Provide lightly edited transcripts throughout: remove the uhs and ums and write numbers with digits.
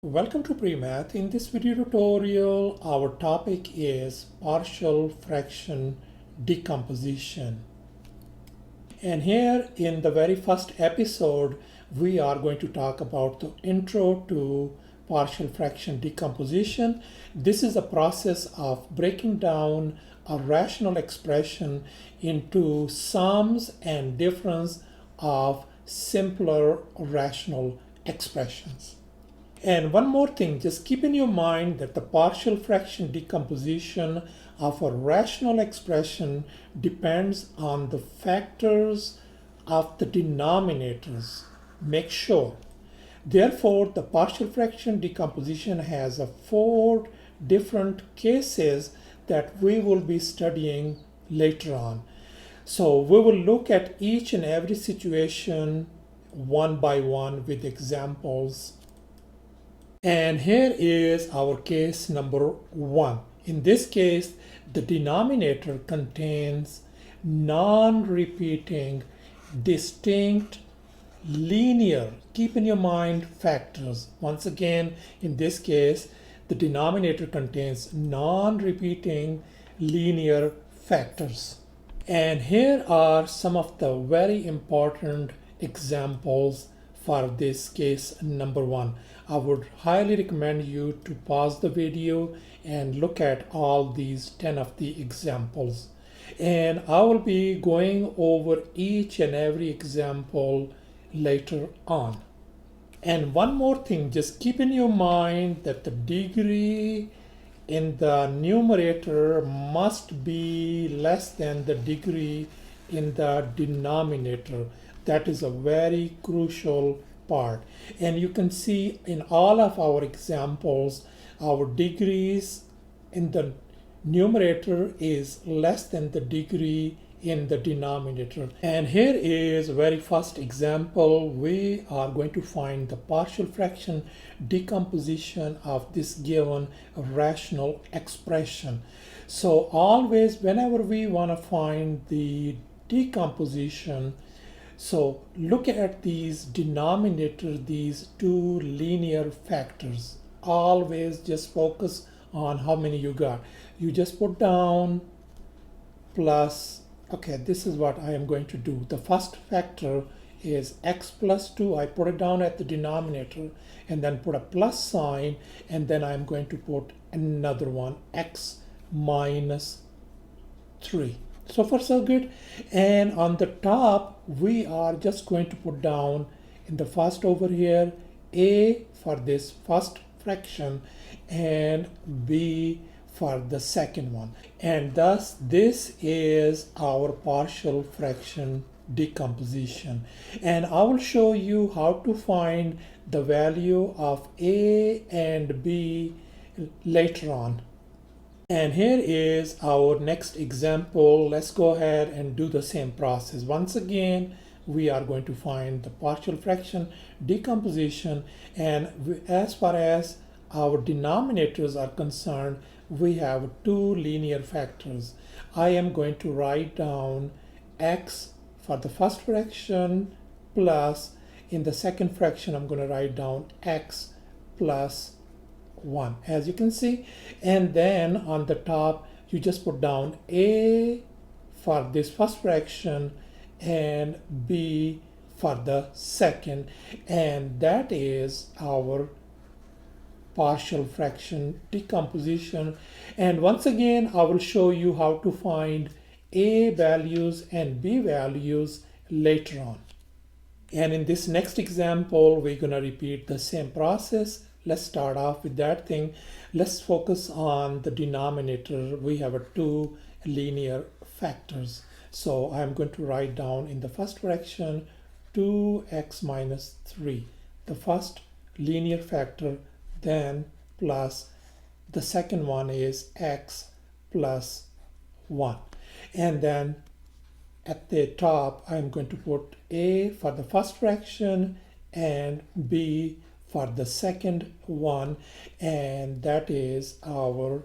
Welcome to Premath. In this video tutorial, our topic is partial fraction decomposition. And here in the very first episode, we are going to talk about the intro to partial fraction decomposition. This is a process of breaking down a rational expression into sums and difference of simpler rational expressions. And one more thing, just keep in your mind that the partial fraction decomposition of a rational expression depends on the factors of the denominators. Make sure. Therefore, the partial fraction decomposition has 4 different cases that we will be studying later on. So we will look at each and every situation one by one with examples. And here is our case number 1. In this case, the denominator contains non-repeating, distinct, linear, keep in your mind, factors. Once again, in this case, the denominator contains non-repeating, linear factors. And here are some of the very important examples for this case number 1. I would highly recommend you to pause the video and look at all these 10 of the examples. And I will be going over each and every example later on. And one more thing, just keep in your mind that the degree in the numerator must be less than the degree in the denominator. That is a very crucial part. And you can see in all of our examples, our degrees in the numerator is less than the degree in the denominator. And here is very first example. We are going to find the partial fraction decomposition of this given rational expression. So always whenever we want to find the decomposition, so look at these denominator, these 2 linear factors. Always just focus on how many you got. You just put down plus, okay, this is what I am going to do. The first factor is x plus 2. I put it down at the denominator and then put a plus sign, and then I'm going to put another one, x minus 3. So far so good. And on the top, we are just going to put down in the first over here a for this first fraction and b for the second one. And thus this is our partial fraction decomposition. And I will show you how to find the value of a and b later on. And here is our next example. Let's go ahead and do the same process. Once again, we are going to find the partial fraction decomposition. And as far as our denominators are concerned, we have 2 linear factors. I am going to write down x for the first fraction plus, in the second fraction, I'm going to write down x plus 1, as you can see. And then on the top, you just put down a for this first fraction and b for the second, and that is our partial fraction decomposition. And once again, I will show you how to find a values and b values later on. And in this next example, we're going to repeat the same process. Let's start off with that thing. Let's focus on the denominator. We have 2 linear factors. So I'm going to write down in the first fraction 2x minus 3, the first linear factor, then plus the second one is x plus 1. And then at the top, I'm going to put a for the first fraction and b for the second one, and that is our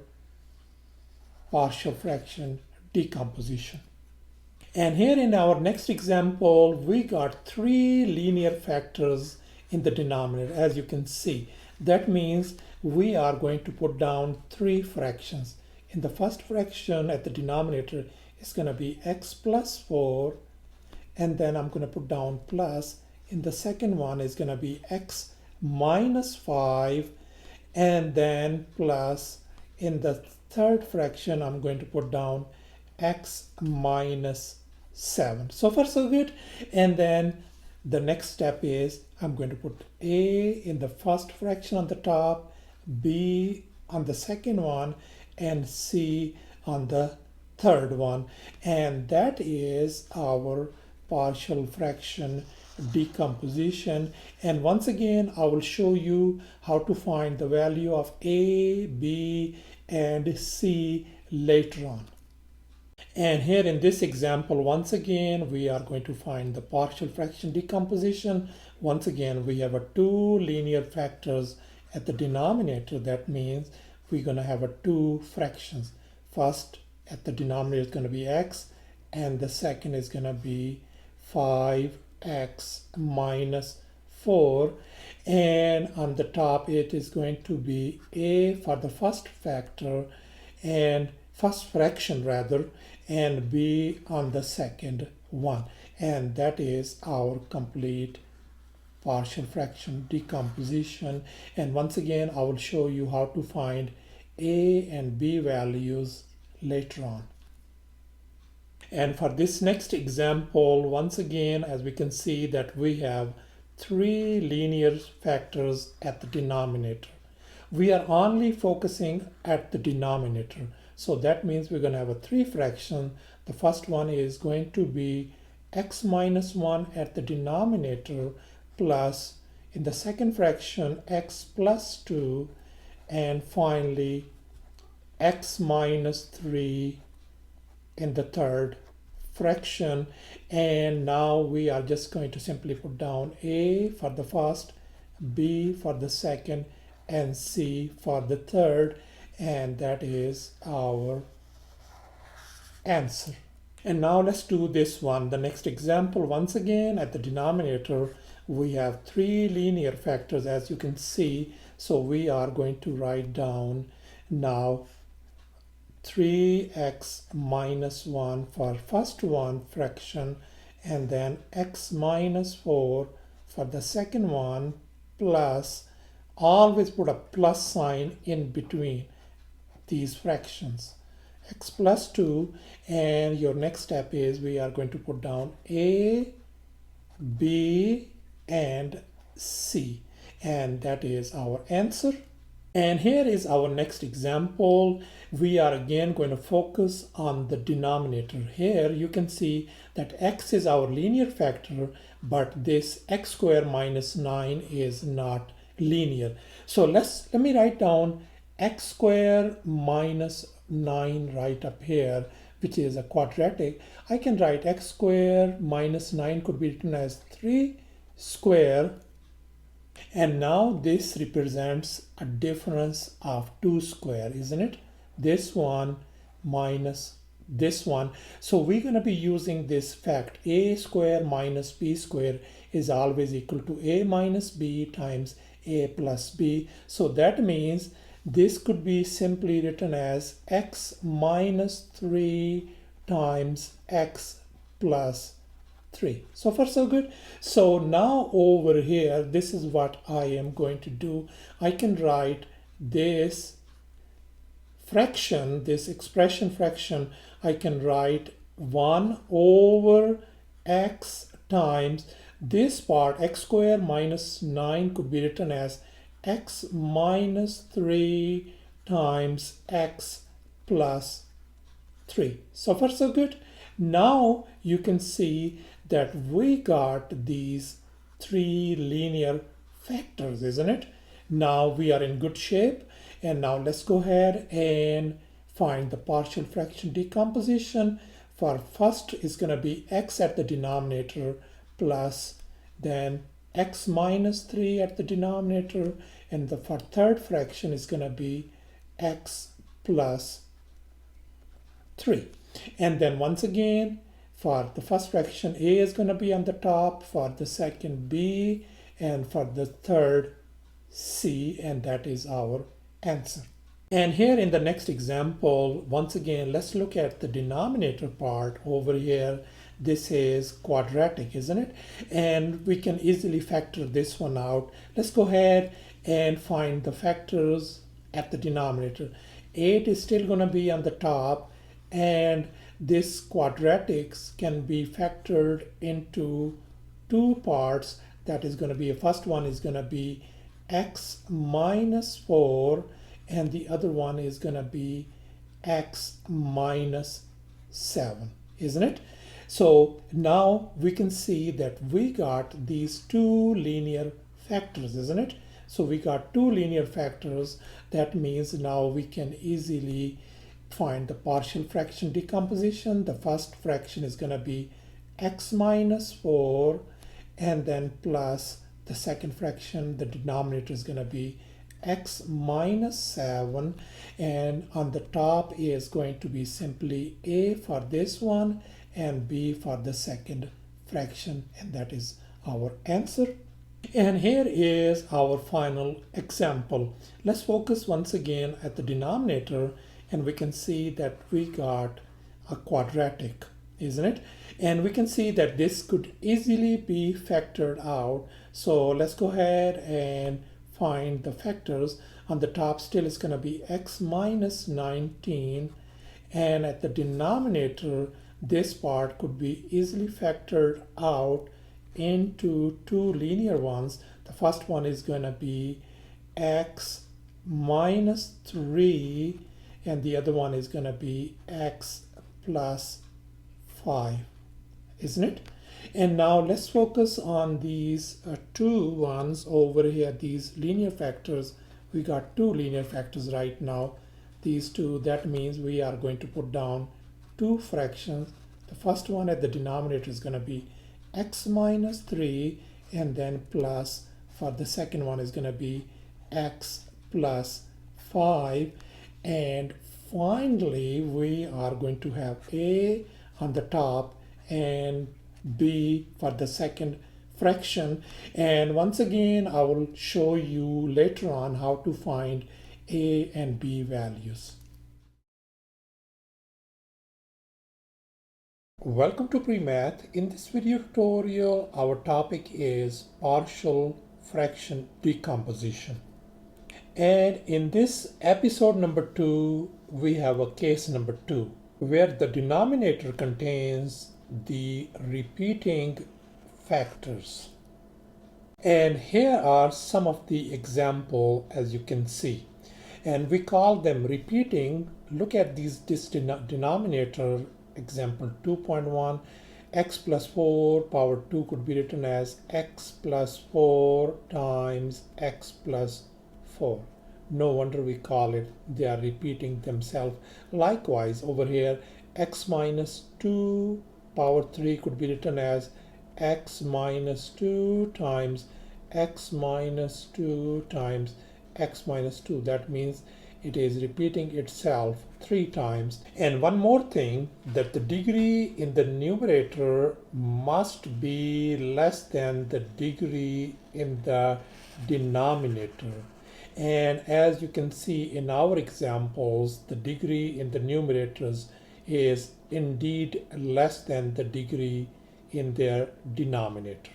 partial fraction decomposition. And here in our next example, we got 3 linear factors in the denominator. As you can see, That means we are going to put down three fractions. In the first fraction at the denominator is going to be x plus 4, and then I'm going to put down plus. In the second one is going to be x minus 5, and then plus. In the third fraction I'm going to put down x minus 7. So far so good. And then the next step is I'm going to put a in the first fraction on the top, b on the second one, and c on the third one. And that is our partial fraction decomposition. And once again I will show you how to find the value of a, b, and c later on. And here in this example, once again we are going to find the partial fraction decomposition. Once again we have two linear factors at the denominator. That means we're going to have two fractions. First at the denominator is going to be x, and the second is going to be 5x minus 4, and on the top it is going to be a for the first factor and first fraction rather, and b on the second one. And that is our complete partial fraction decomposition. And once again I will show you how to find a and b values later on. And for this next example, once again, as we can see that we have three linear factors at the denominator. We are only focusing at the denominator. So that means we're going to have a three fraction. The first one is going to be x minus 1 at the denominator, plus in the second fraction x plus 2, and finally x minus 3 in the third fraction. And now we are just going to simply put down a for the first, b for the second, and c for the third, and that is our answer. And now let's do this one, the next example. Once again at the denominator we have three linear factors, as you can see. So we are going to write down now 3x minus 1 for first one fraction, and then x minus 4 for the second one, plus, always put a plus sign in between these fractions, x plus 2. And your next step is we are going to put down a, b, and c, and that is our answer. And here is our next example. We are again going to focus on the denominator. Here you can see that x is our linear factor, but this x squared minus 9 is not linear. So let me write down x squared minus 9 right up here, which is a quadratic. I can write x squared minus 9 could be written as 3 square. And now this represents a difference of 2 square, isn't it? This one minus this one. So we're going to be using this fact, a square minus b square is always equal to a minus b times a plus b. So that means this could be simply written as x minus 3 times x plus 3. So far so good. So now over here, this is what I am going to do. I can write this fraction, this expression fraction, I can write 1 over x times this part, x squared minus 9 could be written as x minus 3 times x plus 3. So far so good. Now you can see that we got these three linear factors, isn't it? Now we are in good shape. And now let's go ahead and find the partial fraction decomposition. For first is going to be x at the denominator plus then x minus 3 at the denominator, and for third fraction is going to be x plus 3. And then once again, for the first fraction, a is going to be on the top, for the second, b, and for the third, C, and that is our answer. And here in the next example, once again, let's look at the denominator part over here. This is quadratic, isn't it? And we can easily factor this one out. Let's go ahead and find the factors at the denominator. 8 is still going to be on the top, and this quadratics can be factored into two parts. That is going to be, the first one is going to be x minus 4, and the other one is going to be x minus 7, isn't it? So now we can see that we got these two linear factors, isn't it? So we got two linear factors. That means now we can easily find the partial fraction decomposition. The first fraction is going to be x minus 4, and then plus the second fraction, the denominator is going to be x minus 7, and on the top is going to be simply a for this one and b for the second fraction, and that is our answer. And here is our final example. Let's focus once again at the denominator, and we can see that we got a quadratic, isn't it? And we can see that this could easily be factored out. So let's go ahead and find the factors. On the top still is going to be x minus 19, and at the denominator this part could be easily factored out into two linear ones. The first one is going to be x minus 3, and the other one is going to be x plus 5, isn't it? And now let's focus on these two ones over here, these linear factors. We got two linear factors right now, these two. That means we are going to put down two fractions. The first one at the denominator is going to be x minus 3, and then plus for the second one is going to be x plus 5. And finally we are going to have a on the top and b for the second fraction. And once again I will show you later on how to find a and b values. Welcome to Premath. In this video tutorial, our topic is partial fraction decomposition. And in this episode number 2, we have a case number 2, where the denominator contains the repeating factors. And here are some of the examples, as you can see. And we call them repeating. Look at this denominator. Example 2.1, x plus 4 power 2 could be written as x plus 4 times x plus 4. No wonder we call it, they are repeating themselves. Likewise over here, x minus 2 power 3 could be written as x minus 2 times x minus 2 times x minus 2. That means it is repeating itself 3 times. And one more thing, that the degree in the numerator must be less than the degree in the denominator. And as you can see in our examples, the degree in the numerators is indeed less than the degree in their denominator.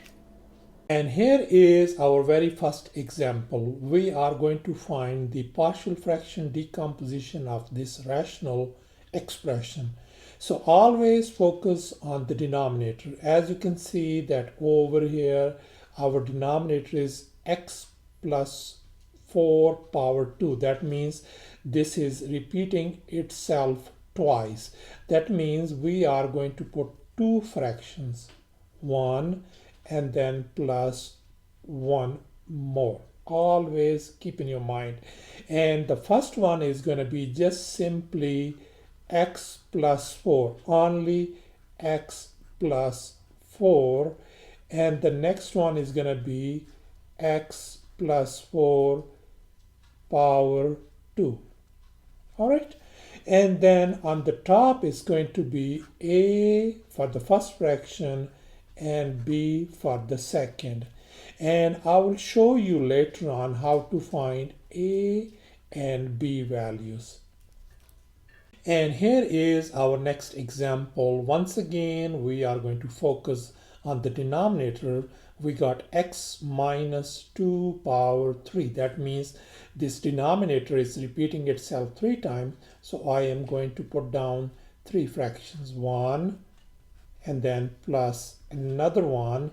And here is our very first example. We are going to find the partial fraction decomposition of this rational expression. So always focus on the denominator. As you can see that over here, our denominator is x plus 4 power 2. That means this is repeating itself twice. That means we are going to put two fractions, 1 and then plus 1 more. Always keep in your mind. And the first one is going to be just simply x plus 4, only x plus 4. And the next one is going to be x plus 4 power 2. All right. And then on the top is going to be a for the first fraction and b for the second. And I will show you later on how to find A and B values. And here is our next example. Once again, we are going to focus on the denominator. We got x minus 2 power 3. That means this denominator is repeating itself 3 times. So I am going to put down 3 fractions, 1, and then plus another 1,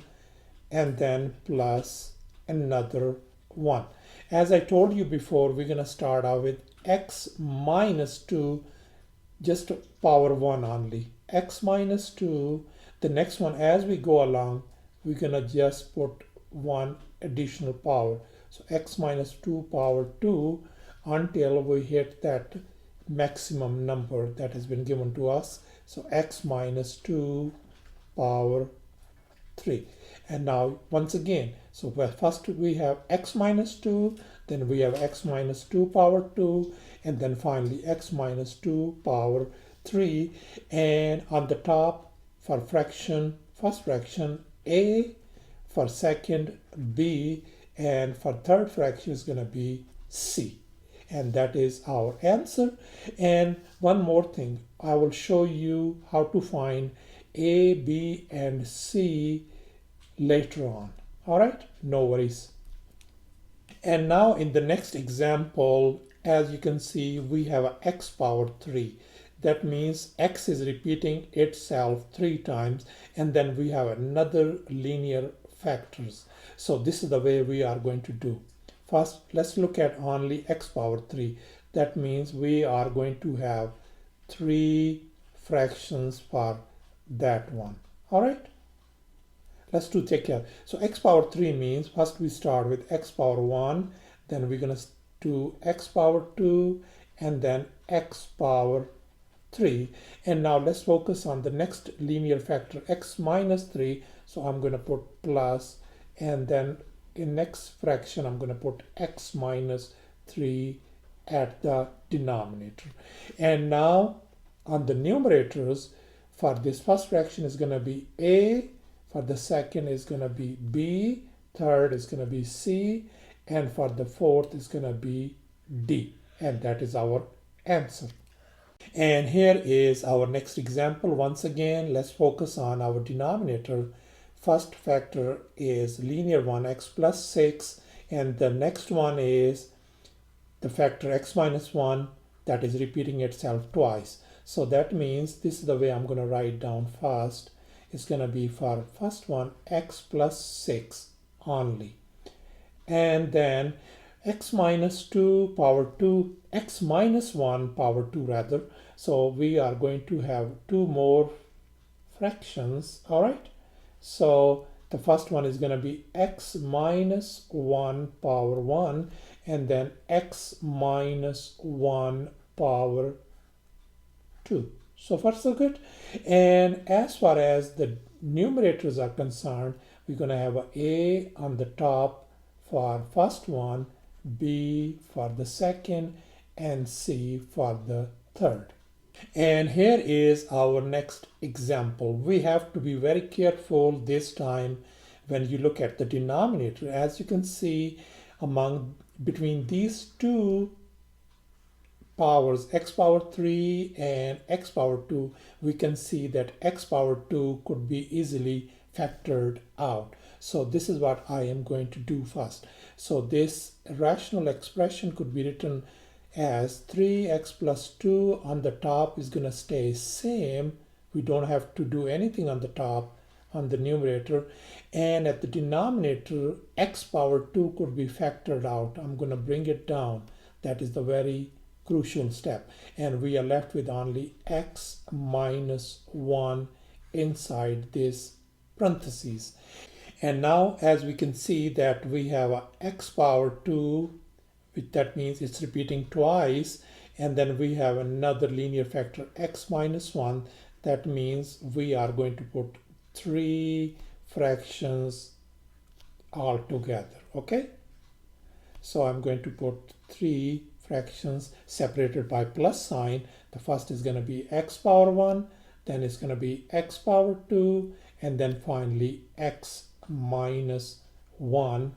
and then plus another 1. As I told you before, we're going to start out with x minus 2, just power 1 only. X minus 2. The next one, as we go along, we're going to just put 1 additional power. So x minus 2 power 2 until we hit that maximum number that has been given to us. So x minus 2 power 3. And now once again, so first we have x minus 2, then we have x minus 2 power 2, and then finally x minus 2 power 3. And on the top, for fraction, first fraction A, for second B, and for third fraction is going to be C. And that is our answer. And one more thing, I will show you how to find A, B, and C later on. All right, no worries. And now in the next example, as you can see, we have a x power 3. That means x is repeating itself 3 times, and then we have another linear factors. So this is the way we are going to do. First, let's look at only x power 3. That means we are going to have 3 fractions for that one. All right, let's take care. So x power 3 means first we start with x power 1, then we're going to do x power 2, and then x power 3. And now let's focus on the next linear factor, x minus 3. So I'm going to put plus, and then in next fraction I'm going to put x minus 3 at the denominator. And now on the numerators, for this first fraction is going to be A, for the second is going to be B, third is going to be C, and for the fourth is going to be D. And that is our answer. And here is our next example. Once again, let's focus on our denominator. First factor is linear one, x plus 6, and the next one is the factor x minus 1 that is repeating itself twice. So that means this is the way I'm going to write down first. It's going to be for first one x plus 6 only, and then x minus 2 power 2, x minus 1 power 2 rather. So we are going to have 2 more fractions. All right, so the first one is going to be x minus 1 power 1, and then x minus 1 power 2. So far so good. And as far as the numerators are concerned, we're going to have a on the top for first one, B for the second, and C for the third. And here is our next example. We have to be very careful this time when you look at the denominator. As you can see, between these two powers, x power 3 and x power 2, we can see that x power 2 could be easily factored out. So this is what I am going to do first. So this rational expression could be written as 3x plus 2 on the top is going to stay same. We don't have to do anything on the top on the numerator, and at the denominator x power 2 could be factored out. I'm going to bring it down. That is the very crucial step, and we are left with only x minus 1 inside this parentheses. And now as we can see that we have a x power 2, which that means it's repeating twice, and then we have another linear factor x minus 1. That means we are going to put 3 fractions all together. Okay, so I'm going to put 3 fractions separated by plus sign. The first is going to be x power 1, then it's going to be x power 2, and then finally x minus 1.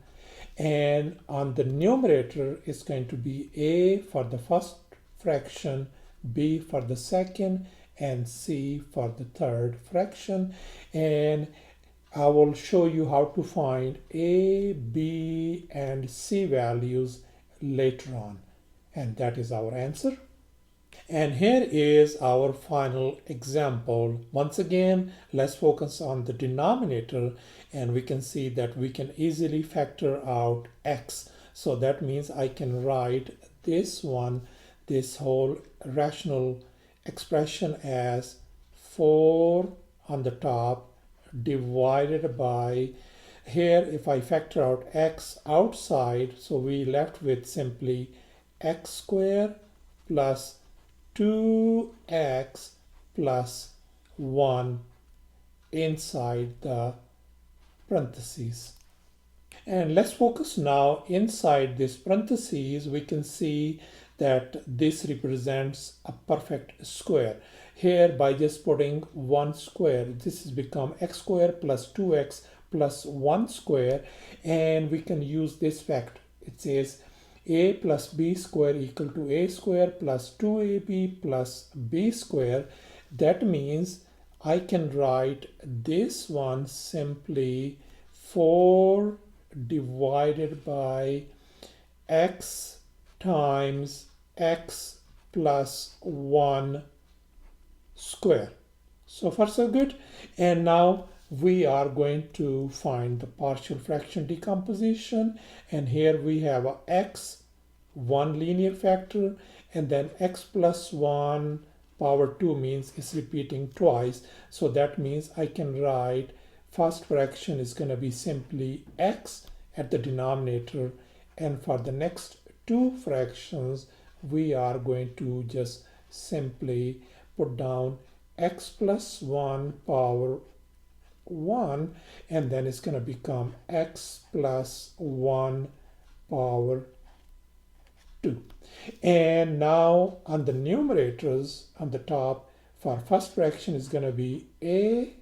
And on the numerator, it's going to be a for the first fraction, b for the second, and c for the third fraction. And I will show you how to find a, b, and c values later on. And that is our answer. And here is our final example. Once again, let's focus on the denominator, and we can see that we can easily factor out x. So that means I can write this one, this whole rational expression as 4 on the top divided by, here if I factor out x outside, so we left with simply x squared plus 2x plus 1 inside the parentheses. And let's focus now inside this parentheses. We can see that this represents a perfect square. Here, by just putting 1 square, this has become x squared plus 2x plus 1 square, and we can use this fact. It says a plus b square equal to a square plus 2ab plus b square. That means I can write this one simply 4 divided by x times x plus 1 square. So far so good. And now we are going to find the partial fraction decomposition, and here we have a x, one linear factor, and then x plus 1 power 2 means it's repeating twice. So that means I can write first fraction is going to be simply x at the denominator, and for the next two fractions we are going to just simply put down x plus 1 power 1, and then it's going to become x plus 1 power 2. And now on the numerators on the top, for first fraction is going to be a,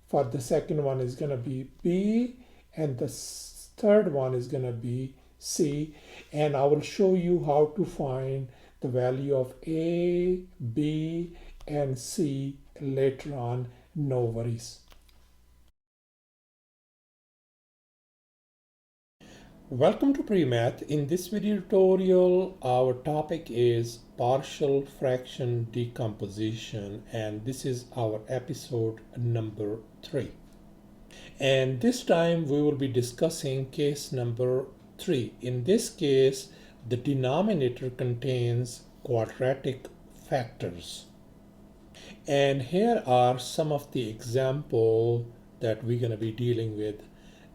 for the second one is going to be b, and the third one is going to be c. And I will show you how to find the value of a, b, and c later on. No worries. Welcome to Premath. In this video tutorial, our topic is partial fraction decomposition, and this is our episode number 3. And this time we will be discussing case number 3. In this case, the denominator contains quadratic factors. And here are some of the examples that we're going to be dealing with.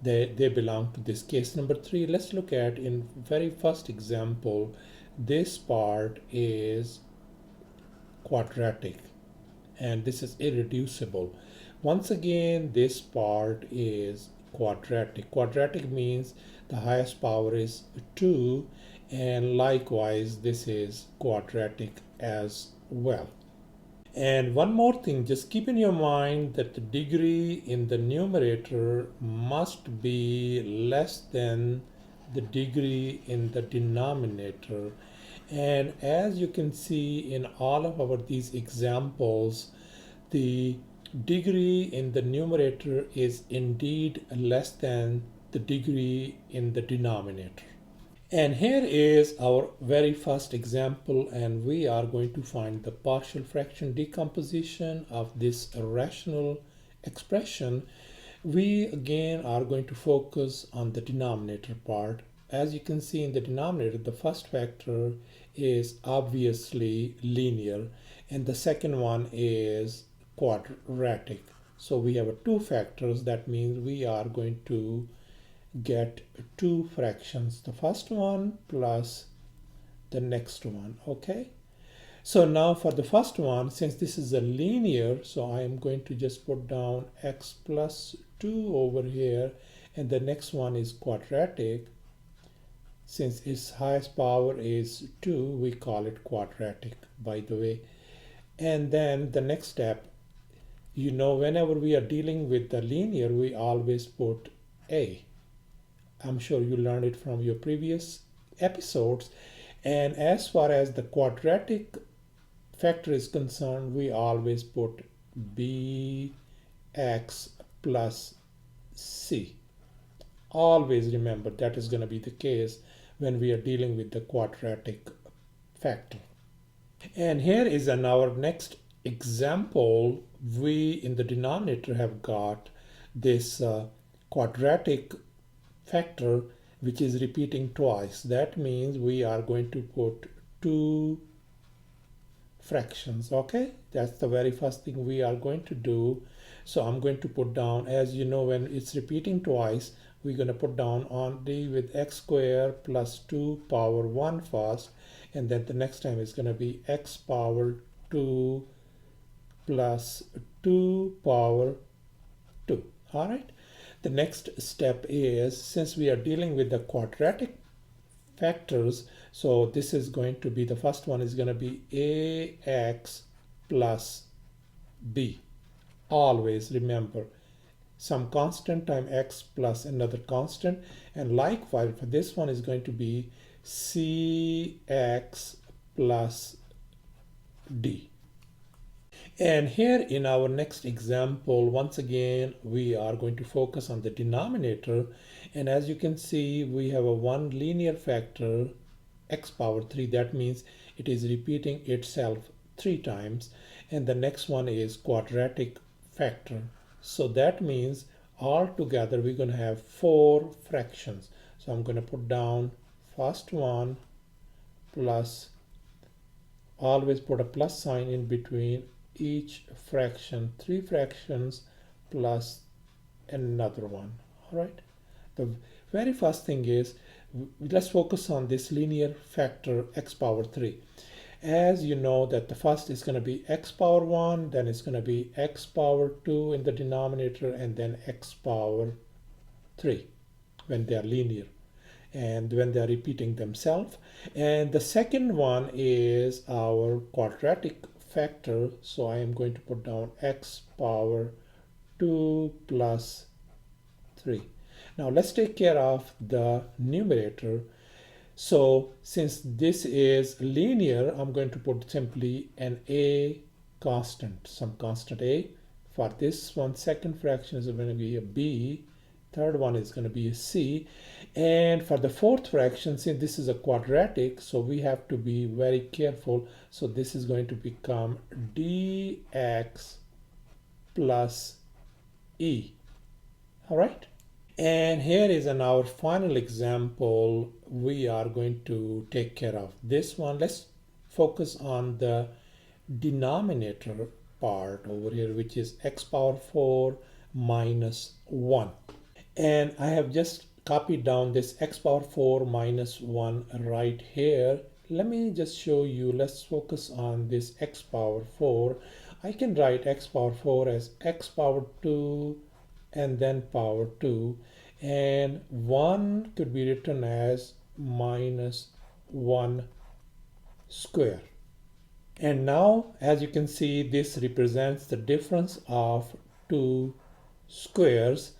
They belong to this case number 3. Let's look at in very first example. This part is quadratic, and this is irreducible. Once again, this part is quadratic. Quadratic means the highest power is 2, and likewise this is quadratic as well. And one more thing, just keep in your mind that the degree in the numerator must be less than the degree in the denominator. And as you can see in all of these examples, the degree in the numerator is indeed less than the degree in the denominator. And here is our very first example, and we are going to find the partial fraction decomposition of this rational expression. We again are going to focus on the denominator part. As you can see in the denominator, the first factor is obviously linear, and the second one is quadratic. So we have two factors. That means we are going to get two fractions, the first one plus the next one. Okay, so now for the first one, since this is a linear, so I am going to just put down x plus 2 over here, and the next one is quadratic. Since its highest power is 2, we call it quadratic, by the way. And then the next step, whenever we are dealing with the linear, we always put a. I'm sure you learned it from your previous episodes. And as far as the quadratic factor is concerned, we always put bx plus c. Always remember that is going to be the case when we are dealing with the quadratic factor. And here is our next example. We in the denominator have got this quadratic factor which is repeating twice. That means we are going to put two fractions. Okay, that's the very first thing we are going to do. So I'm going to put down, as you know, when it's repeating twice, we're going to put down only with x squared plus 2 power 1 first, and then the next time is going to be x power 2 plus 2 power 2. All right. The next step is, since we are dealing with the quadratic factors, so this is going to be, the first one is going to be ax plus b. Always remember some constant time x plus another constant, and likewise for this one is going to be cx plus d. And here in our next example, once again we are going to focus on the denominator, and as you can see we have a one linear factor x power 3. That means it is repeating itself 3 times, and the next one is quadratic factor. So that means all together we're going to have 4 fractions. So I'm going to put down first one plus, always put a plus sign in between each fraction, 3 fractions plus another one. All right. The very first thing is, let's focus on this linear factor x power 3. As you know that the first is going to be x power 1, then it's going to be x power 2 in the denominator, and then x power 3 when they are linear and when they are repeating themselves. And the second one is our quadratic factor, so I am going to put down x power 2 plus 3. Now let's take care of the numerator. So since this is linear, I'm going to put simply an a constant, some constant a. For this one, second fraction is going to be a b, third one is going to be a c, and for the fourth fraction, since this is a quadratic, so we have to be very careful. So this is going to become dx plus e. All right. And here is our final example. We are going to take care of this one. Let's focus on the denominator part over here, which is x power 4 minus 1. And I have just copied down this x power 4 minus 1 right here. Let me just show you. Let's focus on this x power 4. I can write x power 4 as x power 2 and then power 2, and 1 could be written as minus 1 square. And now, as you can see, this represents the difference of 2 squares.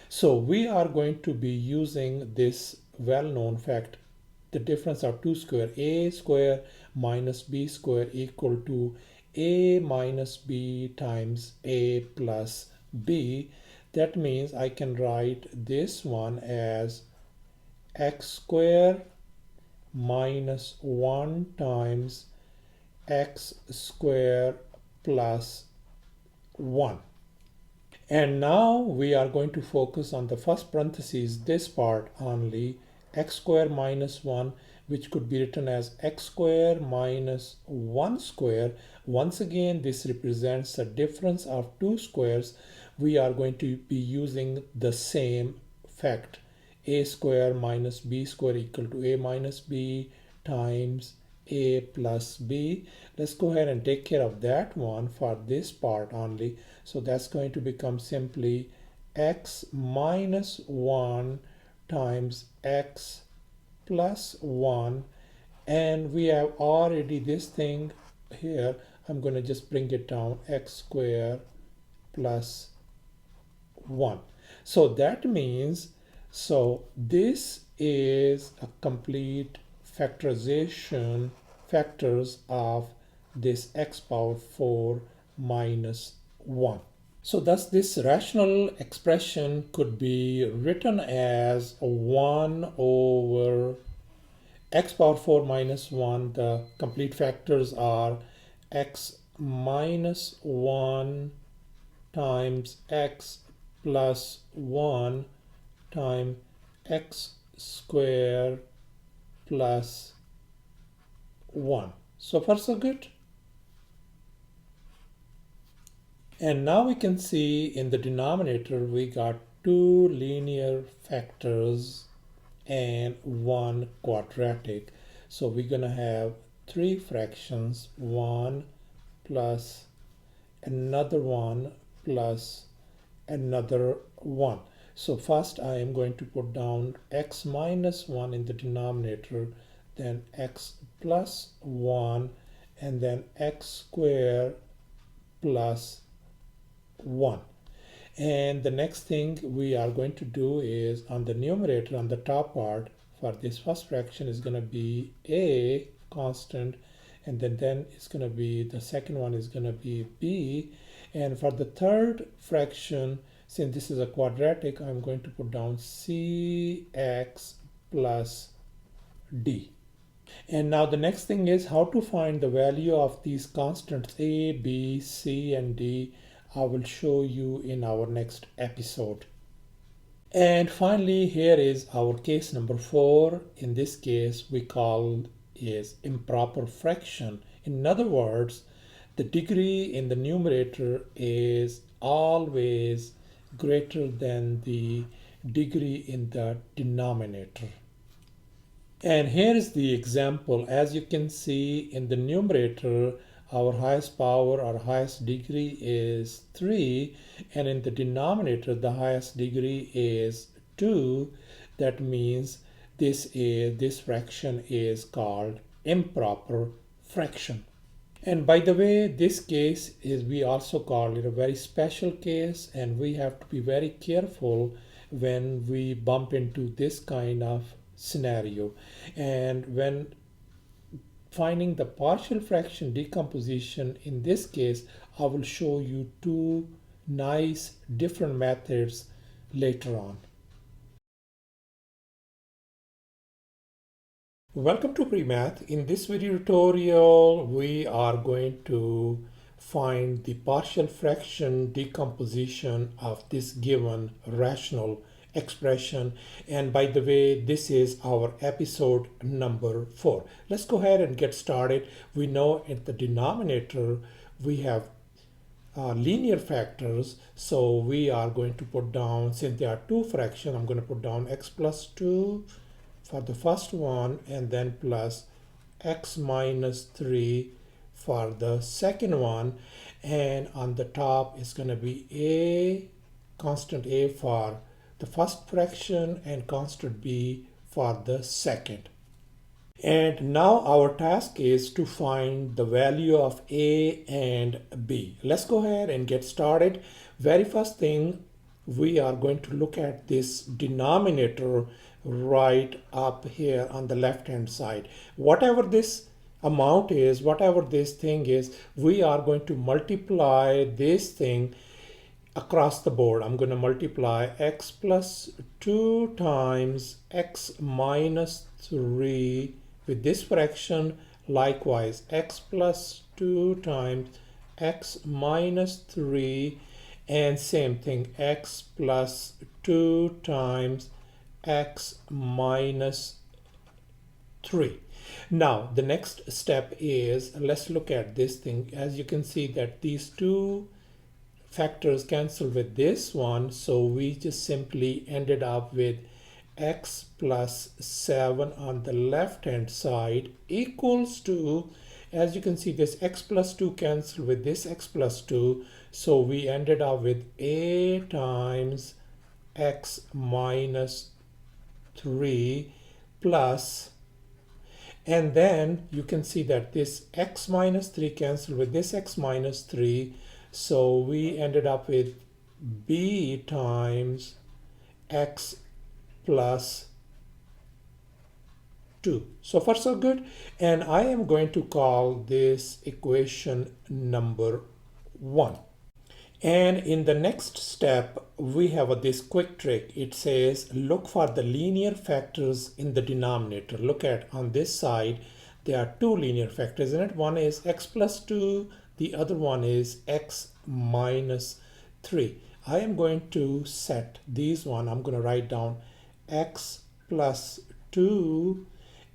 So we are going to be using this well-known fact, the difference of 2 square, a square minus b square equal to a minus b times a plus b. That means I can write this one as x squared minus 1 times x squared plus 1. And now we are going to focus on the first parenthesis, this part only, x squared minus 1, which could be written as x squared minus 1 square. Once again, this represents the difference of 2 squares. We are going to be using the same fact, a square minus b square equal to a minus b times a plus b. Let's go ahead and take care of that one for this part only. So that's going to become simply x minus 1 times x plus 1, and we have already this thing here. I'm going to just bring it down, x squared plus 1. So that means So this is a complete factorization factors of this x power 4 minus 1. So thus this rational expression could be written as 1 over x power 4 minus 1. The complete factors are x minus 1 times x plus 1 times x squared plus 1. So far so good. And now we can see in the denominator we got two linear factors and one quadratic. So we're gonna have three fractions, one plus another one plus another one. So first I am going to put down x minus 1 in the denominator, then x plus 1, and then x squared plus 1. And the next thing we are going to do is on the numerator, on the top part, for this first fraction is going to be a constant, and then it's going to be, the second one is going to be b. And for the third fraction, since this is a quadratic, I'm going to put down cx plus d. And now the next thing is how to find the value of these constants a, b, c, and d. I will show you in our next episode. And finally, here is our case number 4. In this case, we call is improper fraction. In other words, the degree in the numerator is always greater than the degree in the denominator. And here is the example. As you can see in the numerator, our highest power or highest degree is 3, and in the denominator the highest degree is 2. That means this fraction is called improper fraction. And by the way, this case is, we also call it a very special case, and we have to be very careful when we bump into this kind of scenario. And when finding the partial fraction decomposition, in this case, I will show you two nice different methods later on. Welcome to Premath. In this video tutorial, we are going to find the partial fraction decomposition of this given rational expression. And by the way, this is our episode number 4. Let's go ahead and get started. We know at the denominator we have linear factors, so we are going to put down, since there are two fractions, I'm going to put down x plus 2 for the first one, and then plus x minus 3 for the second one. And on the top is going to be a constant a for the first fraction and constant b for the second. And now our task is to find the value of a and b. Let's go ahead and get started. Very first thing, we are going to look at this denominator right up here on the left hand side. Whatever this amount is, whatever this thing is, we are going to multiply this thing across the board. I'm going to multiply x plus 2 times x minus 3 with this fraction. Likewise, x plus 2 times x minus 3, and same thing, x plus 2 times x minus 3. Now the next step is, let's look at this thing. As you can see that these two factors cancel with this one, so we just simply ended up with x plus 7 on the left hand side equals to, as you can see, this x plus 2 cancel with this x plus 2, so we ended up with a times x minus 3 plus, and then you can see that this x minus 3 cancel with this x minus 3, so we ended up with b times x plus 2. So far so good. And I am going to call this equation number 1. And in the next step, we have this quick trick. It says, look for the linear factors in the denominator. Look at on this side, there are two linear factors in it. One is x plus 2, the other one is x minus 3. I am going to set these one. I'm going to write down x plus 2,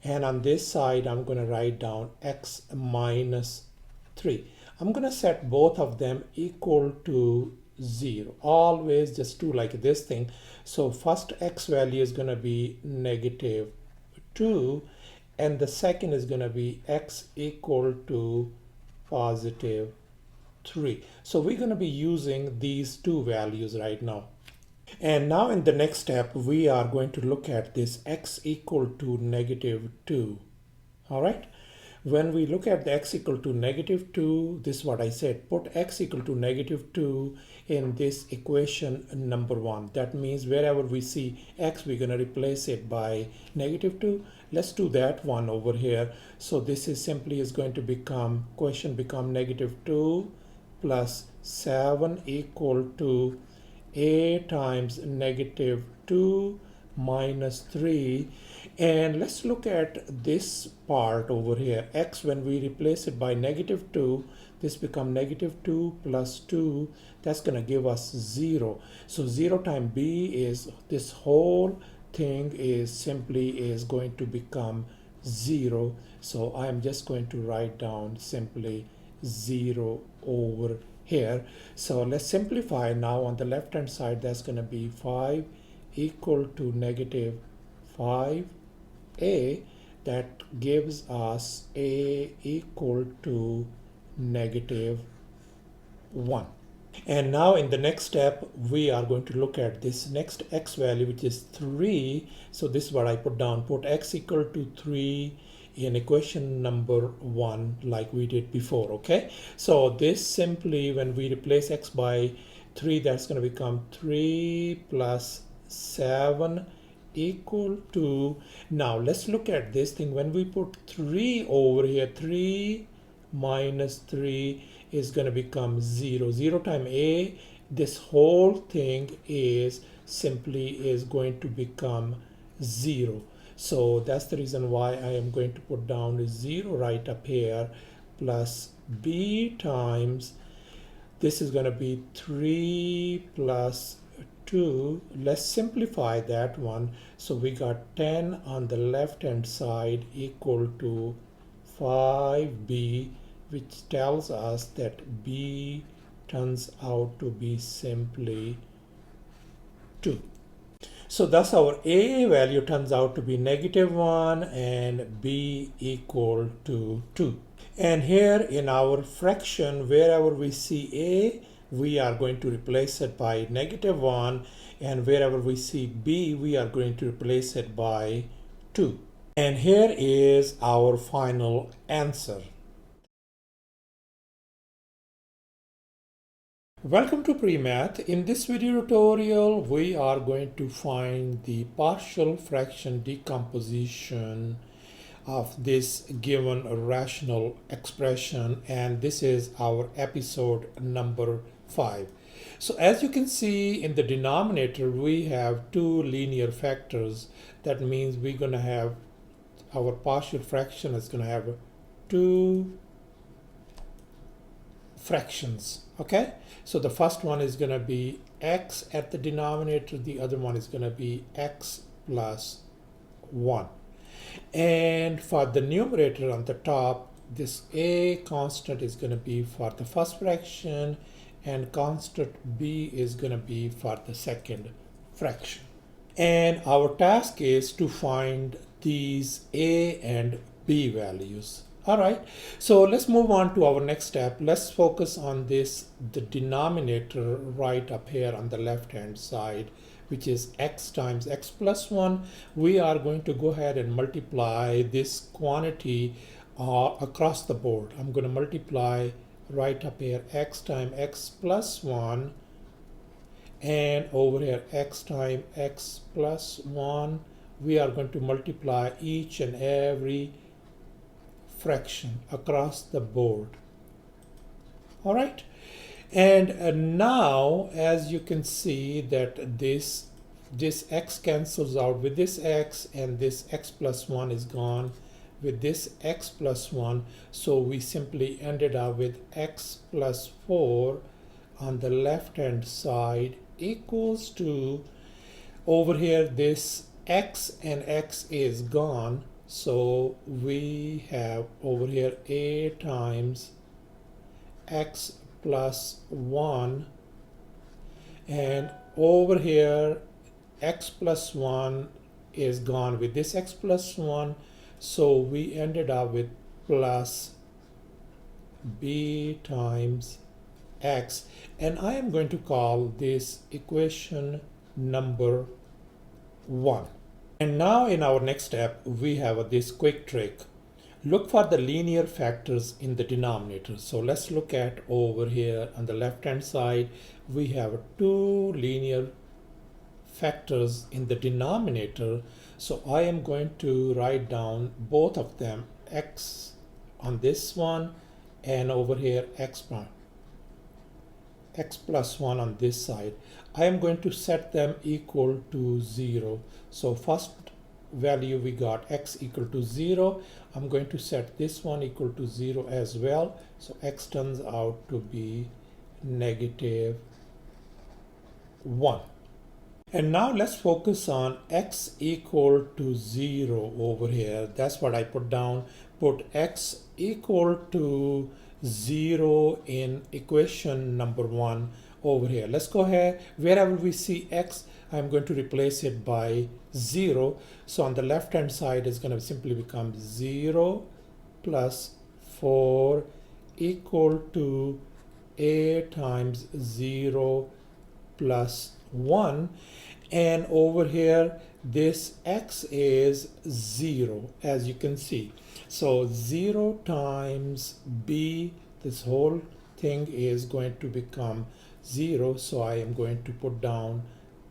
and on this side, I'm going to write down x minus 3. I'm going to set both of them equal to 0. Always just do like this thing. So first x value is going to be negative 2, and the second is going to be x equal to positive 3. So we're going to be using these two values right now. And now in the next step, we are going to look at this x equal to negative 2. All right. When we look at the x equal to negative 2, this is what I said, put x equal to negative 2 in this equation number 1. That means wherever we see x, we're going to replace it by negative 2. Let's do that one over here. So this is simply is going to become, equation become negative 2 plus 7 equal to a times negative 2 minus 3. And let's look at this part over here. X, when we replace it by negative 2, this become negative 2 plus 2. That's going to give us 0. So 0 times b is, this whole thing is simply is going to become 0. So I'm just going to write down simply 0 over here. So let's simplify now. On the left hand side, that's going to be 5 equal to negative 5a. That gives us a equal to negative 1. And now in the next step, we are going to look at this next x value, which is 3. So this is what I put down. Put x equal to 3 in equation number 1 like we did before. Okay, so this simply, when we replace x by 3, that's going to become 3 plus 7 equal to, now let's look at this thing. When we put 3 over here, 3 minus 3 is going to become 0. 0 times a, this whole thing is simply is going to become 0. So that's the reason why I am going to put down 0 right up here, plus b times, this is going to be 3 plus 2. Let's simplify that one. So we got 10 on the left hand side equal to 5b, which tells us that b turns out to be simply 2. So thus our a value turns out to be negative 1 and b equal to 2. And here in our fraction, wherever we see a, we are going to replace it by negative 1, and wherever we see b, we are going to replace it by 2. And here is our final answer. Welcome to Premath. In this video tutorial, we are going to find the partial fraction decomposition of this given rational expression, and this is our episode number 5. So as you can see in the denominator, we have two linear factors. That means we're going to have our partial fraction is going to have two fractions. Okay, so the first one is going to be x at the denominator, the other one is going to be x plus 1. And for the numerator on the top, this a constant is going to be for the first fraction, and constant b is going to be for the second fraction. And our task is to find these a and b values. All right, so let's move on to our next step. Let's focus on this, the denominator right up here on the left hand side, which is x times x plus 1. We are going to go ahead and multiply this quantity across the board. I'm going to multiply right up here x times x plus 1, and over here x times x plus 1, we are going to multiply each and every fraction across the board. All right, and now as you can see that this x cancels out with this x, and this x plus 1 is gone with this x plus 1, so we simply ended up with x plus 4 on the left hand side equals to, over here this x and x is gone, so we have over here a times x plus 1, and over here x plus 1 is gone with this x plus 1, so we ended up with plus b times x, and I am going to call this equation number 1. And now in our next step we have this quick trick. Look for the linear factors in the denominator. So let's look at over here on the left hand side, we have two linear factors in the denominator. So I am going to write down both of them, x on this one and over here x plus 1 on this side. I am going to set them equal to 0. So first value we got x equal to 0. I'm going to set this one equal to 0 as well. So x turns out to be negative 1. And now let's focus on x equal to 0 over here. That's what I put down. Put x equal to 0 in equation number 1 over here. Let's go ahead. Wherever we see x, I'm going to replace it by 0. So on the left hand side is going to simply become 0 plus 4 equal to a times 0 plus 1, and over here this x is 0 as you can see. So 0 times b, this whole thing is going to become 0, so I am going to put down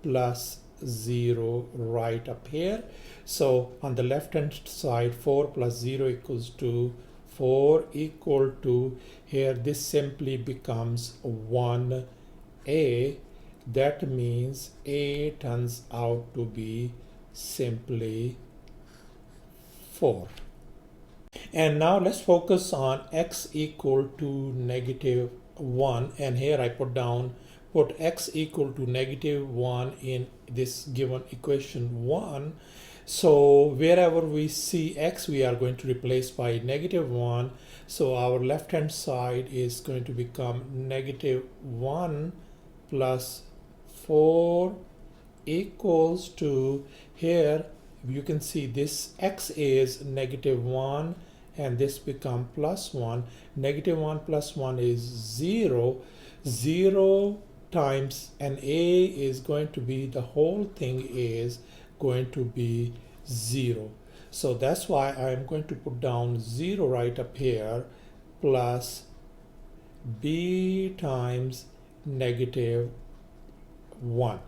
plus 0 right up here. So on the left hand side 4 plus 0 equals to 4 equal to, here this simply becomes 1a. That means a turns out to be simply 4. And now let's focus on x equal to negative 1, and here I put x equal to negative 1 in this given equation 1. So wherever we see x, we are going to replace by negative 1. So our left hand side is going to become negative 1 plus 4 equals to, here you can see this x is negative 1 and this become plus 1. Negative 1 plus 1 is 0. 0 times an a is going to be, the whole thing is going to be 0. So that's why I'm going to put down 0 right up here plus b times negative 1.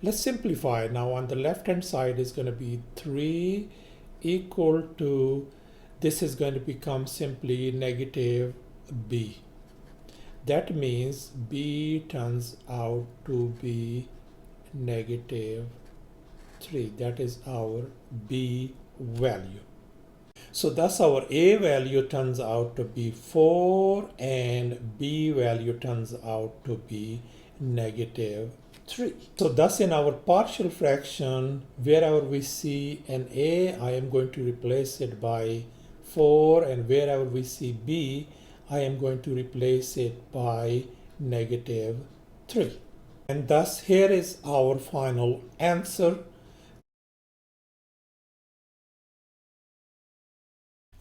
Let's simplify. Now on the left hand side is going to be 3 equal to, this is going to become simply negative b. That means b turns out to be negative 3. That is our b value. So thus our a value turns out to be 4 and b value turns out to be negative 3. So thus in our partial fraction, wherever we see an a, I am going to replace it by 4, and wherever we see b, I am going to replace it by negative 3. And thus here is our final answer.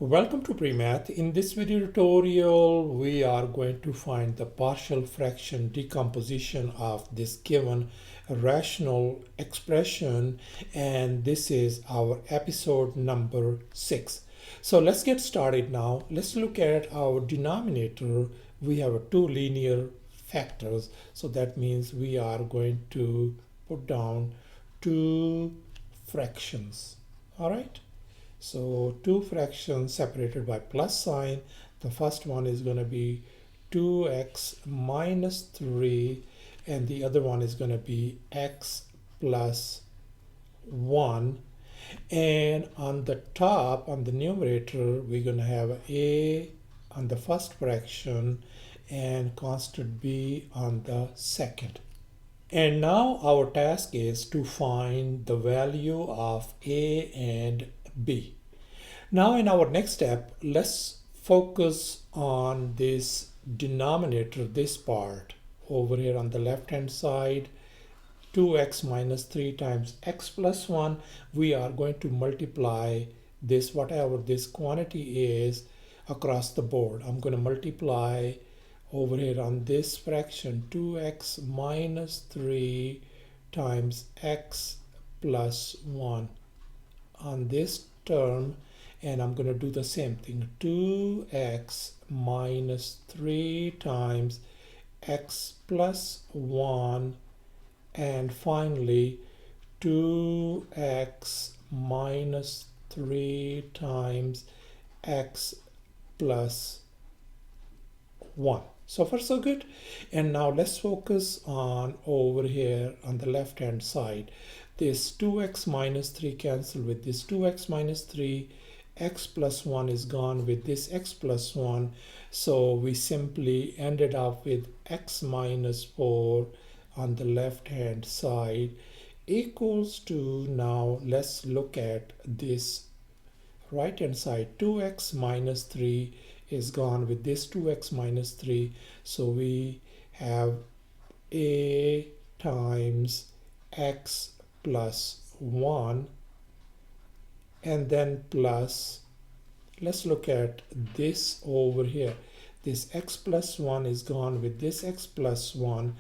Welcome to Premath. In this video tutorial, we are going to find the partial fraction decomposition of this given rational expression, and this is our episode number 6. So let's get started now. Let's look at our denominator. We have two linear factors. So that means we are going to put down two fractions. All right. So two fractions separated by plus sign. The first one is going to be 2x minus 3, and the other one is going to be x plus 1. And on the top, on the numerator, we're going to have a on the first fraction and constant b on the second. And now our task is to find the value of a and b. Now in our next step, let's focus on this denominator, this part over here on the left hand side. 2x minus 3 times x plus 1, we are going to multiply this, whatever this quantity is, across the board. I'm going to multiply over here on this fraction 2x minus 3 times x plus 1 on this term, and I'm going to do the same thing, 2x minus 3 times x plus 1, and finally 2x minus 3 times x plus 1. So far so good. And now let's focus on over here on the left hand side. This 2x minus 3 cancel with this 2x minus 3, x plus 1 is gone with this x plus 1. So we simply ended up with x minus 4 on the left hand side equals to, now let's look at this right hand side, 2x minus 3 is gone with this 2x minus 3. So we have a times x plus 1, and then plus, let's look at this over here. This x plus 1 is gone with this x plus 1.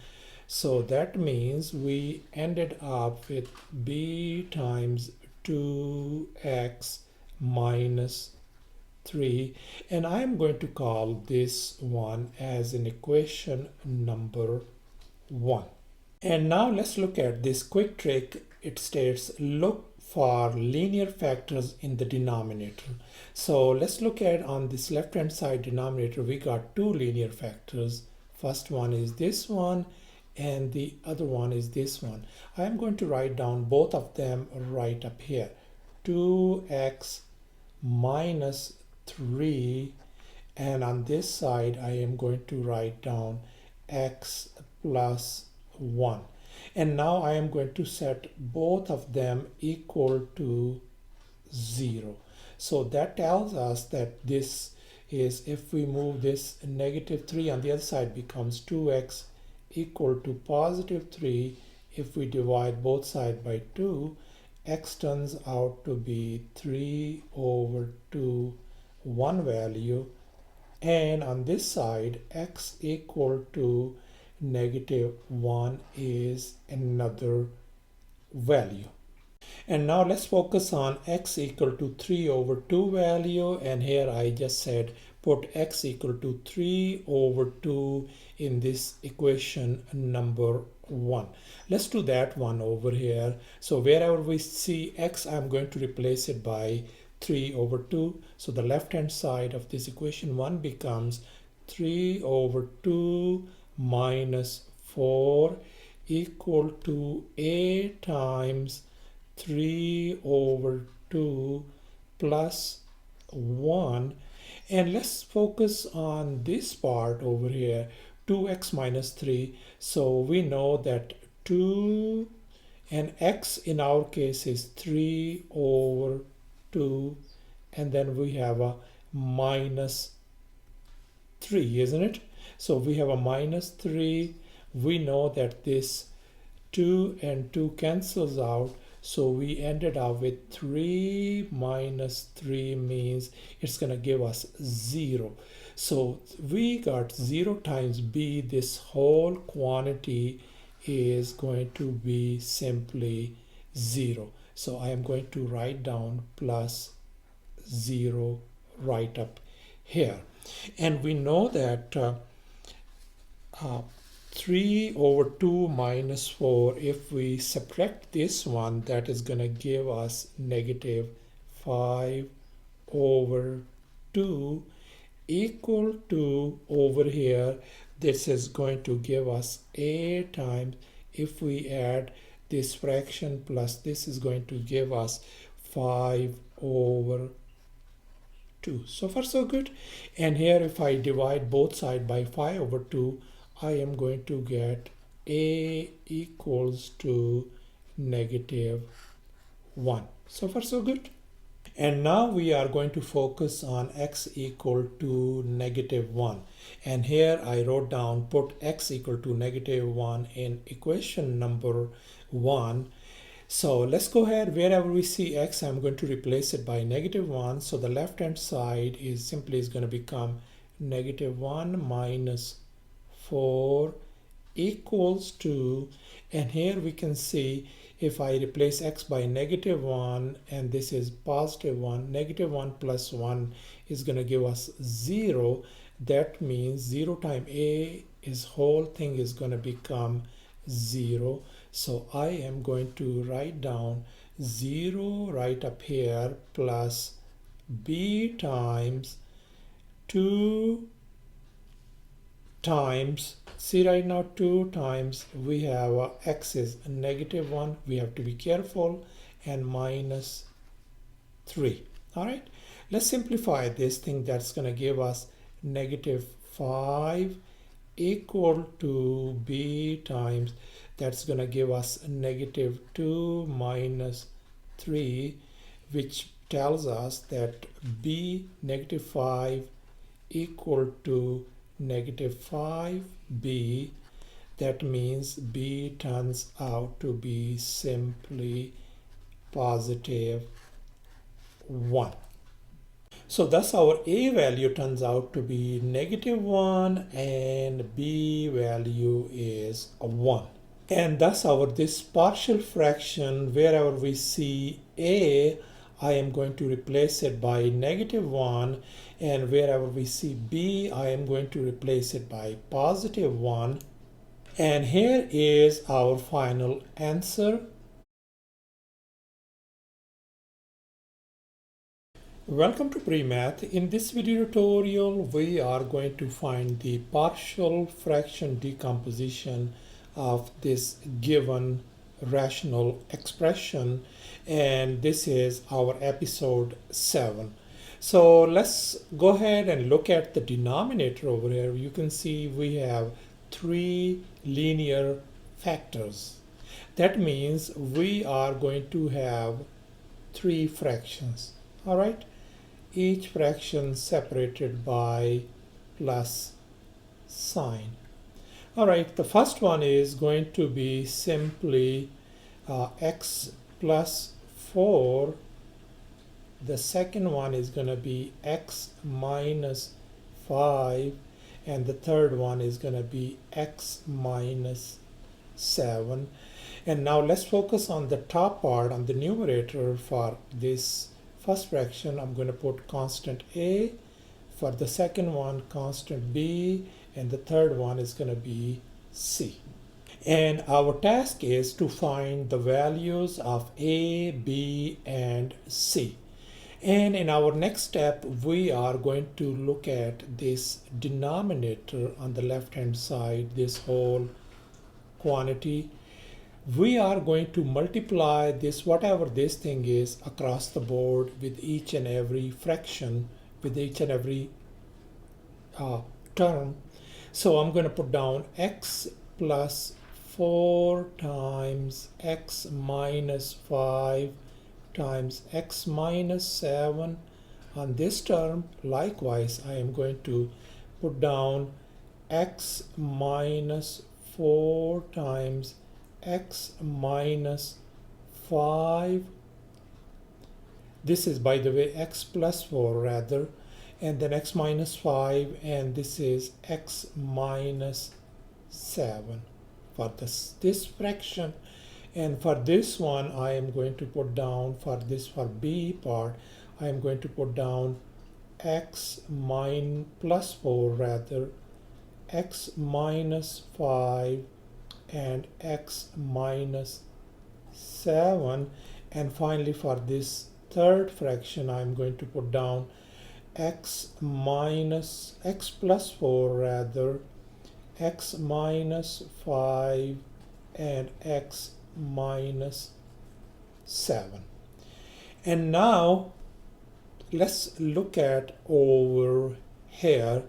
So that means we ended up with b times 2x minus 3, and I'm going to call this one as an equation number 1. And now let's look at this quick trick. It states look for linear factors in the denominator. So let's look at on this left hand side denominator, we got two linear factors. First one is this one, and the other one is this one. I am going to write down both of them right up here. 2x minus 3, and on this side I am going to write down x plus 1. And now I am going to set both of them equal to 0. So that tells us that this is, if we move this negative 3 on the other side, becomes 2x equal to positive 3. If we divide both sides by 2, x turns out to be 3 over 2, one value, and on this side x equal to negative 1 is another value. And now let's focus on x equal to 3 over 2 value, and here I just said put x equal to 3 over 2 in this equation number 1. Let's do that one over here. So wherever we see x, I'm going to replace it by 3 over 2. So the left hand side of this equation 1 becomes 3 over 2 minus 4 equal to a times 3 over 2 plus 1. And let's focus on this part over here, 2x minus 3. So we know that 2 and x in our case is 3 over 2, and then we have a minus 3, isn't it? So we have a minus 3. We know that this 2 and 2 cancels out, so we ended up with 3 minus 3 means it's going to give us 0. So we got 0 times b. This whole quantity is going to be simply 0. So I am going to write down plus 0 right up here. And we know that 3 over 2 minus 4. If we subtract this one, that is going to give us negative 5 over 2 equal to, over here, this is going to give us a times, if we add this fraction plus this is going to give us 5 over 2. So far so good. And here if I divide both sides by 5 over 2, I am going to get a equals to negative 1. So far so good. And now we are going to focus on x equal to negative 1. And here I wrote down, put x equal to negative 1 in equation number 1. So let's go ahead, wherever we see x, I'm going to replace it by negative 1. So the left hand side is simply going to become negative 1 minus 4 equals to, and here we can see if I replace x by negative 1 and this is positive 1, negative 1 plus 1 is going to give us 0. That means 0 times a is whole thing is going to become 0. So I am going to write down 0 right up here plus b times 2 times, see right now 2 times, we have x is negative 1, we have to be careful, and minus 3. All right, let's simplify this thing. That's going to give us negative 5 equal to b times, that's going to give us negative 2 minus 3, which tells us that b negative 5 equal to negative 5b. That means b turns out to be simply positive 1. So thus our a value turns out to be negative 1 and b value is 1. And thus our this partial fraction, wherever we see a, I am going to replace it by negative 1, and wherever we see b, I am going to replace it by positive 1. And here is our final answer. Welcome to Premath. In this video tutorial, we are going to find the partial fraction decomposition of this given rational expression, and this is our episode 7. So let's go ahead and look at the denominator over here. You can see we have 3 linear factors. That means we are going to have 3 fractions. All right, each fraction separated by plus sign. All right, the first one is going to be simply x plus 4. The second one is going to be x minus 5. And the third one is going to be x minus 7. And now let's focus on the top part, on the numerator. For this first fraction, I'm going to put constant a. For the second one, constant b. And the third one is going to be c. And our task is to find the values of a, b, and c. And in our next step, we are going to look at this denominator on the left hand side, this whole quantity. We are going to multiply this, whatever this thing is, across the board with each and every fraction, with each and every term. So I'm going to put down x plus 4 times x minus 5 times x minus 7 on this term. Likewise, I am going to put down x minus 4 times x minus 5. This is, by the way, x plus 4 rather, and then x minus 5, and this is x minus 7 for this fraction. And for this one, I am going to put down, for b part, I am going to put down x plus 4 rather, x minus 5 and x minus 7, and finally for this third fraction I'm going to put down x plus 4 rather, x minus 5 and x minus 7. And now let's look at over here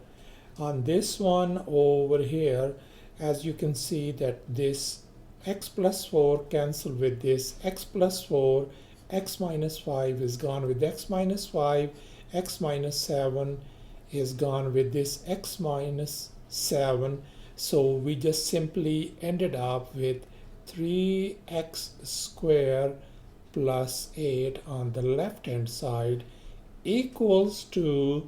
on this one over here. As you can see that this x plus 4 cancel with this x plus 4, x minus 5 is gone with x minus 5, x minus 7 is gone with this x minus 7. So we just simply ended up with 3x squared plus 8 on the left hand side equals to,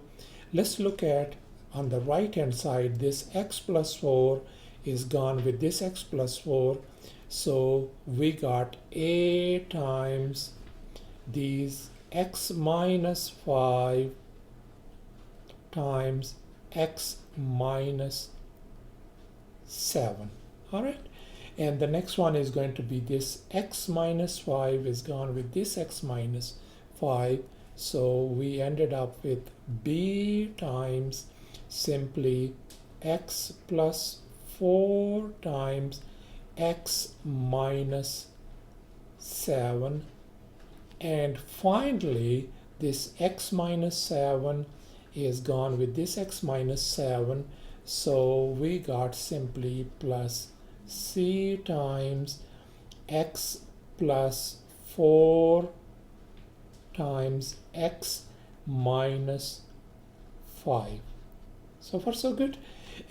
let's look at on the right hand side, this x plus 4 is gone with this x plus 4. So we got a times these x minus 5 times x minus 7. All right. And the next one is going to be this x minus 5 is gone with this x minus 5. So we ended up with b times simply x plus 4 times x minus 7. And finally, this x minus 7 is gone with this x minus 7. So we got simply plus c times x plus 4 times x minus 5. So far so good.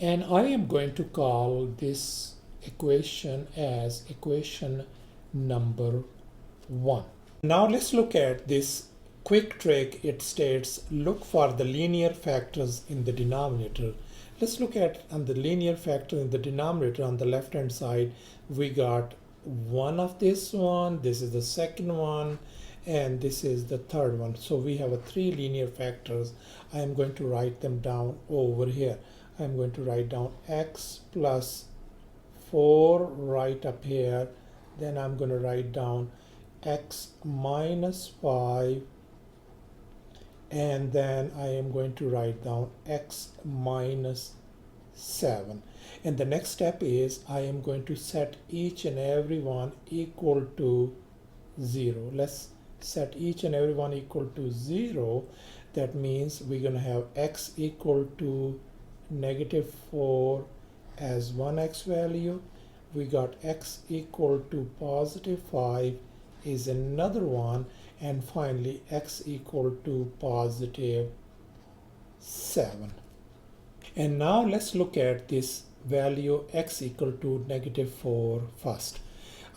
And I am going to call this equation as equation number 1. Now let's look at this quick trick. It states look for the linear factors in the denominator. Let's look at on the linear factor in the denominator. On the left hand side we got one of this one, this is the second one, and this is the third one. So we have 3 linear factors. I am going to write them down over here. I'm going to write down x plus 4 right up here. Then I'm going to write down x minus 5, and then I am going to write down x minus 7. And the next step is I am going to set each and every one equal to 0. Let's set each and every one equal to 0. That means we're going to have x equal to negative 4 as 1x value. We got x equal to positive 5 is another one, and finally x equal to positive 7. And now let's look at this value x equal to negative 4 first.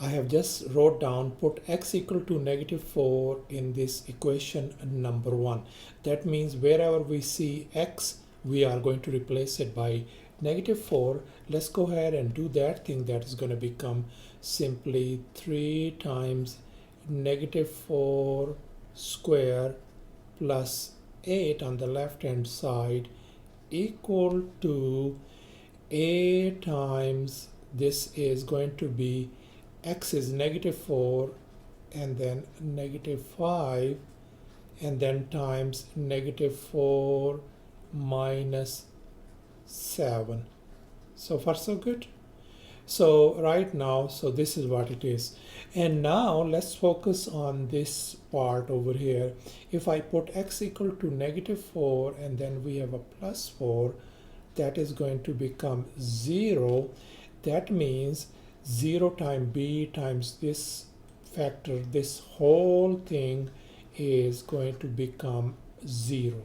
I have just wrote down put x equal to negative 4 in this equation number 1. That means wherever we see x, we are going to replace it by negative 4. Let's go ahead and do that thing. That is going to become simply 3 times negative 4 square plus 8 on the left hand side equal to a times, this is going to be x is negative 4 and then negative 5 and then times negative 4 minus 7. So far so good. So right now, so this is what it is. And now let's focus on this part over here. If I put x equal to negative 4 and then we have a plus 4, that is going to become 0. That means 0 times b times this factor, this whole thing is going to become 0.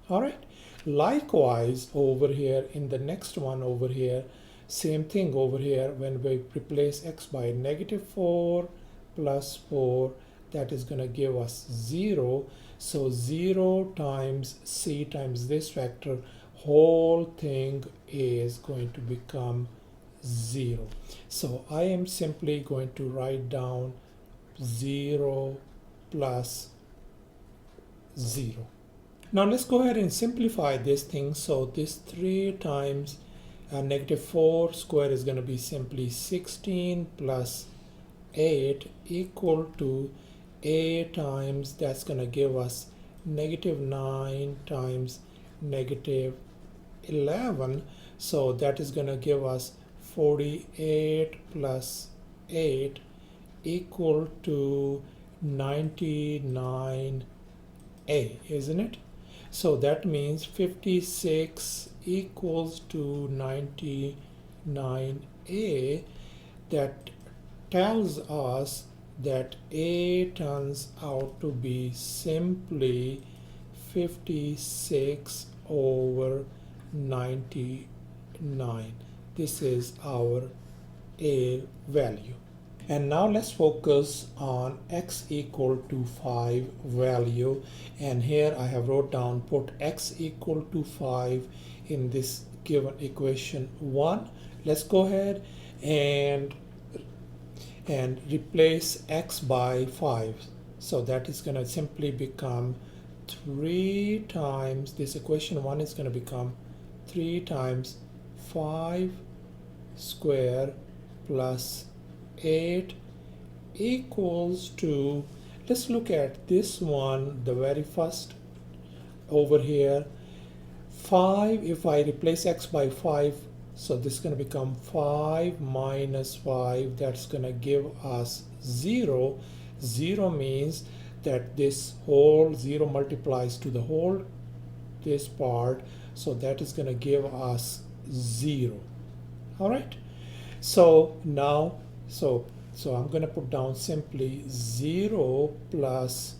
All right. Likewise over here in the next one over here, same thing over here. When we replace x by negative 4 plus 4, that is going to give us 0. So 0 times c times this factor, whole thing is going to become 0. So I am simply going to write down 0 plus 0. Now let's go ahead and simplify this thing. So this 3 times Negative 4 square is going to be simply 16 plus 8 equal to a times, that's going to give us negative 9 times negative 11. So that is going to give us 48 plus 8 equal to 99a, isn't it? So that means 56 equals to 99a. That tells us that a turns out to be simply 56 over 99. This is our a value. And now let's focus on x equal to 5 value, and here I have wrote down put x equal to 5 in this given equation 1. Let's go ahead and replace x by 5. So that is going to simply become 3 times, this equation 1 is going to become 3 times 5 square plus 8 equals to, let's look at this one, the very first over here, 5. If I replace x by 5, so this is going to become 5 minus 5, that's going to give us 0. 0 means that this whole 0 multiplies to the whole this part, so that is going to give us 0. All right, so now so I'm going to put down simply 0 plus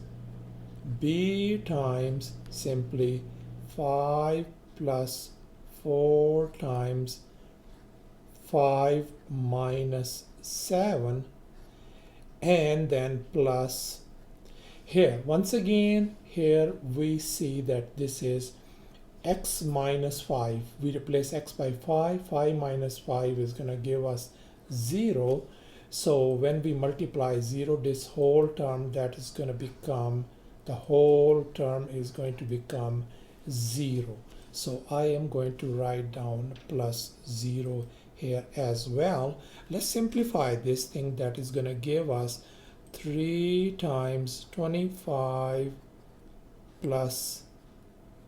b times simply 5 plus 4 times 5 minus 7, and then plus here once again, here we see that this is x minus 5. We replace x by 5. 5 minus 5 is going to give us 0. So when we multiply 0, this whole term, that is going to become, the whole term is going to become 0. So I am going to write down plus 0 here as well. Let's simplify this thing. That is going to give us 3 times 25 plus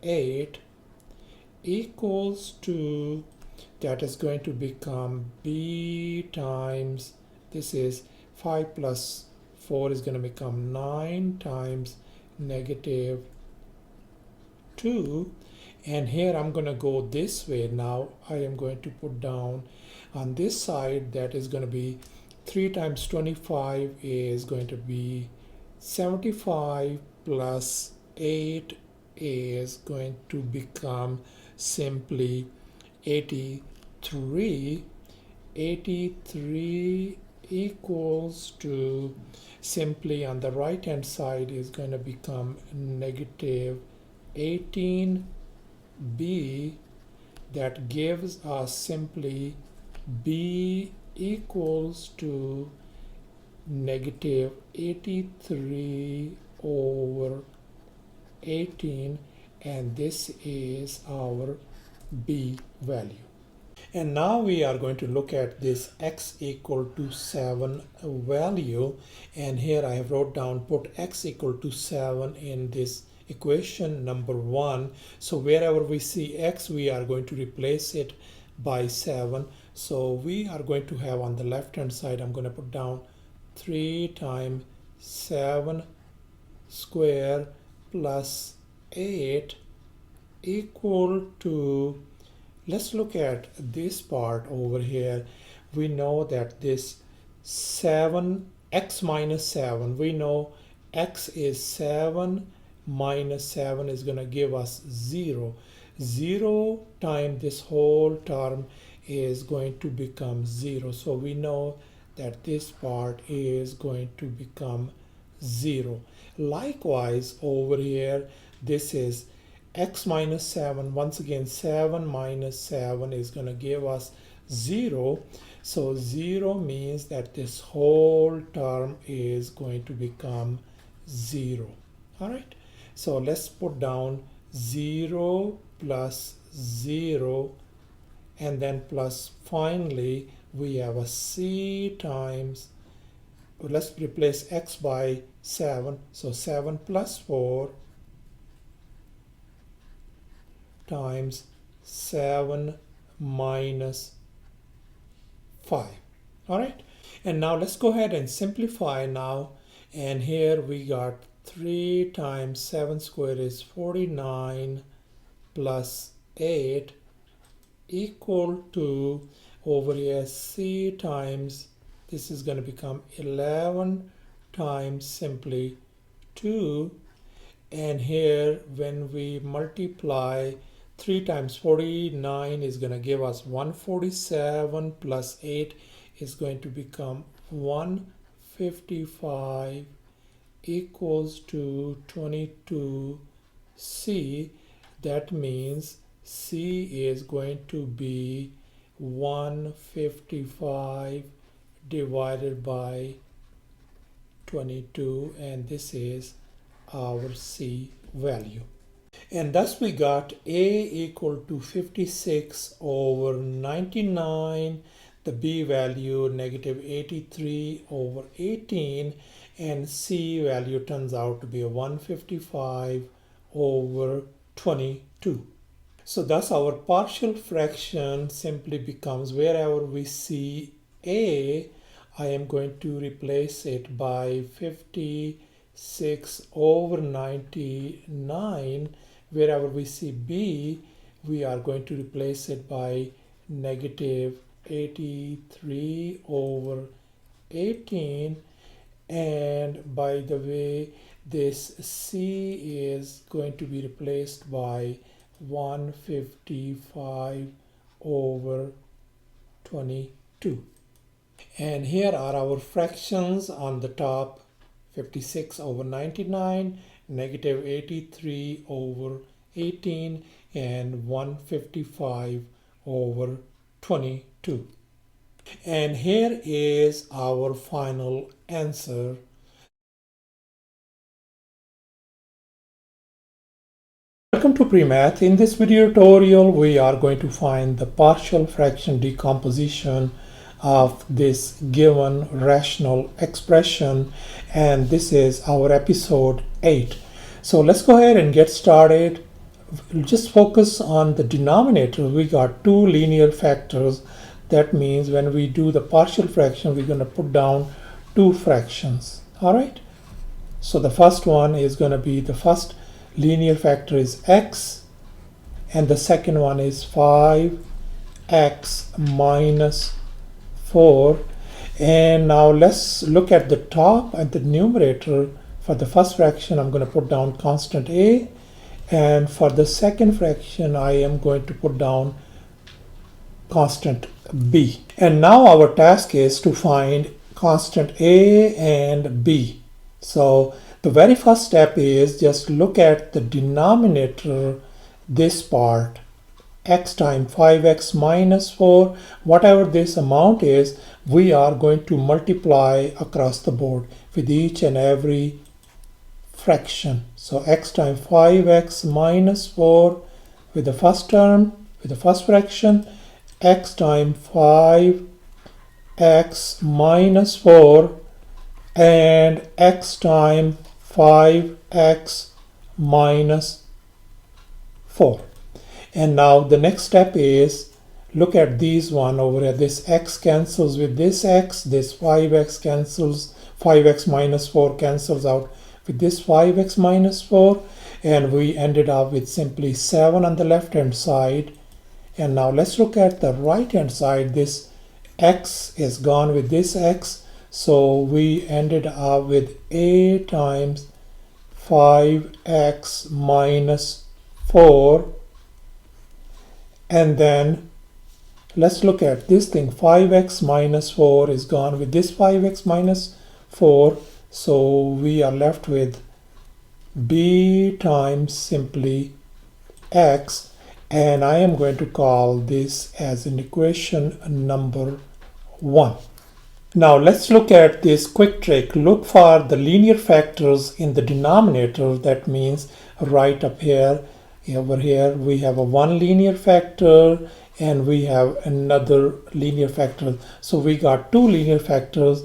8 equals to, that is going to become b times, this is 5 plus 4 is going to become 9 times negative 2. And here I'm going to go this way. Now I am going to put down on this side, that is going to be 3 times 25 is going to be 75 plus 8 is going to become simply 83. 83 equals to, simply on the right hand side is going to become negative 18b. That gives us simply b equals to negative 83 over 18, and this is our b value. And now we are going to look at this x equal to 7 value, and here I have wrote down put x equal to 7 in this equation number 1. So wherever we see x, we are going to replace it by 7. So we are going to have on the left hand side, I'm going to put down 3 times 7 square plus 8 equal to, let's look at this part over here. We know that this 7, x minus 7, we know x is 7 minus 7 is going to give us 0. 0 times this whole term is going to become 0. So we know that this part is going to become 0. Likewise over here, this is x minus 7. Once again, 7 minus 7 is going to give us 0. So 0 means that this whole term is going to become 0. All right. So let's put down 0 plus 0, and then plus finally we have a c times, let's replace x by 7, so 7 plus 4 times 7 minus 5. All right, and now let's go ahead and simplify now, and here we got 3 times 7 squared is 49 plus 8 equal to, over here c times, this is going to become 11 times simply 2, and here when we multiply 3 times 49 is going to give us 147 plus 8 is going to become 155 equals to 22c. That means c is going to be 155 divided by 22, and this is our c value. And thus we got a equal to 56 over 99, the b value negative 83 over 18, and c value turns out to be 155 over 22. So thus our partial fraction simply becomes, wherever we see a, I am going to replace it by 56 over 99. Wherever we see b, we are going to replace it by negative 83 over 18. And by the way, this c is going to be replaced by 155 over 22. And here are our fractions on the top: 56 over 99, negative 83 over 18, and 155 over 22. And here is our final answer. Welcome to Premath. In this video tutorial, we are going to find the partial fraction decomposition of this given rational expression, and this is our episode 8. So let's go ahead and get started. Just focus on the denominator. We got two linear factors. That means when we do the partial fraction, we're going to put down two fractions. All right, so the first one is going to be, the first linear factor is x, and the second one is 5x minus 4. And now let's look at the top, at the numerator. For the first fraction, I'm going to put down constant a, and for the second fraction, I am going to put down constant b. And now our task is to find constant a and b. So the very first step is just look at the denominator, this part, x times 5x minus 4, whatever this amount is, we are going to multiply across the board with each and every fraction. So x times 5x minus 4 with the first term, with the first fraction, x times 5x minus 4, and x times 5x minus 4. And now the next step is, look at these one over here. This x cancels with this x, this 5x cancels, 5x minus 4 cancels out with this 5x minus 4, and we ended up with simply 7 on the left hand side. And now let's look at the right hand side. This x is gone with this x, so we ended up with a times 5x minus 4. And then let's look at this thing. 5x minus 4 is gone with this 5x minus 4, so we are left with b times simply x, and I am going to call this as an equation number 1. Now let's look at this quick trick. Look for the linear factors in the denominator. That means right up here Over here we have a one linear factor and we have another linear factor. So we got two linear factors.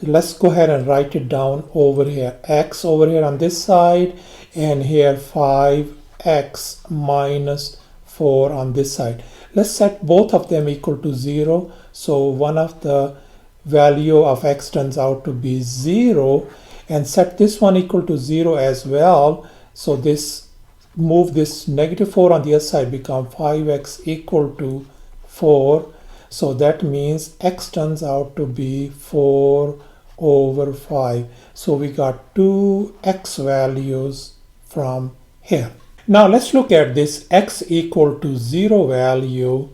Let's go ahead and write it down over here. X over here on this side, and here 5x minus 4 on this side. Let's set both of them equal to 0. So one of the value of x turns out to be 0, and set this one equal to 0 as well. So this move this negative 4 on the other side, become 5x equal to 4. So that means x turns out to be 4 over 5. So we got two x values from here. Now let's look at this x equal to 0 value,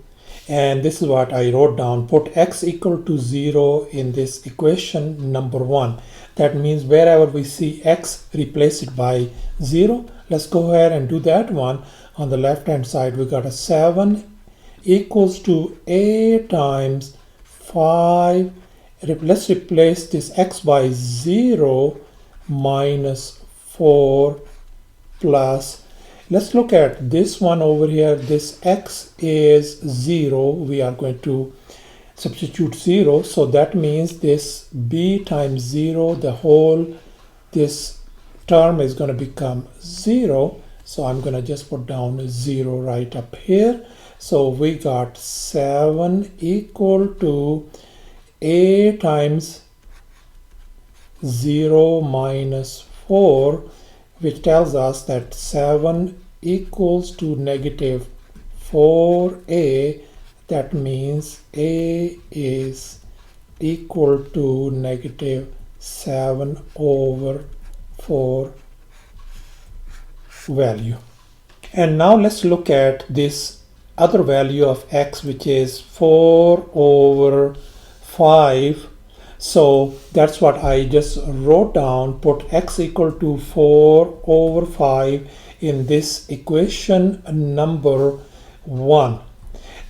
and this is what I wrote down. Put x equal to 0 in this equation number 1. That means wherever we see x, replace it by 0. Let's go ahead and do that one. On the left hand side we got a 7 equals to a times 5. Let's replace this x by 0 minus 4 plus. Let's look at this one over here. This x is 0. We are going to substitute 0. So that means this b times 0, the whole, this term is going to become 0. So I'm going to just put down 0 right up here. So we got 7 equal to a times 0 minus 4, which tells us that 7 equals to negative 4a. That means a is equal to negative 7 over 4 value. And now let's look at this other value of x, which is 4 over 5. So that's what I just wrote down. Put x equal to 4 over 5 in this equation number 1.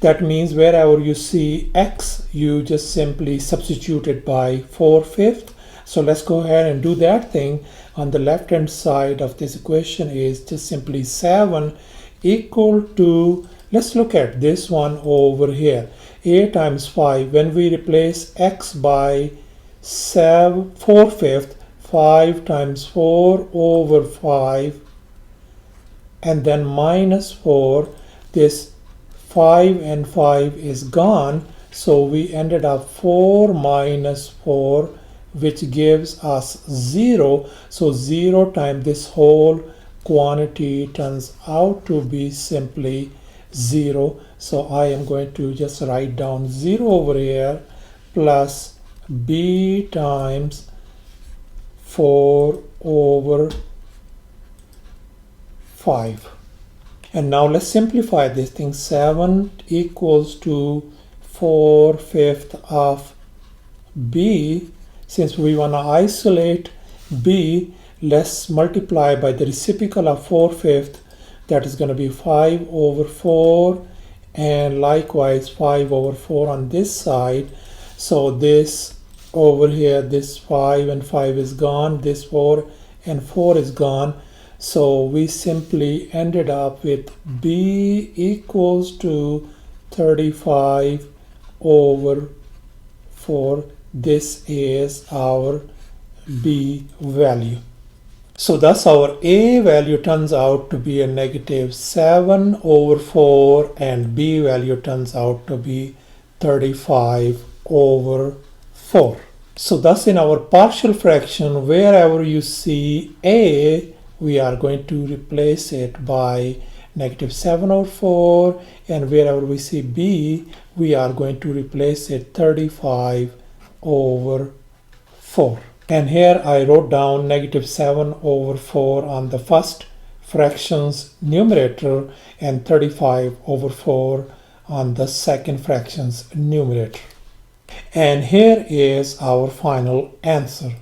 That means wherever you see x, you just simply substitute it by 4/5. So let's go ahead and do that thing. On the left hand side of this equation is just simply 7 equal to, let's look at this one over here, a times 5. When we replace x by 4/5, 5 times 4 over 5, and then minus 4, this 5 and 5 is gone. So we ended up 4 minus 4, which gives us 0. So 0 times this whole quantity turns out to be simply 0. So I am going to just write down 0 over here plus b times 4 over 5. And now let's simplify this thing. 7 equals to 4/5 of b. Since we want to isolate b, let's multiply by the reciprocal of 4/5. That is going to be 5 over 4, and likewise 5 over 4 on this side. So this over here, this 5 and 5 is gone, this 4 and 4 is gone. So we simply ended up with b equals to 35 over 4. This is our b value. So thus our a value turns out to be a negative 7 over 4, and b value turns out to be 35 over 4. So thus in our partial fraction, wherever you see a, we are going to replace it by negative 7 over 4, and wherever we see b, we are going to replace it 35 over 4. And here I wrote down negative 7 over 4 on the first fraction's numerator and 35 over 4 on the second fraction's numerator. And here is our final answer.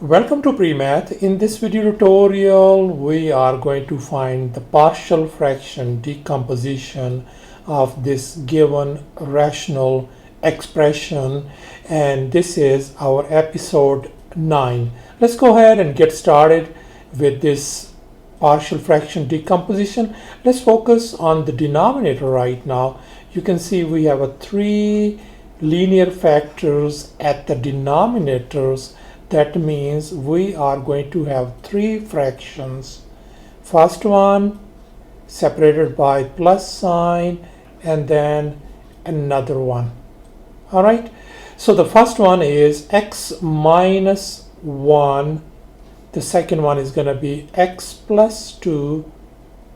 Welcome to Premath. In this video tutorial, we are going to find the partial fraction decomposition of this given rational expression, and this is our episode 9. Let's go ahead and get started with this partial fraction decomposition. Let's focus on the denominator right now. You can see we have three linear factors at the denominators. That means we are going to have three fractions. First one separated by plus sign, and then another one. All right, so the first one is x minus 1. The second one is going to be x plus 2,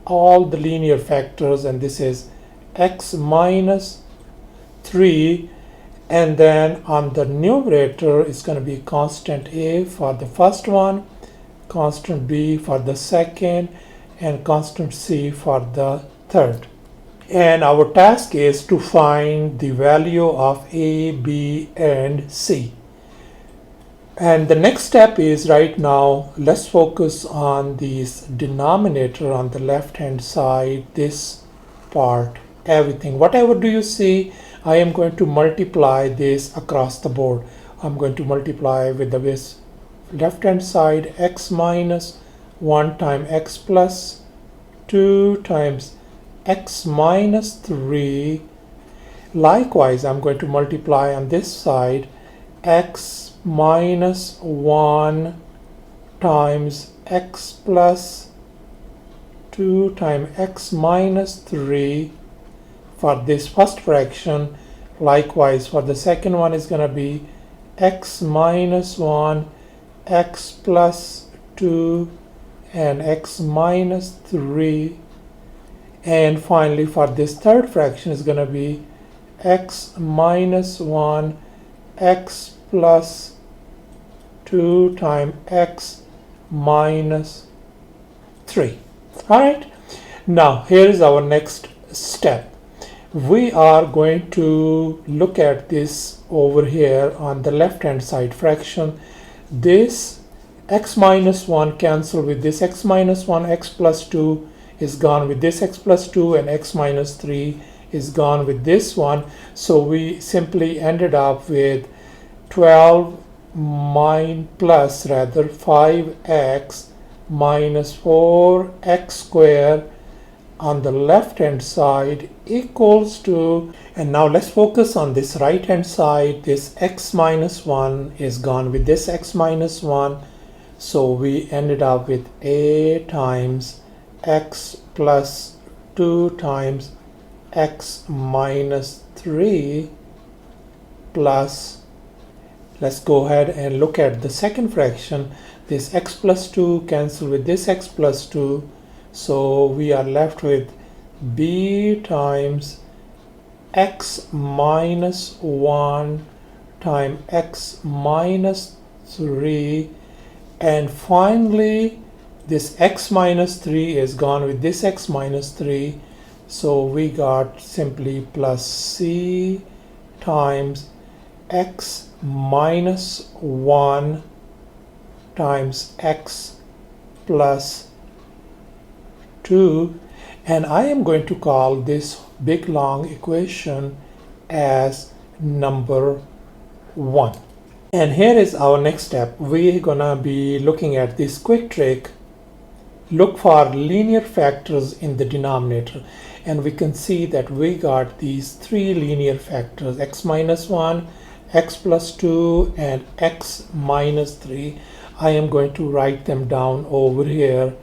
all the linear factors, and this is x minus 3. And then on the numerator is going to be constant a for the first one, constant b for the second, and constant c for the third. And our task is to find the value of a, b, and c. And the next step is right now, let's focus on this denominator on the left hand side, this part, everything. Whatever do you see, I am going to multiply this across the board. I'm going to multiply with the left hand side x minus 1 times x plus 2 times x minus 3. Likewise, I'm going to multiply on this side x minus 1 times x plus 2 times x minus 3 for this first fraction. Likewise, for the second one is going to be x minus 1, x plus 2, and x minus 3. And finally, for this third fraction is going to be x minus 1, x plus 2 times x minus 3. All right, now here is our next step. We are going to look at this over here on the left hand side fraction. This x minus 1 cancel with this x minus 1, x plus 2 is gone with this x plus 2, and x minus 3 is gone with this one. So we simply ended up with 12 plus 5x minus 4x squared on the left hand side equals to, and now let's focus on this right hand side. This x minus 1 is gone with this x minus 1. So we ended up with a times x plus 2 times x minus 3 plus, let's go ahead and look at the second fraction. This x plus 2 cancel with this x plus 2. So we are left with b times x minus 1 times x minus 3. And finally, this x minus 3 is gone with this x minus 3. So we got simply plus c times x minus 1 times x plus 2. And I am going to call this big long equation as number 1. And here is our next step. We're gonna be looking at this quick trick. Look for linear factors in the denominator, and we can see that we got these three linear factors, x minus 1, x plus 2, and x minus 3. I am going to write them down over here.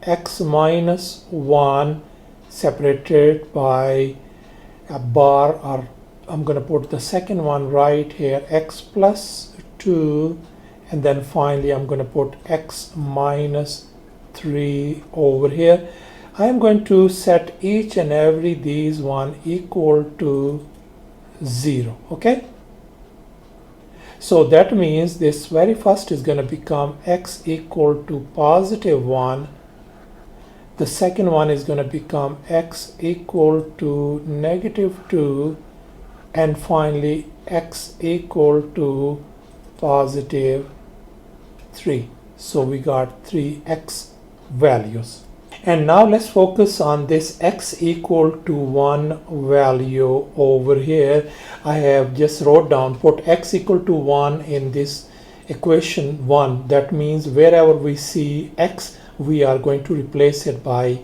X minus 1 separated by a bar, or I'm going to put the second one right here, x plus 2, and then finally I'm going to put x minus 3 over here. I am going to set each and every these one equal to 0. Okay, so that means this very first is going to become x equal to positive 1. The second one is going to become x equal to negative 2, and finally x equal to positive 3. So we got 3x values. And now let's focus on this x equal to 1 value over here. I have just wrote down, put x equal to 1 in this equation 1. That means wherever we see x, we are going to replace it by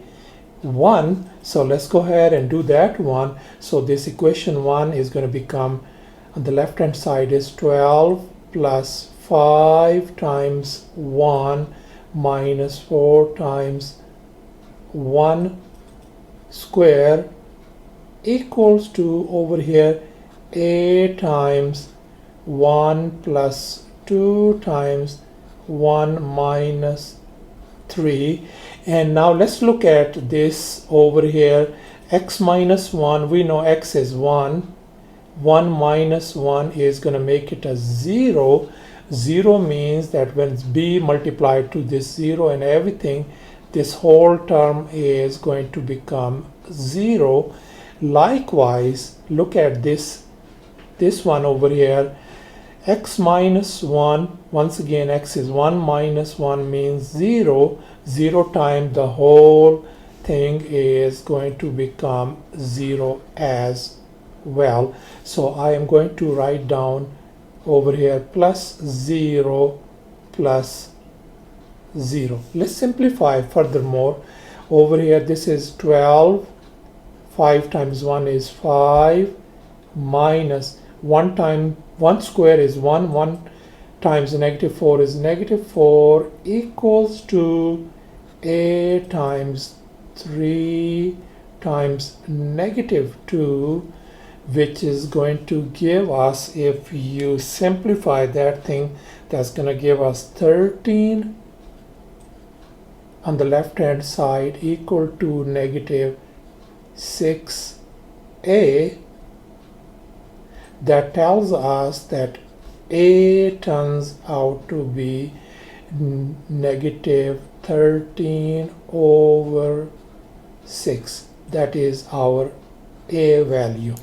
1. So let's go ahead and do that one. So this equation 1 is going to become, on the left hand side is 12 plus 5 times 1 minus 4 times 1 square equals to, over here, a times 1 plus 2 times 1 minus 3. And now let's look at this over here. X minus 1, we know x is 1. 1 minus 1 is going to make it a 0. 0 means that when b multiplied to this 0 and everything, this whole term is going to become 0. Likewise, look at this one over here. X minus 1, once again x is 1 minus 1 means 0. 0 times the whole thing is going to become 0 as well. So I am going to write down over here plus 0 plus 0. Let's simplify furthermore. Over here this is 12. 5 times 1 is 5 minus 1 square is 1. 1 times negative 4 is negative 4 equals to a times 3 times negative 2, which is going to give us, if you simplify that thing, that's going to give us 13 on the left hand side equal to negative 6a. That tells us that a turns out to be negative 13 over 6. That is our a value.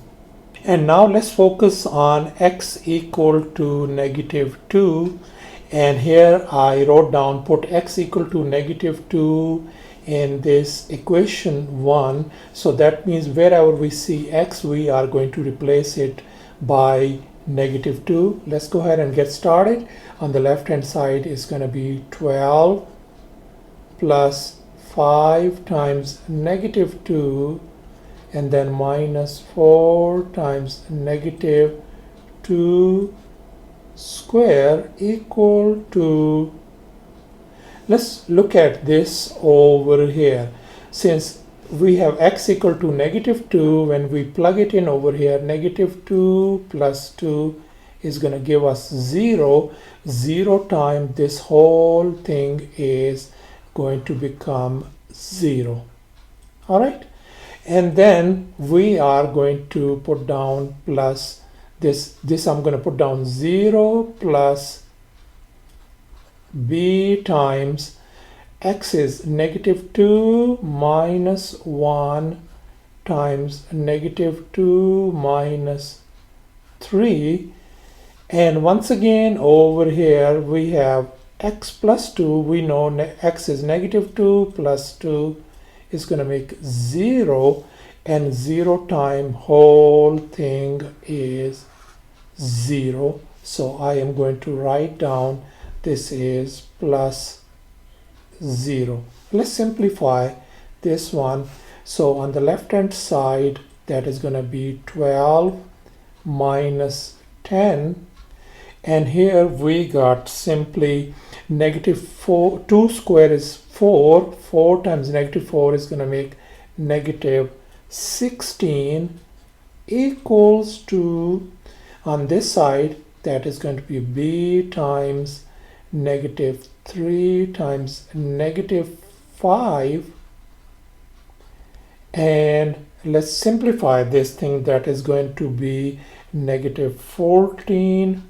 And now let's focus on x equal to negative 2. And here I wrote down, put x equal to negative 2 in this equation 1. So that means wherever we see x, we are going to replace it by negative 2. Let's go ahead and get started. On the left hand side is going to be 12 plus 5 times negative 2, and then minus 4 times negative 2 square equal to, let's look at this over here. Since we have x equal to negative 2, when we plug it in over here, negative 2 plus 2 is going to give us 0. 0 times this whole thing is going to become 0. All right. And then we are going to put down plus this I'm going to put down 0 plus b times x is negative 2 minus 1 times negative 2 minus 3. And once again over here we have x plus 2. We know x is negative 2 plus 2 is going to make 0, and 0 times whole thing is 0. So I am going to write down this is plus 0. Let's simplify this one. So on the left hand side, that is going to be 12 minus 10, and here we got simply negative 4. 2 square is 4. 4 times negative 4 is going to make negative 16 equals to, on this side, that is going to be b times negative 3 times negative 5. And let's simplify this thing. That is going to be negative 14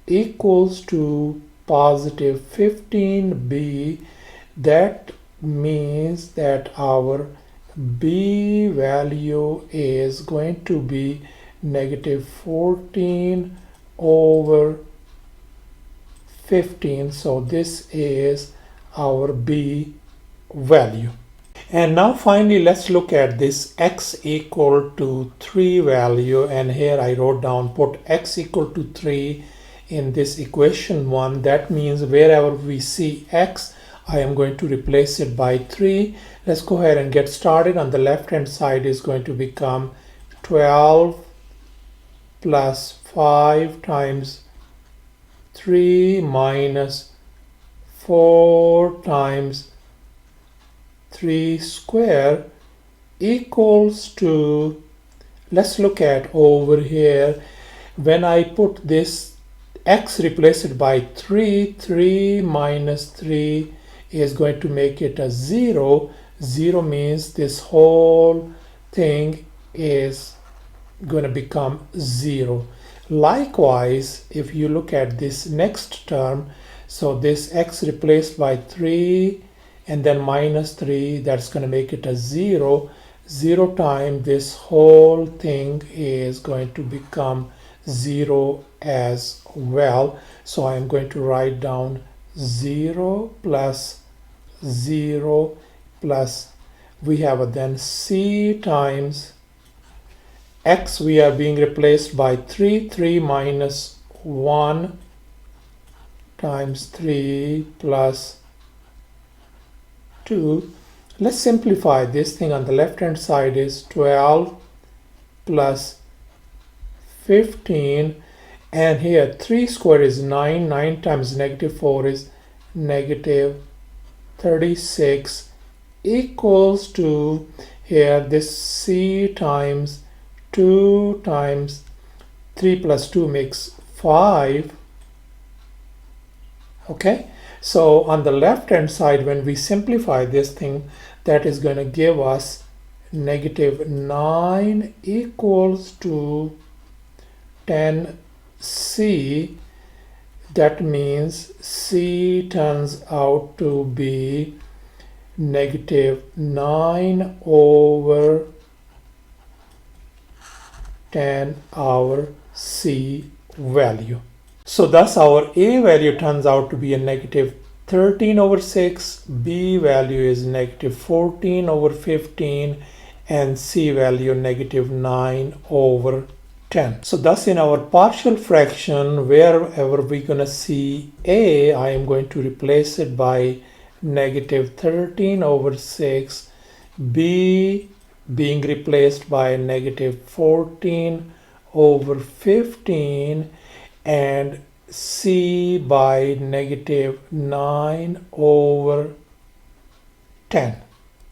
equals to positive 15b. That means that our b value is going to be negative 14 over 15. So this is our b value. And now finally, let's look at this x equal to 3 value. And here I wrote down, put x equal to 3 in this equation 1. That means wherever we see x, I am going to replace it by 3. Let's go ahead and get started. On the left hand side is going to become 12 plus 5 times 3 minus 4 times 3 square equals to, let's look at over here, when I put this x replaced by 3, 3 minus 3 is going to make it a 0. 0 means this whole thing is going to become 0. Likewise, if you look at this next term, so this x replaced by 3 and then minus 3, that's going to make it a 0. 0 times this whole thing is going to become 0 as well. So I'm going to write down 0 plus 0 plus, we have a then c times x, we are being replaced by 3, 3 minus 1 times 3 plus 2. Let's simplify this thing. On the left hand side is 12 plus 15, and here 3 square is 9, 9 times negative 4 is negative 36 equals to, here this c times 2 times 3 plus 2 makes 5. Okay, so on the left hand side, when we simplify this thing, that is going to give us negative 9 equals to 10c. That means c turns out to be negative 9 over 10, our c value. So thus our a value turns out to be a negative 13 over 6, b value is negative 14 over 15, and c value negative 9 over 10. So thus in our partial fraction, wherever we're going to see a, I am going to replace it by negative 13 over 6, b being replaced by negative 14 over 15, and c by negative 9 over 10.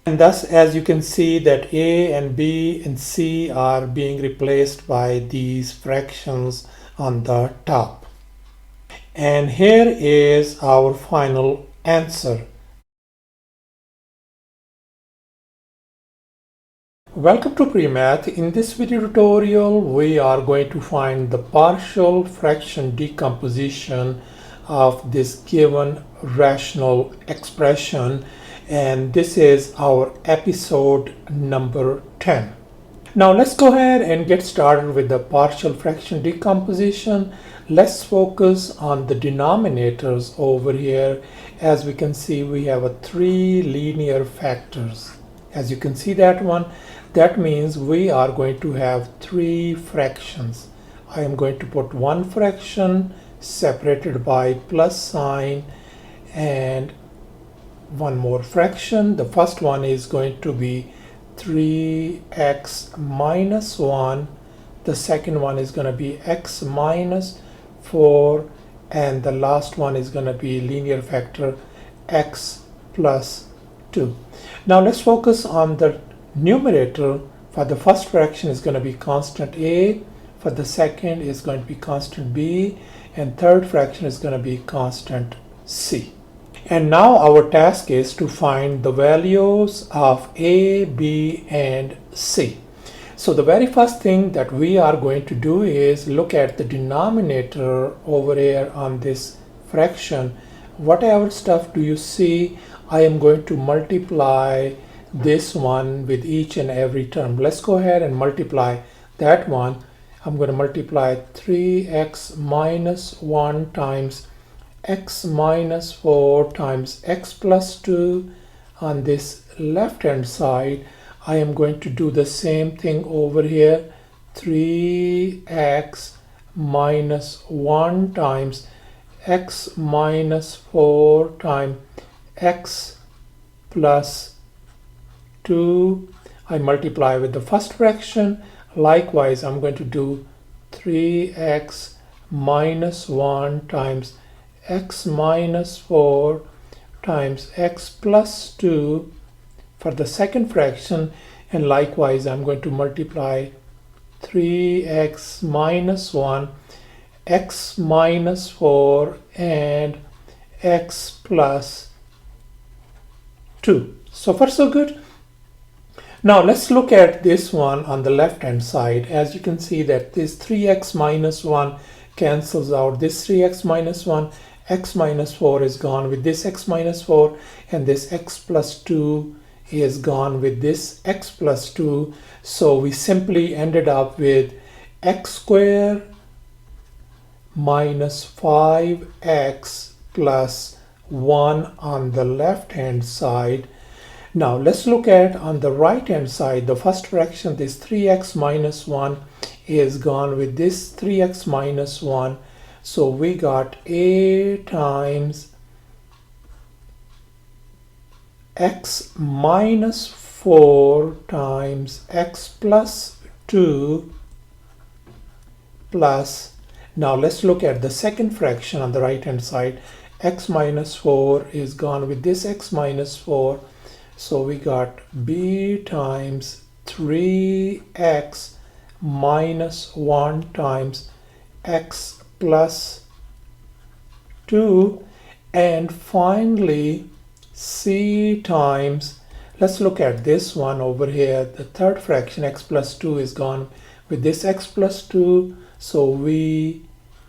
And thus, as you can see, that a and b and c are being replaced by these fractions on the top. And here is our final answer. Welcome to Premath. In this video tutorial, we are going to find the partial fraction decomposition of this given rational expression, and this is our episode number 10. Now let's go ahead and get started with the partial fraction decomposition. Let's focus on the denominators over here. As we can see, we have 3 linear factors. As you can see that one, that means we are going to have 3 fractions. I am going to put one fraction separated by plus sign and one more fraction. The first one is going to be 3x minus 1. The second one is going to be x minus 4. And the last one is going to be linear factor x plus 2. Now let's focus on the numerator. For the first fraction is going to be constant a, for the second is going to be constant b, and third fraction is going to be constant c. And now our task is to find the values of a, b, and c. So the very first thing that we are going to do is look at the denominator over here on this fraction. Whatever stuff do you see, I am going to multiply this one with each and every term. Let's go ahead and multiply that one. I'm going to multiply 3x minus 1 times x minus 4 times x plus 2. on this left hand side, I am going to do the same thing over here. 3x minus 1 times x minus 4 times x plus 2. I multiply with the first fraction. Likewise, I'm going to do 3x minus 1 times x minus 4 times x plus 2 for the second fraction, and likewise I'm going to multiply 3x minus 1, x minus 4, and x plus 2. So far so good. Now let's look at this one on the left hand side. As you can see that this 3x minus 1 cancels out. This 3x minus 1, x minus 4 is gone with this x minus 4, and this x plus 2 is gone with this x plus 2. So we simply ended up with x squared minus 5x plus 1 on the left hand side. Now let's look at on the right hand side, the first fraction, this 3x minus 1 is gone with this 3x minus 1. So we got a times x minus 4 times x plus 2 plus, now let's look at the second fraction on the right hand side. X minus 4 is gone with this x minus 4. So we got b times 3x minus 1 times x plus 2. And finally c times, let's look at this one over here, the third fraction, x plus 2 is gone with this x plus 2. So we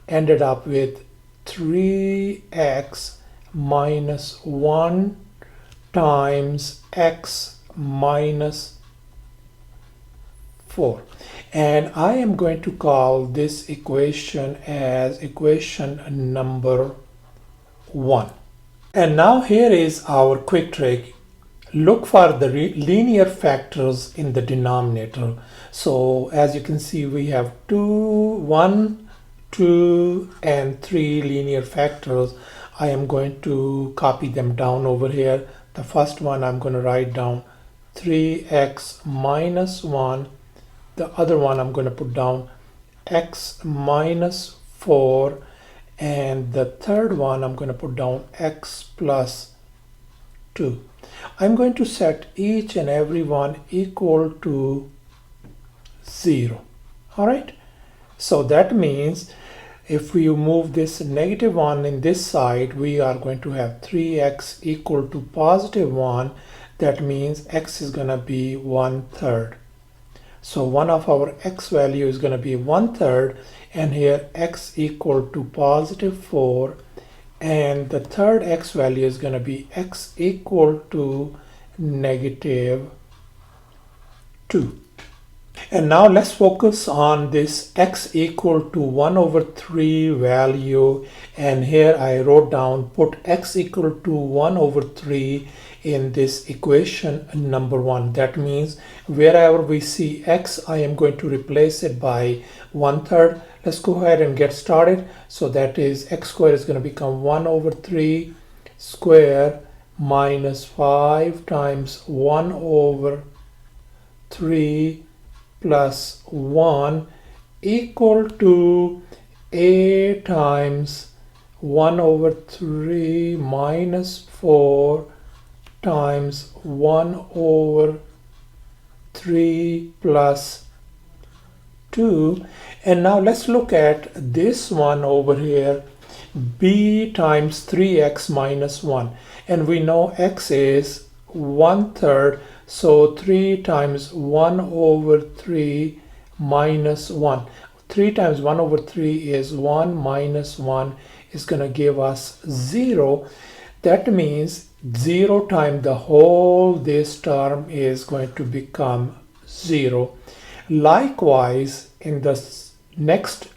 ended up with 3x minus 1 times x minus 4. And I am going to call this equation as equation number 1. And now here is our quick trick. Look for the linear factors in the denominator. So as you can see, we have 1, 2, and 3 linear factors. I am going to copy them down over here. The first one I'm going to write down 3x minus 1. The other one I'm going to put down x minus 4. And the third one I'm going to put down x plus 2. I'm going to set each and every one equal to 0. All right. So that means if we move this negative 1 in this side, we are going to have 3x equal to positive 1. That means x is going to be 1/3. So one of our x value is going to be 1/3, and here x equal to positive 4, and the third x value is going to be x equal to negative 2. And now let's focus on this x equal to 1/3 value, and here I wrote down put x equal to 1/3 in this equation number 1. That means wherever we see x, I am going to replace it by 1/3. Let's go ahead and get started. So that is x squared is going to become 1/3 square minus 5 times 1/3 plus 1 equal to a times 1/3 minus 4 times 1/3 plus 2. And now let's look at this one over here, b times 3x minus 1, and we know x is 1/3, so 3 times 1/3 minus 1. 3 times 1/3 is 1 minus 1 is going to give us 0. That means 0 times the whole this term is going to become 0. Likewise, in the next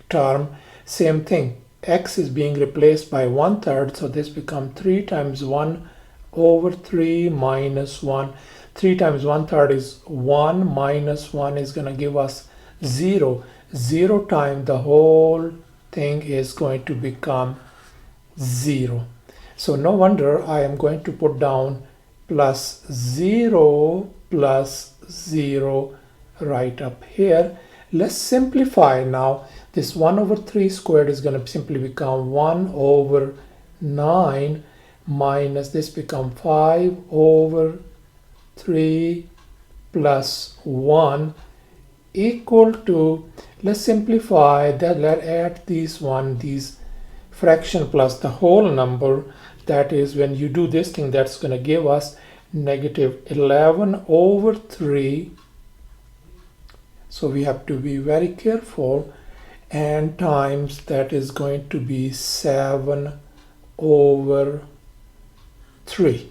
term, same thing. X is being replaced by 1/3, so this becomes 3 times 1 over 3 minus 1. 3 times 1/3 is 1 minus 1 is going to give us 0. 0 times the whole thing is going to become 0. So no wonder I am going to put down plus 0 plus 0 right up here. Let's simplify now. This 1 over 3 squared is going to simply become 1 over 9 minus this become 5 over 3 plus 1 equal to, let's simplify that, let's add these fraction plus the whole number. That is, when you do this thing, that's going to give us negative 11 over 3. So we have to be very careful, and times that is going to be 7 over 3.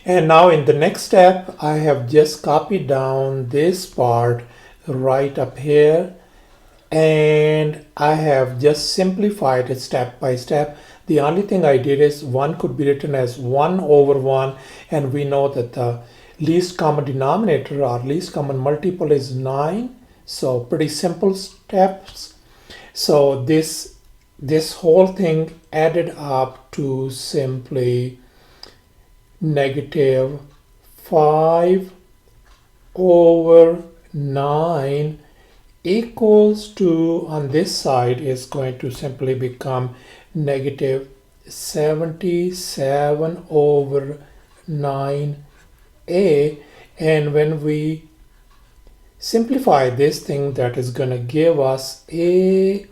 And now in the next step, I have just copied down this part right up here, and I have just simplified it step by step. The only thing I did is 1 could be written as 1 over 1, and we know that the least common denominator or least common multiple is 9. So pretty simple steps. So this whole thing added up to simply negative 5 over 9 equals to, on this side is going to simply become negative 77 over 9a. And when we simplify this thing, that is going to give us a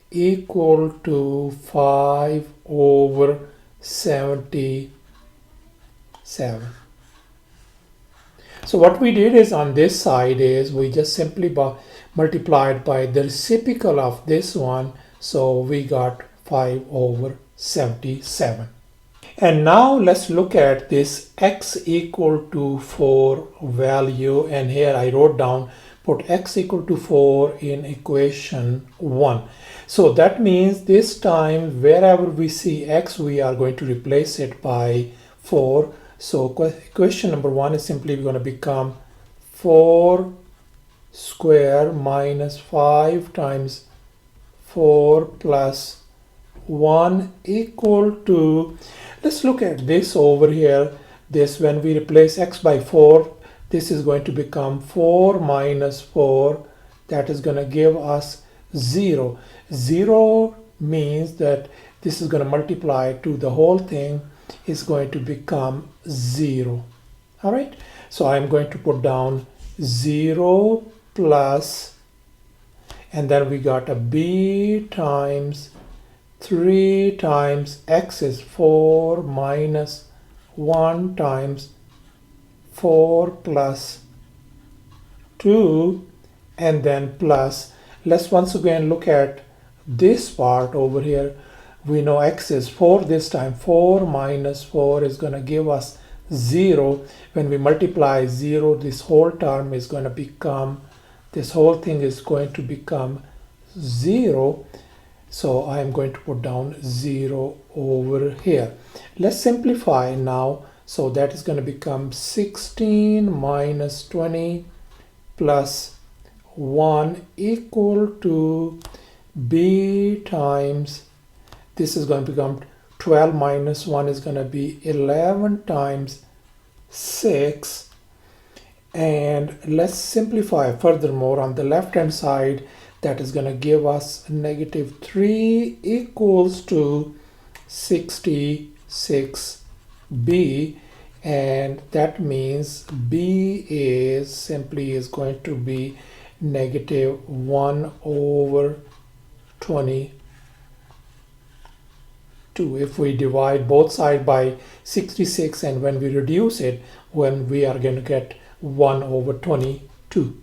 equal to 5 over 77. So what we did is, on this side is we just simply multiplied by the reciprocal of this one, so we got 5 over 77. And now let's look at this x equal to 4 value, and here I wrote down, put x equal to 4 in equation 1. So that means this time wherever we see x, we are going to replace it by 4. So equation number 1 is simply going to become 4 square minus 5 times 4 plus 1 equal to, let's look at this over here. This, when we replace x by 4, this is going to become 4 minus 4. That is going to give us 0. 0 means that this is going to multiply to the whole thing is going to become 0. All right. So I'm going to put down 0 plus, and then we got a b times 3 times x is 4 minus 1 times 4 plus 2, and then plus. Let's once again look at this part over here. We know x is 4 this time. 4 minus 4 is going to give us 0. When we multiply 0, this whole term is going to become, this whole thing is going to become 0. So I am going to put down 0 over here. Let's simplify now. So that is going to become 16 minus 20 plus 1 equal to b times, this is going to become 12 minus 1 is going to be 11 times 6. And let's simplify furthermore. On the left hand side, that is going to give us negative 3 equals to 66b, and that means b is simply is going to be negative 1 over 22. If we divide both sides by 66, and when we reduce it, when we are going to get 1 over 22.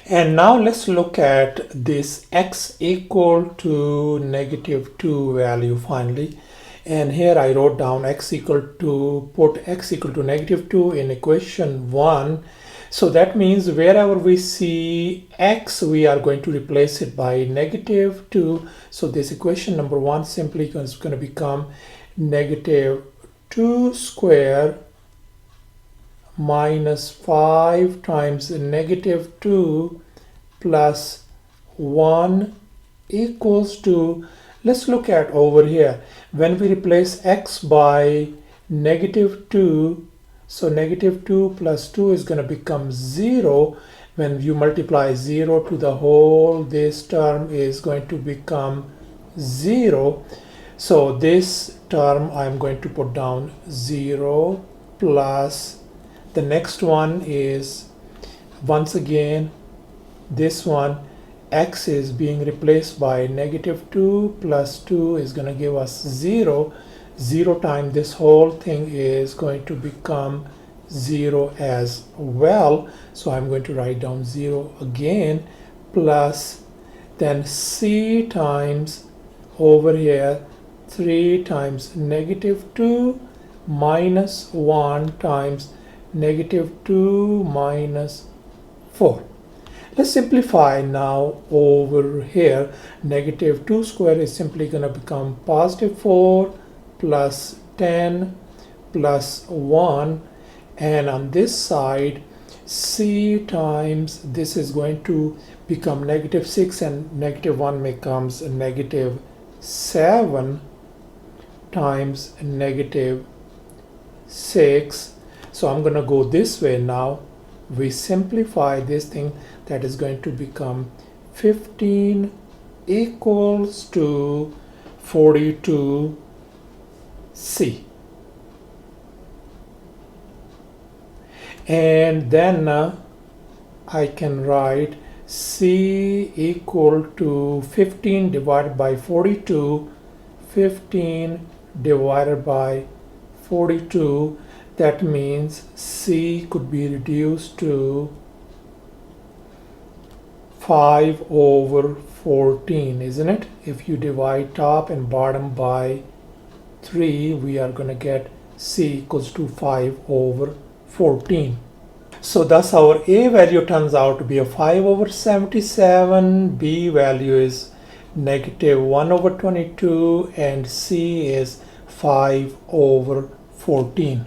And now let's look at this x equal to negative 2 value finally. And here I wrote down x equal to, put x equal to negative 2 in equation 1. So that means wherever we see x, we are going to replace it by negative 2. So this equation number 1 simply is going to become negative 2 square minus 5 times negative 2 plus 1 equals to, let's look at over here. When we replace x by negative 2, so negative 2 plus 2 is going to become 0. When you multiply 0 to the whole, this term is going to become 0. So this term I'm going to put down 0 plus, the next one is, once again, this one, x is being replaced by negative 2 plus 2 is going to give us 0. 0 times this whole thing is going to become 0 as well. So I'm going to write down 0 again, plus then c times over here 3 times negative 2 minus 1 times negative 2 minus 4. Let's simplify now over here. Negative 2 square is simply going to become positive 4 plus 10 plus 1. And on this side, c times this is going to become negative 6 and negative 1 becomes negative 7 times negative 6. So I'm going to go this way now. We simplify this thing, that is going to become 15 equals to 42c. And then I can write c equal to 15 divided by 42, 15 divided by 42. That means c could be reduced to 5 over 14, isn't it? If you divide top and bottom by 3, we are going to get c equals to 5 over 14. So thus our a value turns out to be a 5 over 77, b value is negative 1 over 22, and c is 5 over 14.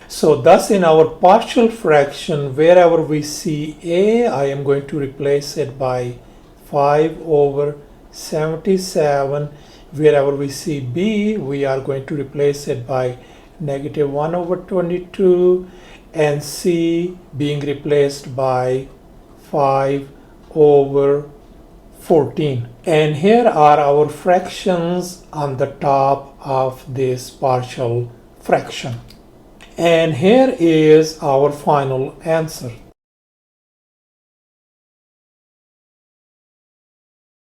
So thus in our partial fraction, wherever we see a, I am going to replace it by 5 over 77. Wherever we see b, we are going to replace it by negative 1 over 22, and c being replaced by 5 over 14. And here are our fractions on the top of this partial fraction. And here is our final answer.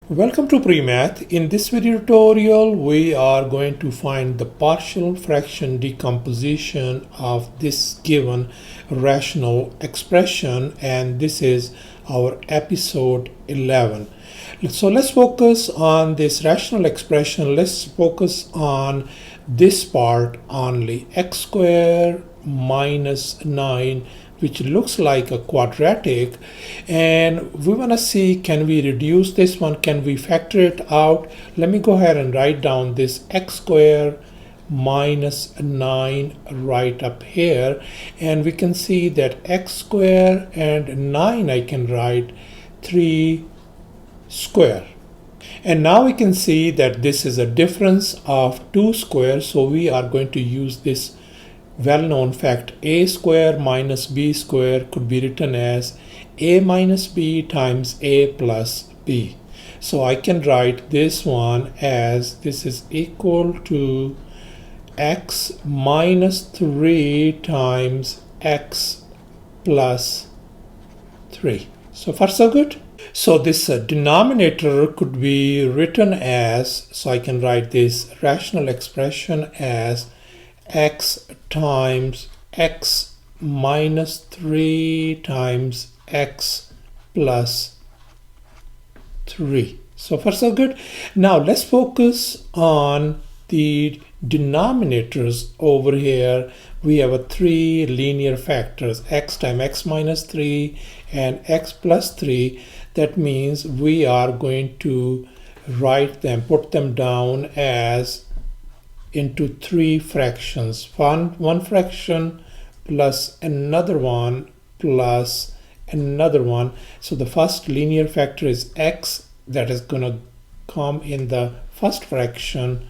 Welcome to Premath. In this video tutorial, we are going to find the partial fraction decomposition of this given rational expression, and this is our episode 11. So let's focus on this rational expression. Let's focus on this part only, x squared minus 9, which looks like a quadratic, and we want to see, can we reduce this one, can we factor it out? Let me go ahead and write down this x squared minus 9 right up here, and we can see that x squared and 9 I can write 3 square. And now we can see that this is a difference of 2 squares, so we are going to use this well-known fact. A square minus b square could be written as a minus b times a plus b. So I can write this one as this is equal to x minus 3 times x plus 3. So far so good. So this denominator could be written as, so I can write this rational expression as x times x minus 3 times x plus 3. So far so good. Now let's focus on the denominators over here. We have 3 linear factors, x times x minus 3 and x plus 3. That means we are going to write them, put them down as into three fractions. One fraction plus another one plus another one. So the first linear factor is x, that is going to come in the first fraction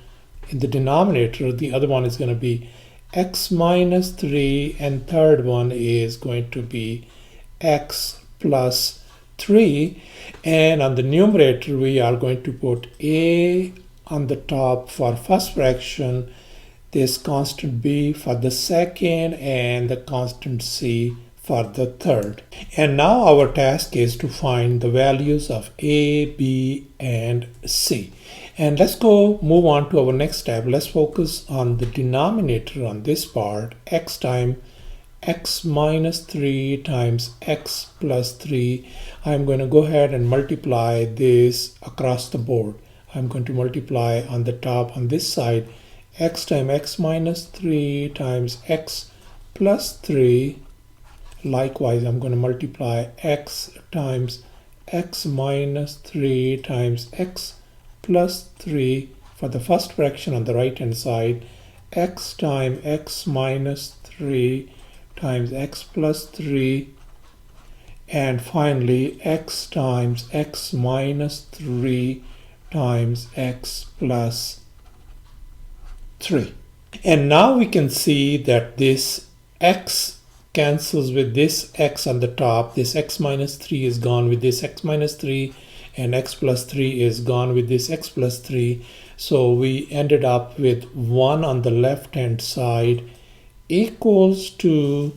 in the denominator. The other one is going to be x minus 3, and third one is going to be x plus 3. And on the numerator we are going to put a on the top for first fraction, this constant b for the second, and the constant c for the third. And now our task is to find the values of a, b, and c. And let's go move on to our next step. Let's focus on the denominator on this part, x times x minus 3 times x plus 3. I'm going to go ahead and multiply this across the board. I'm going to multiply on the top on this side, x times x minus 3 times x plus 3. Likewise, I'm going to multiply x times x minus 3 times x plus 3 for the first fraction on the right hand side, x times x minus 3 times x plus 3, and finally x times x minus 3 times x plus 3. And now we can see that this x cancels with this x on the top. This x minus 3 is gone with this x minus 3, and x plus 3 is gone with this x plus 3. So we ended up with 1 on the left hand side equals to,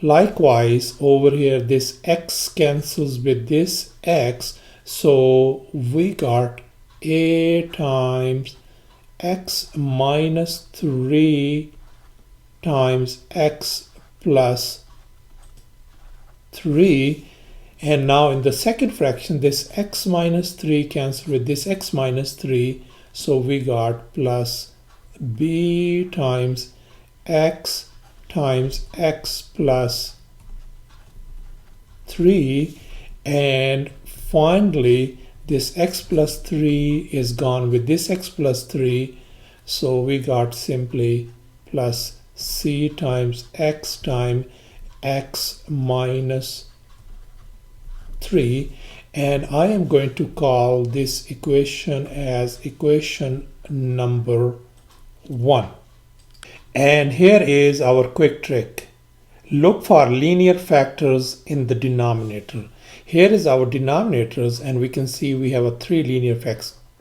likewise over here this x cancels with this x, so we got a times x minus 3 times x plus 3. And now in the second fraction, this x minus 3 cancels with this x minus 3, so we got plus b times x plus 3. And finally this x plus 3 is gone with this x plus 3, so we got simply plus c times x minus 3. And I am going to call this equation as equation number 1. And here is our quick trick. Look for linear factors in the denominator. Here is our denominators, and we can see we have three linear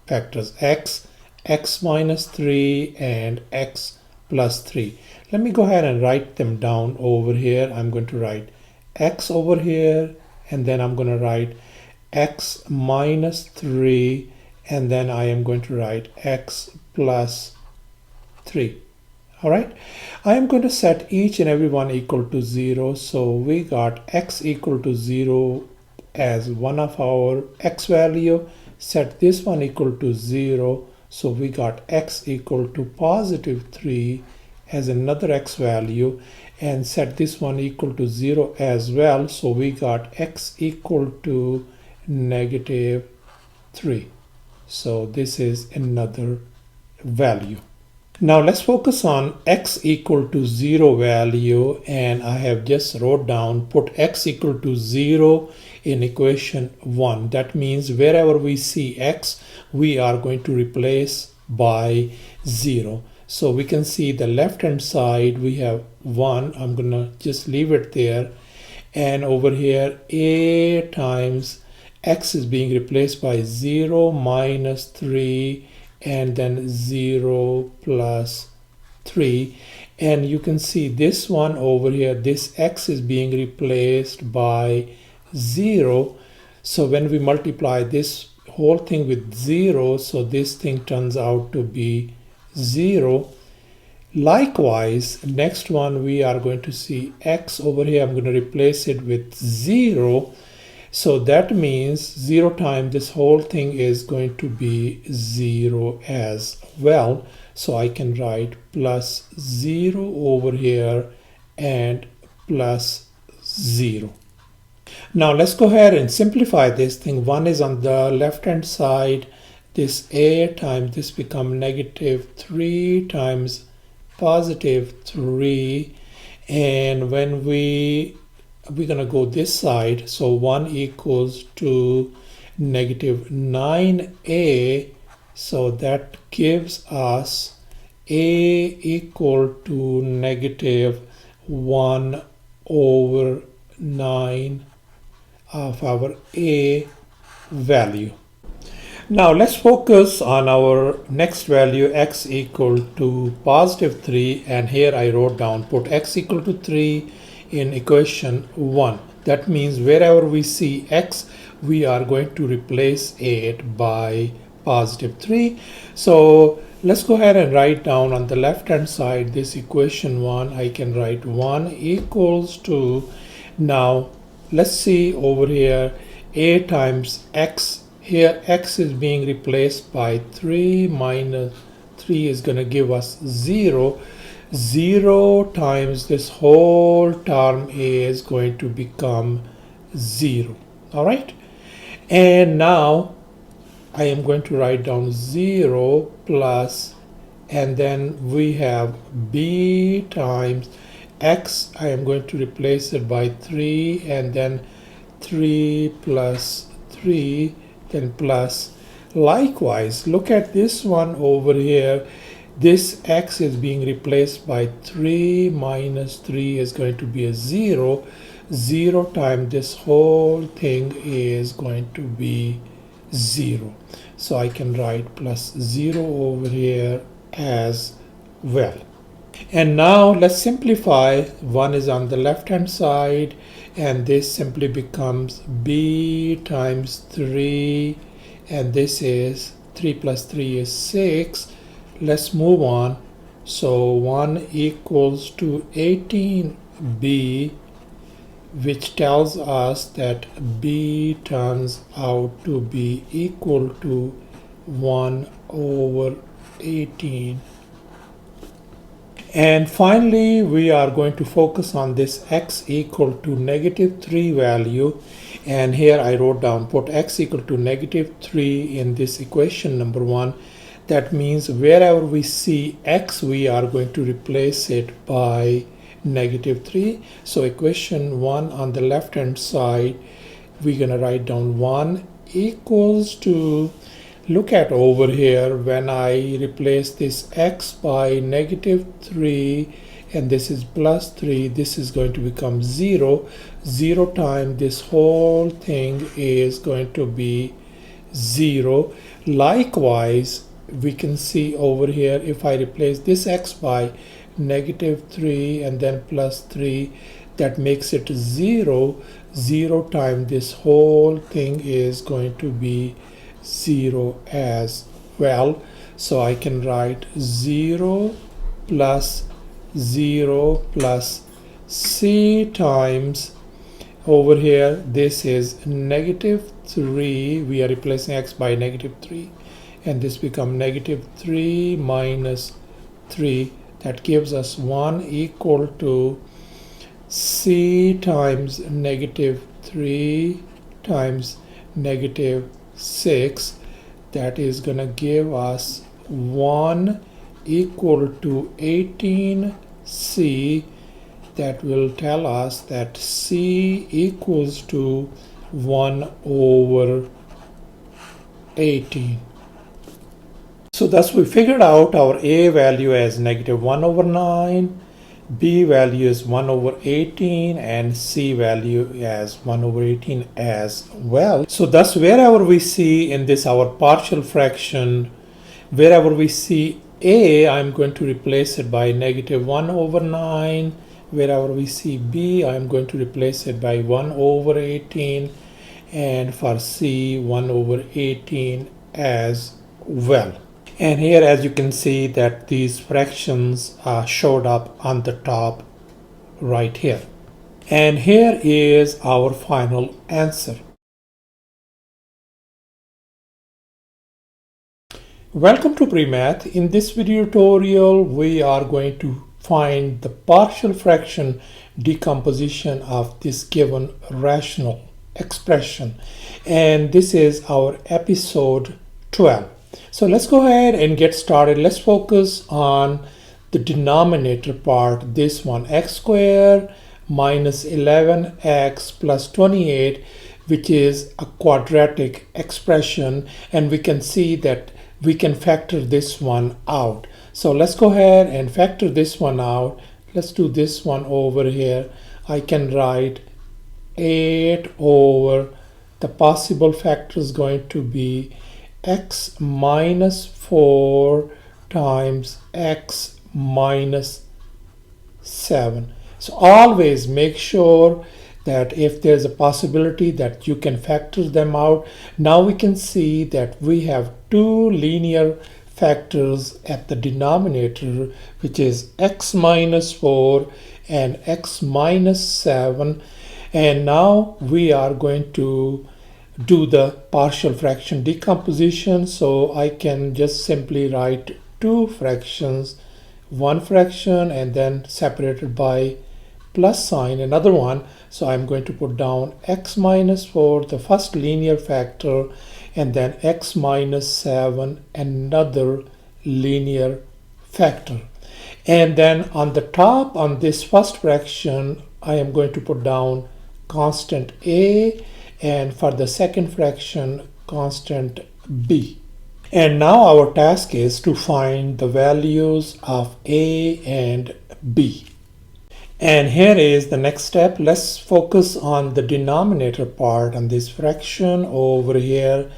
factors, x, x minus 3, and x plus 3. Let me go ahead and write them down over here. I'm going to write x over here, and then I'm going to write x minus 3, and then I am going to write x plus 3. All right, I am going to set each and every one equal to 0. So we got x equal to 0 as one of our x value. Set this one equal to 0. So we got x equal to positive 3 as another x value, and set this one equal to 0 as well. So we got x equal to negative 3. So this is another value. Now let's focus on x equal to 0 value, and I have just wrote down, put x equal to 0 in equation 1. That means wherever we see x, we are going to replace by 0. So we can see the left hand side we have 1. I'm gonna just leave it there, and over here a times x is being replaced by 0 minus 3 and then 0 plus 3. And you can see this one over here, this x is being replaced by 0. So when we multiply this whole thing with 0, so this thing turns out to be 0. Likewise, next one we are going to see x over here. I'm going to replace it with 0. So that means 0 times this whole thing is going to be 0 as well. So I can write plus 0 over here and plus 0. Now let's go ahead and simplify this thing. 1 is on the left hand side, this a times this become negative 3 times positive 3, and when we're gonna go this side, so 1 equals to negative 9a, so that gives us a equal to negative 1 over 9 of our a value. Now let's focus on our next value, x equal to positive 3, and here I wrote down put x equal to 3 in equation 1. That means wherever we see x, we are going to replace it by positive 3. So let's go ahead and write down on the left hand side this equation 1. I can write 1 equals to, now let's see over here, a times x. Here x is being replaced by 3 minus 3 is going to give us 0. 0 times this whole term is going to become 0. All right. And now I am going to write down 0 plus, and then we have b times x. I am going to replace it by 3, and then 3 plus 3, then plus. Likewise, look at this one over here. This x is being replaced by 3 minus 3 is going to be a 0. 0 times this whole thing is going to be 0. So I can write plus 0 over here as well. And now let's simplify. 1 is on the left hand side, and this simply becomes b times 3, and this is 3 plus 3 is 6. Let's move on. So 1 equals to 18b, which tells us that b turns out to be equal to 1 over 18. And finally, we are going to focus on this x equal to negative 3 value. And here I wrote down put x equal to negative 3 in this equation number 1. That means wherever we see x, we are going to replace it by negative 3. So equation 1 on the left hand side, we're going to write down 1 equals to, look at over here, when I replace this x by negative 3 and this is plus 3, this is going to become 0. 0 times this whole thing is going to be 0. Likewise, we can see over here, if I replace this x by negative 3 and then plus 3, that makes it 0. 0 times this whole thing is going to be 0 as well. So I can write 0 plus 0 plus c times, over here this is negative 3, we are replacing x by negative 3, and this becomes negative 3 minus 3. That gives us 1 equal to c times negative 3 times negative 6. That is going to give us 1 equal to 18c. That will tell us that c equals to 1 over 18. So thus we figured out our a value as negative 1 over 9, b value is 1 over 18, and c value as 1 over 18 as well. So thus wherever we see in this our partial fraction, wherever we see a, I'm going to replace it by negative 1 over 9. Wherever we see b, I'm going to replace it by 1 over 18, and for c, 1 over 18 as well. And here, as you can see, that these fractions showed up on the top right here. And here is our final answer. Welcome to Premath. In this video tutorial, we are going to find the partial fraction decomposition of this given rational expression. And this is our episode 12. So let's go ahead and get started. Let's focus on the denominator part, this one, x squared minus 11x plus 28, which is a quadratic expression, and we can see that we can factor this one out. So let's go ahead and factor this one out. Let's do this one over here. I can write 8 over the possible factor is going to be x minus 4 times x minus 7. So always make sure that if there's a possibility that you can factor them out. Now we can see that we have two linear factors at the denominator, which is x minus 4 and x minus 7. And now we are going to do the partial fraction decomposition. So I can just simply write two fractions, one fraction and then separated by plus sign, another one. So I'm going to put down x minus 4, the first linear factor, and then x minus 7, another linear factor. And then on the top, on this first fraction, I am going to put down constant a, and for the second fraction, constant b. And now our task is to find the values of a and b. And here is the next step. Let's focus on the denominator part on this fraction over here,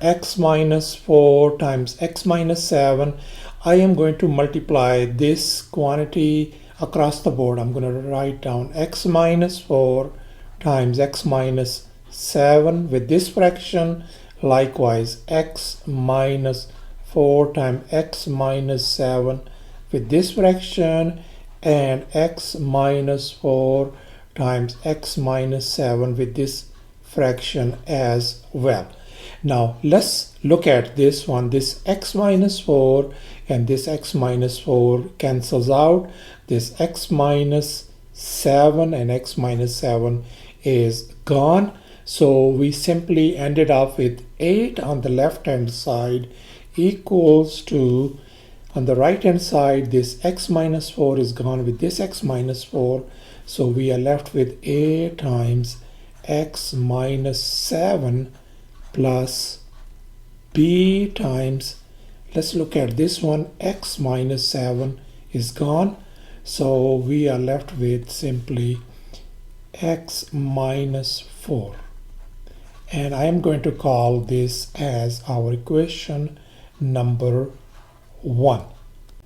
x minus 4 times x minus 7. I am going to multiply this quantity across the board. I'm going to write down x minus 4 times x minus 7 with this fraction. Likewise, x minus 4 times x minus 7 with this fraction, and x minus 4 times x minus 7 with this fraction as well. Now let's look at this one. This x minus 4 and this x minus 4 cancels out. This x minus 7 and x minus 7 is gone. So we simply ended up with 8 on the left hand side equals to, on the right hand side, this x minus 4 is gone with this x minus 4. So we are left with a times x minus 7 plus b times, let's look at this one, x minus 7 is gone. So we are left with simply x minus 4. And I am going to call this as our equation number 1.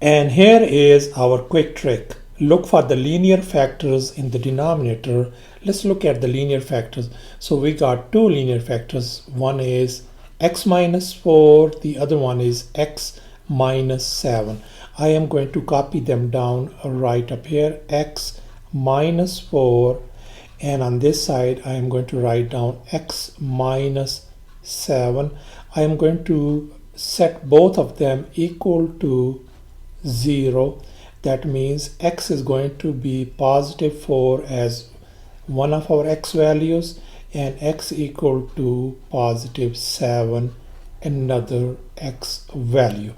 And here is our quick trick. Look for the linear factors in the denominator. Let's look at the linear factors. So we got two linear factors. One is x minus 4, the other one is x minus 7. I am going to copy them down right up here, x minus 4, and on this side I am going to write down x minus 7. I am going to set both of them equal to 0. That means x is going to be positive 4 as one of our x values, and x equal to positive 7, another x value.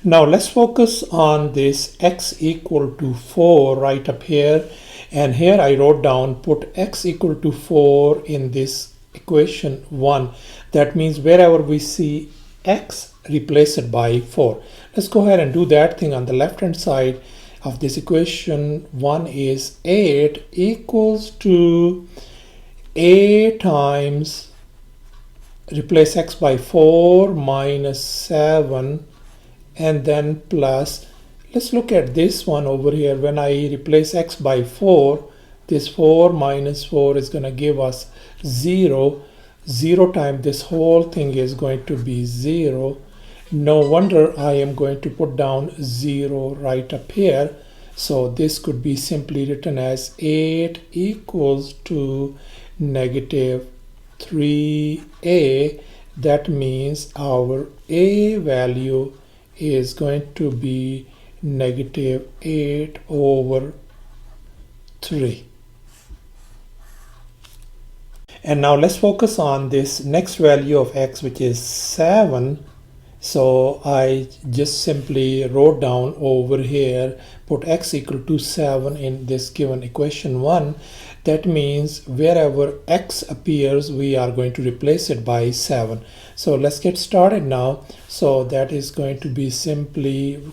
Now let's focus on this x equal to 4 right up here. And here I wrote down, put x equal to 4 in this equation 1. That means wherever we see x, replace it by 4. Let's go ahead and do that thing. On the left hand side of this equation 1 is 8 equals to a times, replace x by 4 minus 7, and then plus, let's look at this one over here. When I replace x by 4, this 4 minus 4 is going to give us 0. 0 times this whole thing is going to be 0. No wonder I am going to put down 0 right up here. So this could be simply written as 8 equals to negative 3a. That means our a value is going to be negative 8 over 3. And now let's focus on this next value of x, which is 7. So I just simply wrote down over here, put x equal to 7 in this given equation 1. That means wherever x appears, we are going to replace it by 7. So let's get started now. So that is going to be simply,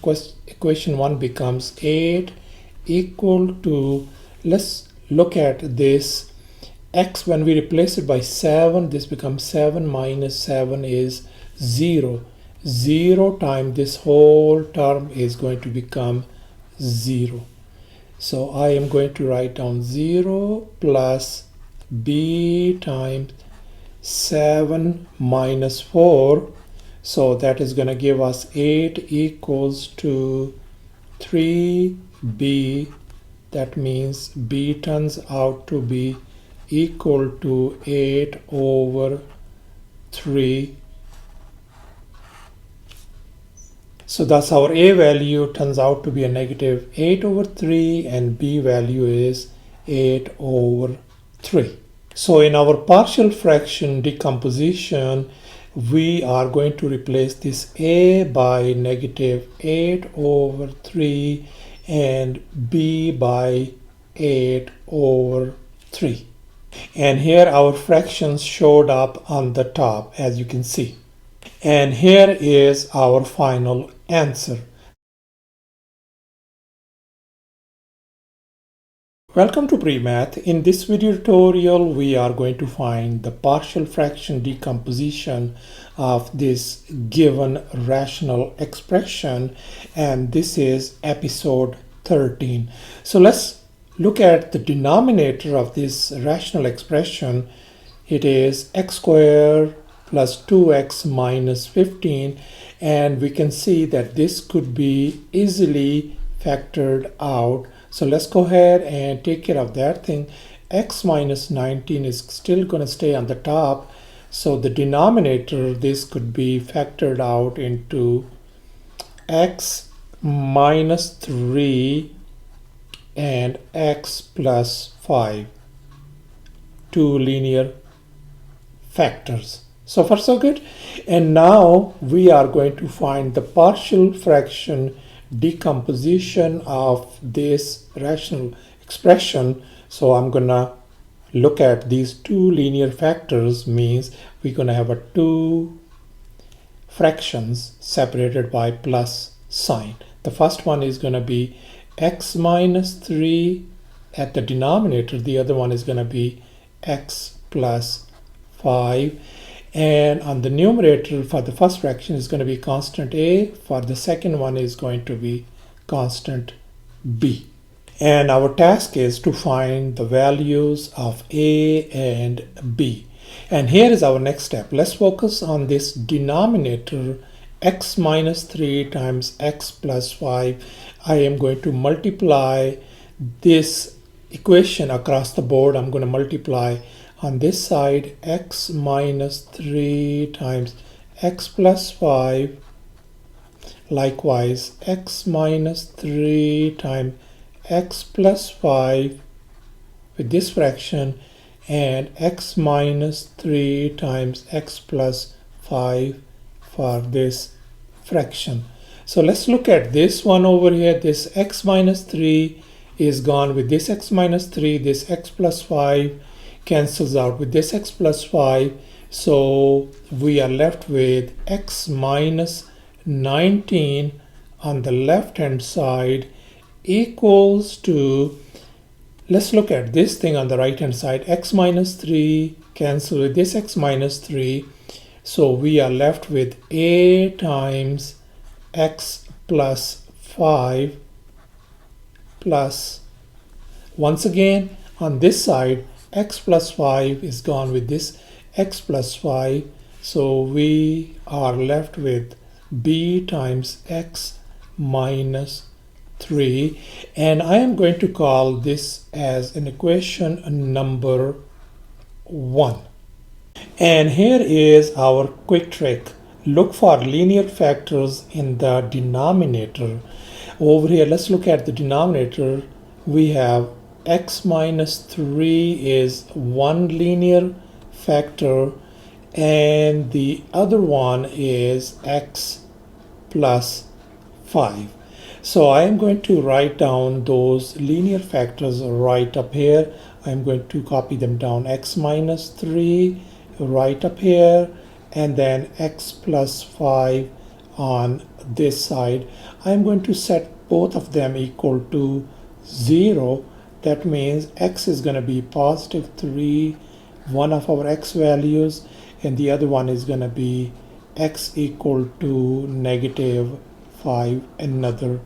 equation 1 becomes 8 equal to, let's look at this x. When we replace it by 7, this becomes 7 minus 7 is 0. 0 times this whole term is going to become 0. So I am going to write down 0 plus b times 7 minus 4. So that is going to give us 8 equals to 3b. That means b turns out to be equal to 8 over 3. So thus our a value turns out to be a negative 8 over 3 and b value is 8 over 3. So in our partial fraction decomposition, we are going to replace this a by negative 8 over 3 and b by 8 over 3. And here our fractions showed up on the top, as you can see. And here is our final answer. Welcome to Premath. In this video tutorial, we are going to find the partial fraction decomposition of this given rational expression, and this is episode 13. So let's look at the denominator of this rational expression. It is x squared plus 2x minus 15, and we can see that this could be easily factored out. So let's go ahead and take care of that thing. X minus 19 is still going to stay on the top, so the denominator, this could be factored out into x minus 3 and x plus 5, two linear factors. So far so good. And now we are going to find the partial fraction decomposition of this rational expression. So I'm gonna look at these two linear factors, means we're gonna have a two fractions separated by plus sign. The first one is gonna be x minus 3 at the denominator. The other one is gonna be x plus 5. And on the numerator, for the first fraction is going to be constant a, for the second one is going to be constant b. And our task is to find the values of a and b. And here is our next step. Let's focus on this denominator, x minus 3 times x plus 5. I am going to multiply this equation across the board. I'm going to multiply on this side x minus 3 times x plus 5, likewise x minus 3 times x plus 5 with this fraction, and x minus 3 times x plus 5 for this fraction. So let's look at this one over here. This x minus 3 is gone with this x minus 3, this x plus 5 cancels out with this x plus 5, so we are left with x minus 19 on the left hand side equals to, let's look at this thing on the right hand side, x minus 3 cancel with this x minus 3, so we are left with a times x plus 5 plus, once again on this side x plus 5 is gone with this x plus 5, so we are left with b times x minus 3, and I am going to call this as an equation number 1. And here is our quick trick. Look for linear factors in the denominator. Over here, let's look at the denominator. We have x minus 3 is one linear factor, and the other one is x plus 5. So I am going to write down those linear factors right up here. I'm going to copy them down, x minus 3 right up here, and then x plus 5 on this side. I'm going to set both of them equal to 0. That means x is going to be positive 3, one of our x values, and the other one is going to be x equal to negative 5, another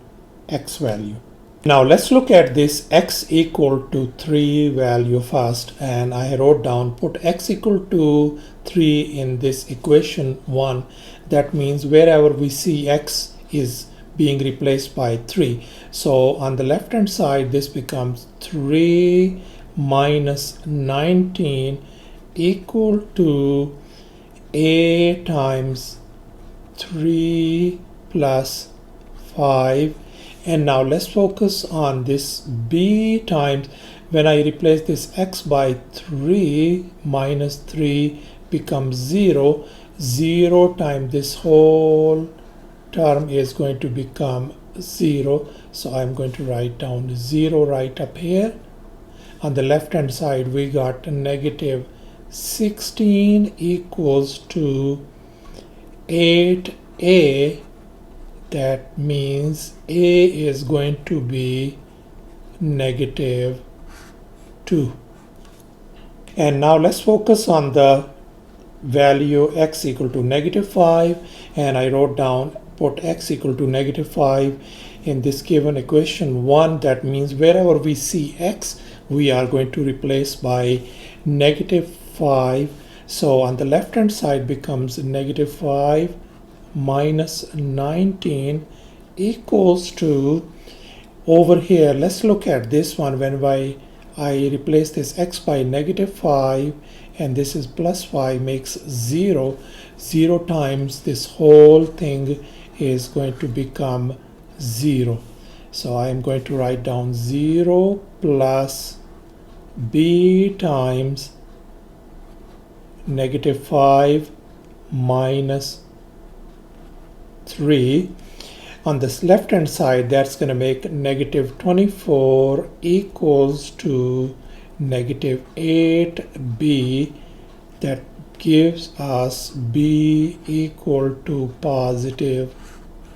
x value. Now let's look at this x equal to 3 value first, and I wrote down put x equal to 3 in this equation 1. That means wherever we see x is being replaced by 3. So on the left hand side this becomes 3 minus 19 equal to a times 3 plus 5. And now let's focus on this b times, when I replace this x by 3, minus 3 becomes 0. 0 times this whole term is going to become 0. So I'm going to write down 0 right up here. On the left hand side we got negative 16 equals to 8a. That means a is going to be negative 2. And now let's focus on the value x equal to negative 5, and I wrote down put x equal to negative 5 in this given equation 1. That means wherever we see x we are going to replace by negative 5. So on the left hand side becomes negative 5 minus 19 equals to, over here let's look at this one, when I replace this x by negative 5 and this is plus 5 makes 0. 0 times this whole thing is going to become 0. So I am going to write down 0 plus b times negative 5 minus 3. On this left hand side that's going to make negative 24 equals to negative 8b. That gives us b equal to positive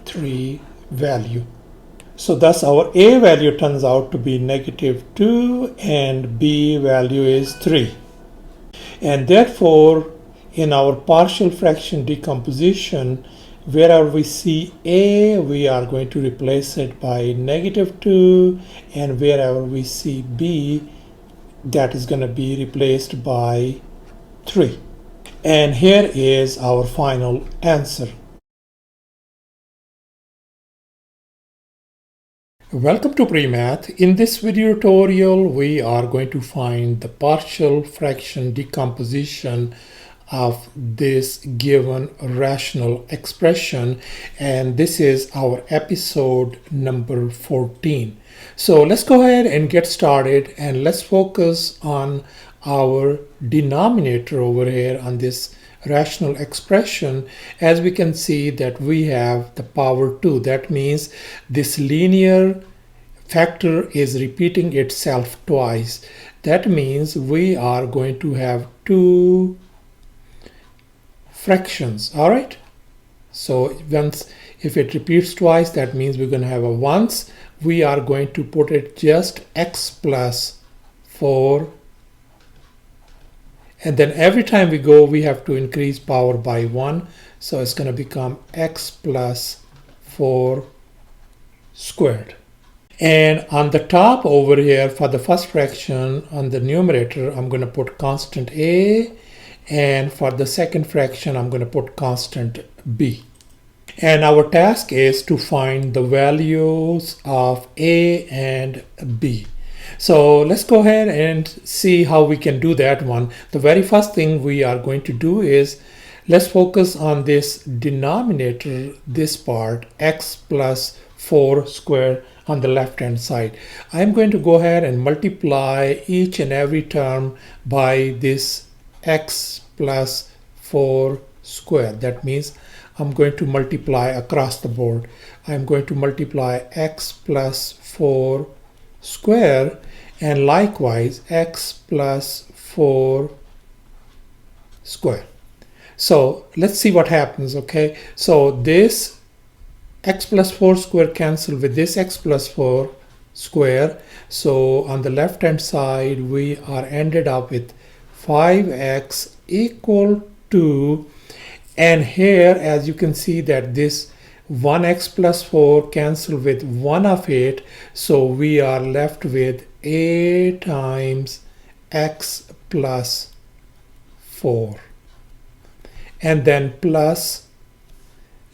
3 value. So thus our a value turns out to be negative 2 and b value is 3. And therefore in our partial fraction decomposition, wherever we see a we are going to replace it by negative 2, and wherever we see b that is going to be replaced by 3. And here is our final answer. Welcome to Premath. In this video tutorial we are going to find the partial fraction decomposition of this given rational expression, and this is our episode number 14. So let's go ahead and get started, and let's focus on our denominator over here on this rational expression. As we can see that we have the power 2. That means this linear factor is repeating itself twice. That means we are going to have 2 fractions. All right, so once if it repeats twice, that means we're going to have a once. We are going to put it just x plus 4, and then every time we go we have to increase power by 1, so it's going to become x plus 4 squared. And on the top over here for the first fraction on the numerator I'm going to put constant a, and for the second fraction I'm going to put constant b. And our task is to find the values of a and b. So let's go ahead and see how we can do that one. The very first thing we are going to do is let's focus on this denominator, this part, x plus 4 squared on the left hand side. I'm going to go ahead and multiply each and every term by this x plus 4 square. That means I'm going to multiply across the board. I'm going to multiply x plus 4 square and likewise x plus 4 square. So let's see what happens. Okay, so this x plus 4 square cancel with this x plus 4 square. So on the left hand side we are ended up with 5x equal to, and here as you can see that this 1x plus 4 cancel with 1 of it, so we are left with a times x plus 4, and then plus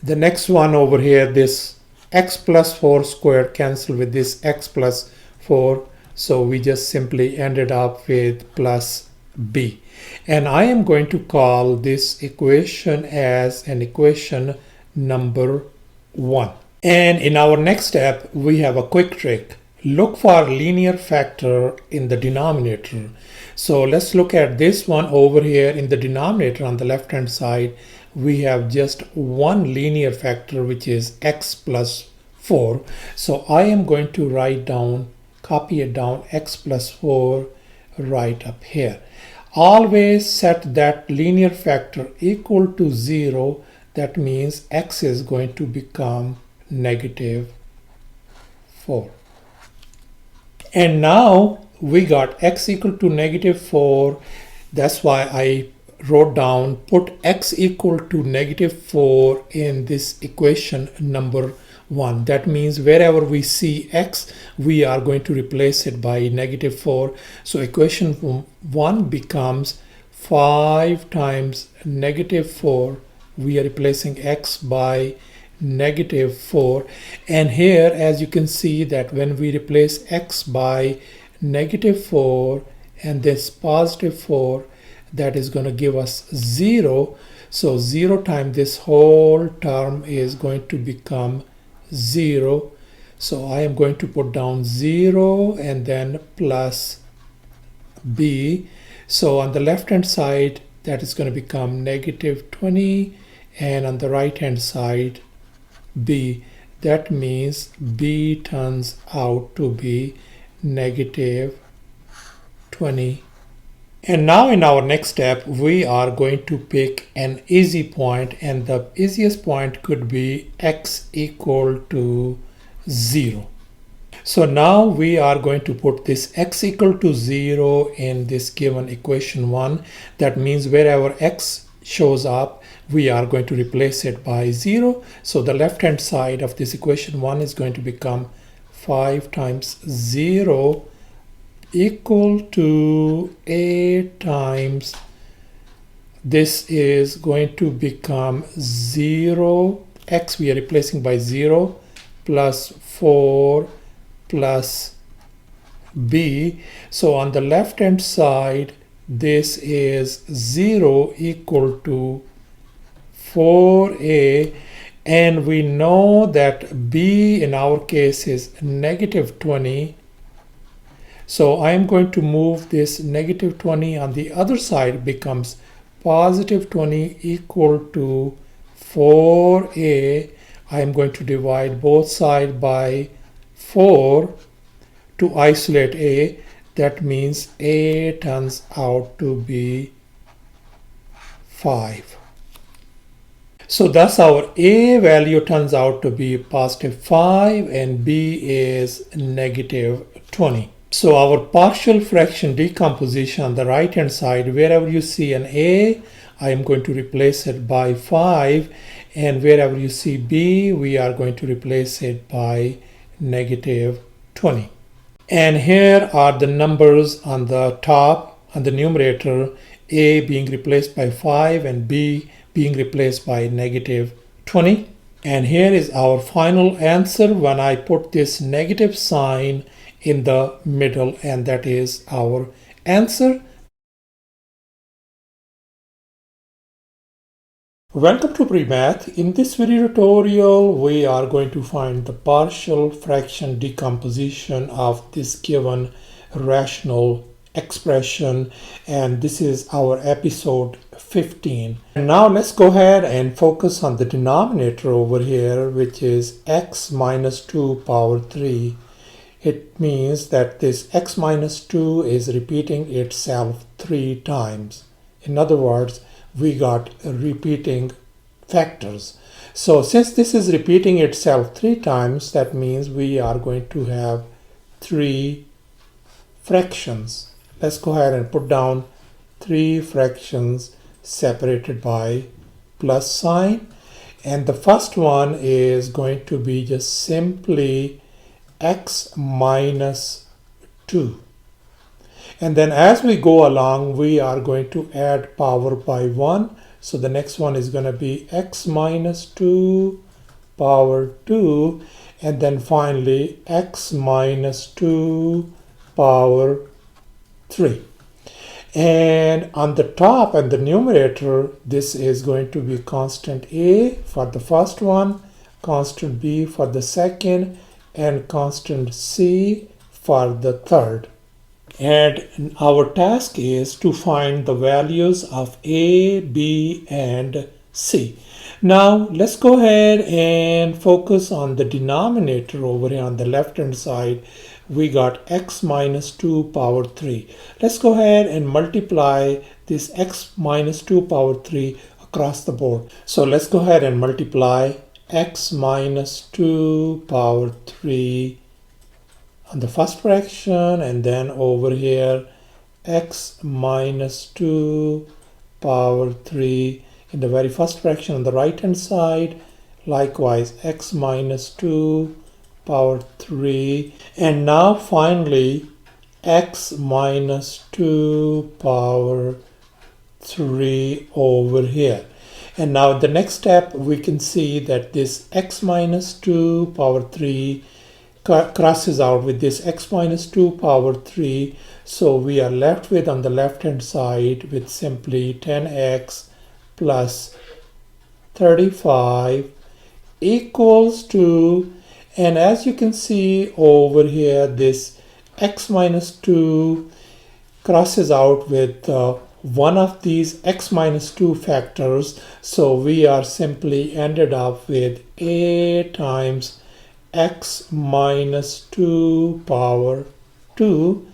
the next one over here, this x plus 4 square cancel with this x plus 4, so we just simply ended up with plus b. And I am going to call this equation as an equation number 1. And in our next step we have a quick trick. Look for linear factor in the denominator. So let's look at this one over here. In the denominator on the left hand side we have just one linear factor, which is x plus 4. So I am going to write down, copy it down, x plus 4 right up here. Always set that linear factor equal to 0. That means x is going to become negative 4. And now we got x equal to negative 4. That's why I wrote down put x equal to negative 4 in this equation number 1. That means wherever we see x, we are going to replace it by negative 4. So equation 1 becomes 5 times negative 4. We are replacing x by negative 4. And here as you can see that when we replace x by negative 4 and this positive 4, that is going to give us 0. So 0 times this whole term is going to become 0. So I am going to put down 0 and then plus b. So on the left hand side that is going to become negative 20, and on the right hand side b. That means b turns out to be negative 20. And now in our next step we are going to pick an easy point, and the easiest point could be x equal to 0. So now we are going to put this x equal to 0 in this given equation 1. That means wherever x shows up we are going to replace it by 0. So the left hand side of this equation 1 is going to become 5 times 0 equal to a times, this is going to become 0, x we are replacing by 0, plus 4 plus b. So on the left hand side this is 0 equal to 4a, and we know that b in our case is negative 20. So I am going to move this negative 20 on the other side, becomes positive 20 equal to 4a. I am going to divide both sides by 4 to isolate a. That means a turns out to be 5. So thus our a value turns out to be positive 5 and b is negative 20. So our partial fraction decomposition on the right hand side, wherever you see an a, I am going to replace it by 5, and wherever you see b, we are going to replace it by negative 20. And here are the numbers on the top, on the numerator, a being replaced by 5 and b being replaced by negative 20. And here is our final answer when I put this negative sign in the middle, and that is our answer. Welcome to Premath. In this video tutorial we are going to find the partial fraction decomposition of this given rational expression, and this is our episode 15. And now let's go ahead and focus on the denominator over here, which is x minus 2 power 3. It means that this x minus 2 is repeating itself 3 times. In other words, we got repeating factors. So since this is repeating itself 3 times, that means we are going to have 3 fractions. Let's go ahead and put down 3 fractions separated by plus sign. And the first one is going to be just simply x minus 2. And then as we go along, we are going to add power by 1. So the next one is going to be x minus 2 power 2. And then finally x minus 2 power 3. And on the top and the numerator, this is going to be constant a for the first one, constant b for the second, and constant c for the third. And our task is to find the values of a, b, and c. Now let's go ahead and focus on the denominator over here on the left hand side. We got x minus 2 power 3. Let's go ahead and multiply this x minus 2 power 3 across the board. So let's go ahead and multiply x minus 2 power 3 on the first fraction, and then over here x minus 2 power 3 in the very first fraction on the right hand side. Likewise x minus 2 power 3, and now finally x minus 2 power 3 over here. And now the next step, we can see that this x minus 2 power 3 crosses out with this x minus 2 power 3. So we are left with on the left hand side with simply 10x plus 35 equals to, and as you can see over here, this x minus 2 crosses out with one of these x minus 2 factors. So we are simply ended up with a times x minus 2 power 2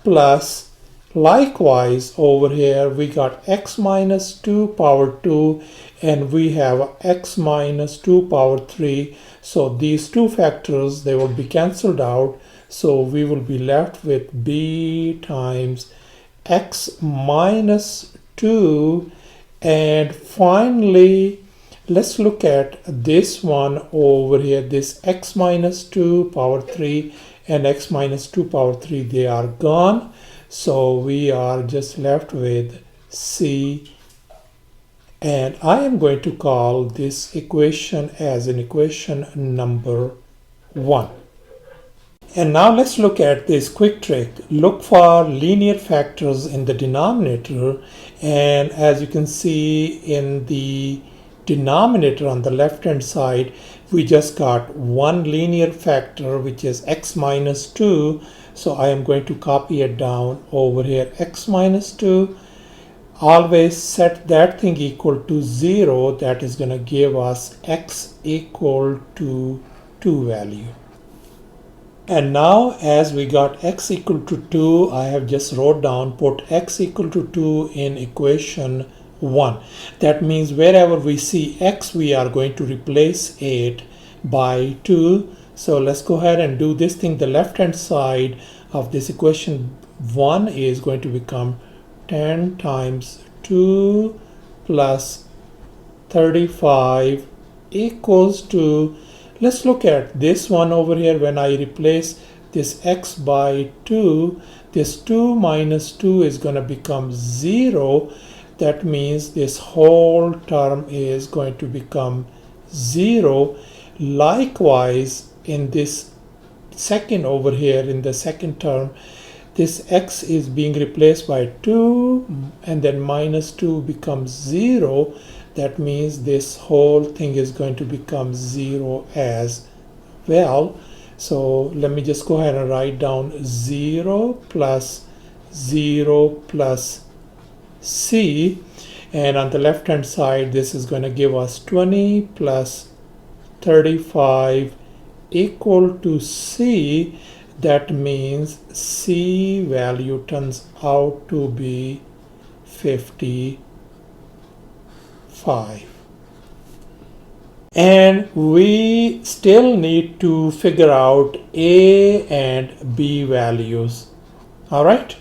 plus, likewise over here we got x minus 2 power 2, and we have x minus 2 power 3. So these two factors, they will be cancelled out. So we will be left with b times x minus 2. And finally, let's look at this one over here, this x minus 2 power 3 and x minus 2 power 3, they are gone. So we are just left with c, and I am going to call this equation as an equation number 1. And now let's look at this quick trick. Look for linear factors in the denominator, and as you can see in the denominator on the left hand side, we just got one linear factor, which is x minus 2. So I am going to copy it down over here, x minus 2. Always set that thing equal to 0. That is going to give us x equal to 2 value. And now as we got x equal to 2, I have just wrote down, put x equal to 2 in equation 1. That means wherever we see x, we are going to replace it by 2. So let's go ahead and do this thing. The left hand side of this equation 1 is going to become 10 times 2 plus 35 equals to, let's look at this one over here. When I replace this x by 2, this 2 minus 2 is going to become 0. That means this whole term is going to become 0. Likewise, in this second over here, in the second term, this x is being replaced by 2, and then minus 2 becomes 0. That means this whole thing is going to become 0 as well. So let me just go ahead and write down 0 plus 0 plus c. and on the left hand side this is going to give us 20 plus 35 equal to C. That means C value turns out to be 55. And we still need to figure out A and B values. All right.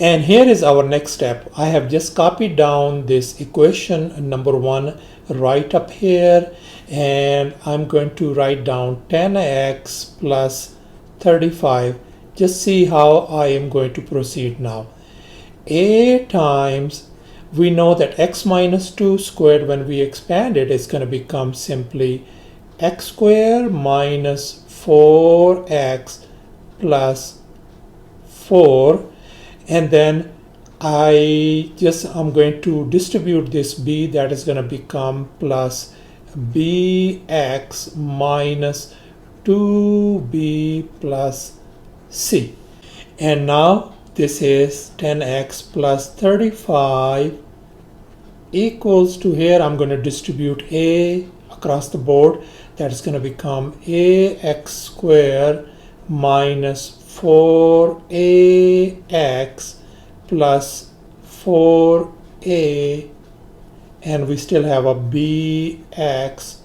And here is our next step. I have just copied down this equation number 1 right up here, and I'm going to write down 10x plus 35. Just see how I am going to proceed now. A times, we know that x minus 2 squared, when we expand it, is going to become simply x squared minus 4x plus 4. And then I'm going to distribute this b, that is going to become plus bx minus 2b plus c. And now this is 10x plus 35 equals to, here I'm going to distribute a across the board, that is going to become ax squared minus 4ax plus 4a, and we still have a bx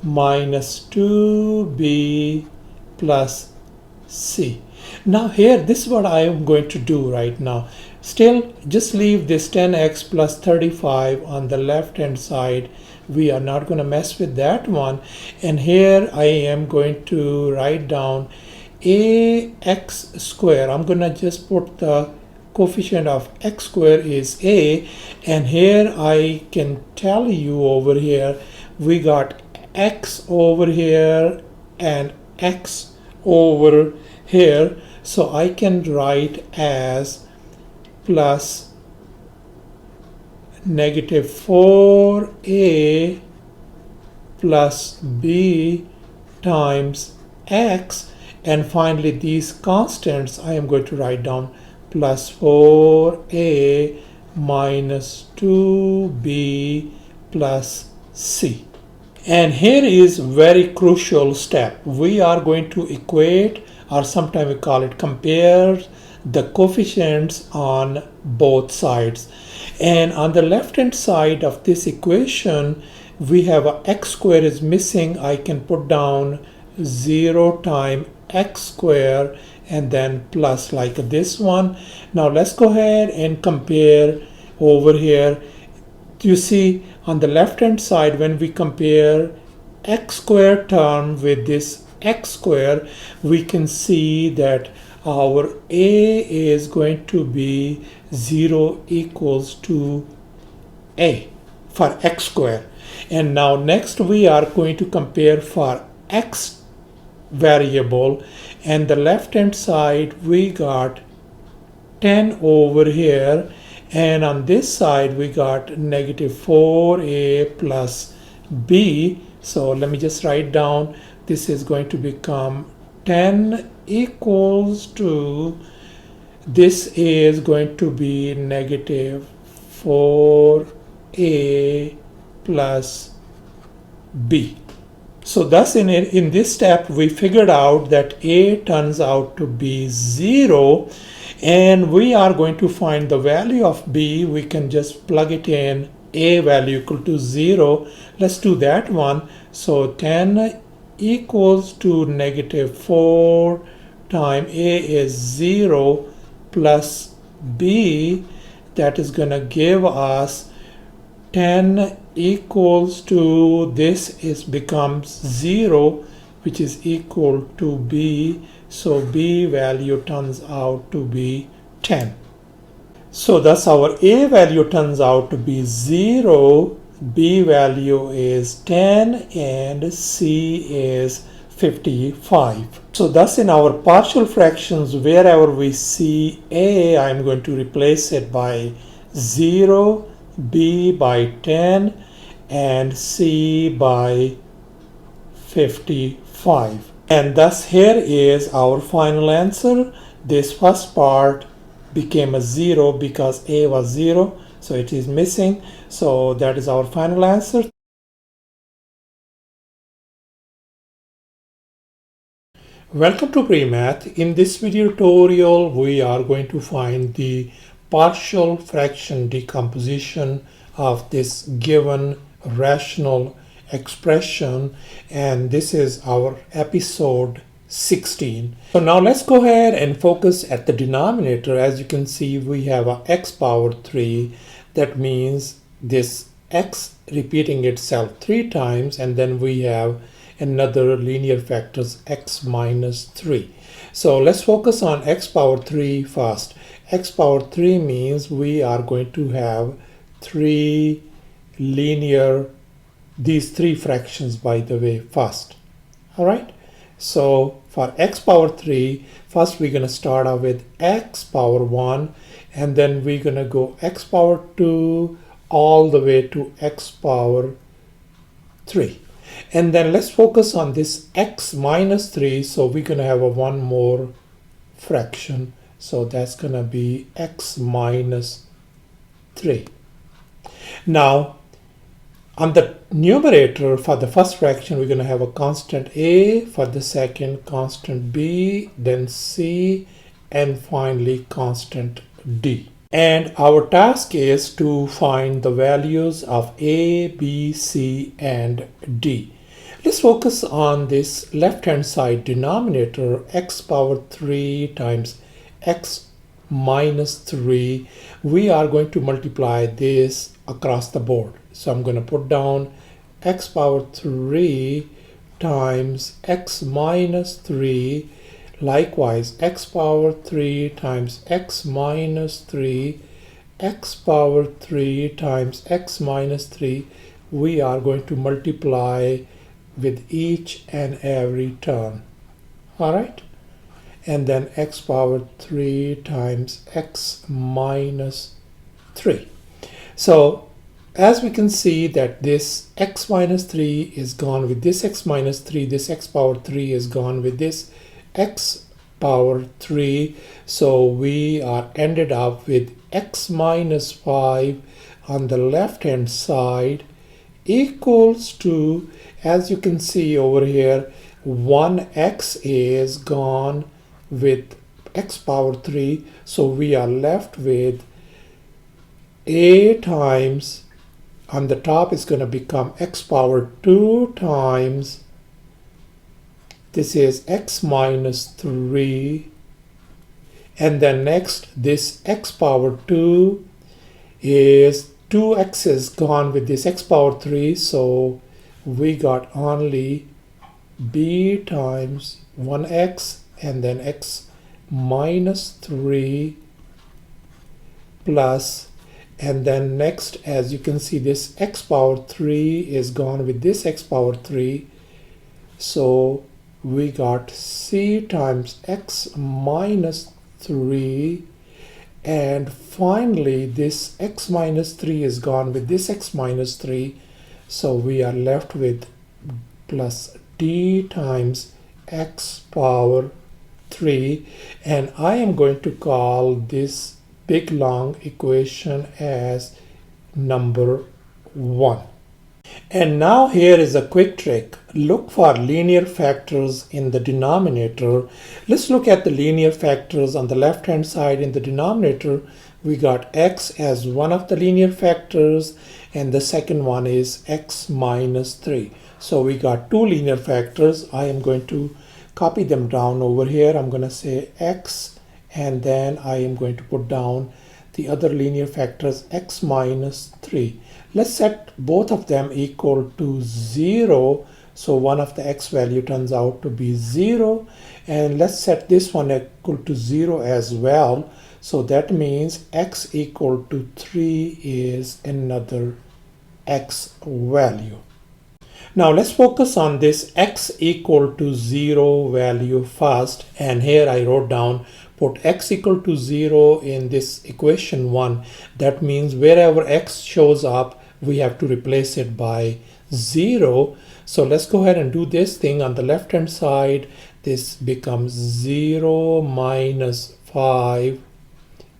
minus 2b plus c. Now here, this is what I am going to do right now. Still, just leave this 10x plus 35 on the left hand side. We are not going to mess with that one. And here I am going to write down ax square. I'm going to just put the coefficient of x square is a, and here I can tell you over here we got x over here and x over here, so I can write as plus negative 4a plus b times x, and finally these constants I am going to write down plus 4a minus 2b plus c. And here is very crucial step. We are going to equate, or sometimes we call it compare, the coefficients on both sides. And on the left hand side of this equation, we have a x square is missing. I can put down 0 times x square and then plus like this one. Now let's go ahead and compare over here. You see on the left hand side, when we compare x square term with this x square, we can see that our a is going to be 0 equals to a for x square. And now next we are going to compare for x variable, and the left hand side we got 10 over here, and on this side we got negative 4a plus b. So let me just write down, this is going to become 10 equals to, this is going to be negative 4a plus b. So thus in this step we figured out that a turns out to be 0, and we are going to find the value of b. We can just plug it in, a value equal to 0. Let's do that one. So 10 equals to negative 4 times a is 0 plus b, that is going to give us 10 equals to, this is becomes 0, which is equal to b. So b value turns out to be 10. So thus our a value turns out to be 0, b value is 10, and c is 55. So thus in our partial fractions, wherever we see a, I'm going to replace it by 0, b by 10, and c by 55. And thus here is our final answer. This first part became a 0 because a was 0. So it is missing. So that is our final answer. Welcome to Premath. In this video tutorial, we are going to find the partial fraction decomposition of this given rational expression, and this is our episode 16. So now let's go ahead and focus at the denominator. As you can see, we have a x power 3. That means this x repeating itself 3 times, and then we have another linear factors x minus 3. So let's focus on x power 3 first. X power 3 means we are going to have these 3 fractions, by the way, first. All right. So for x power 3, first we're going to start off with x power 1, and then we're going to go x power 2 all the way to x power 3. And then let's focus on this x minus 3. So we're going to have one more fraction. So that's going to be x minus 3. Now, on the numerator, for the first fraction, we're going to have a constant a, for the second constant b, then c, and finally constant d. And our task is to find the values of a, b, c, and d. Let's focus on this left-hand side denominator, x power 3 times x minus 3. We are going to multiply this across the board. So I'm going to put down x power 3 times x minus 3. Likewise, x power 3 times x minus 3, x power 3 times x minus 3. We are going to multiply with each and every term. All right. And then x power 3 times x minus 3. So as we can see that this x minus 3 is gone with this x minus 3, this x power 3 is gone with this x power 3. So we are ended up with x minus 5 on the left hand side equals to, as you can see over here, 1x is gone with x power 3. So we are left with a times, on the top is going to become x power 2 times, this is x minus 3, and then next this x power 2 is 2x is gone with this x power 3, so we got only b times 1x and then x minus 3 plus, and then next, as you can see, this x power 3 is gone with this x power 3, so we got c times x minus 3, and finally this x minus 3 is gone with this x minus 3, so we are left with plus d times x power 3, and I am going to call this big long equation as number 1. And now here is a quick trick. Look for linear factors in the denominator. Let's look at the linear factors on the left hand side. In the denominator, we got x as one of the linear factors, and the second one is x minus 3. So we got 2 linear factors. I am going to copy them down over here. I'm going to say x, and then I am going to put down the other linear factors x minus 3. Let's set both of them equal to 0. So one of the x value turns out to be 0. And let's set this one equal to 0 as well. So that means x equal to 3 is another x value. Now let's focus on this x equal to 0 value first. And here I wrote down, put x equal to 0 in this equation 1. That means wherever x shows up, we have to replace it by 0. So let's go ahead and do this thing. On the left hand side, this becomes 0 minus 5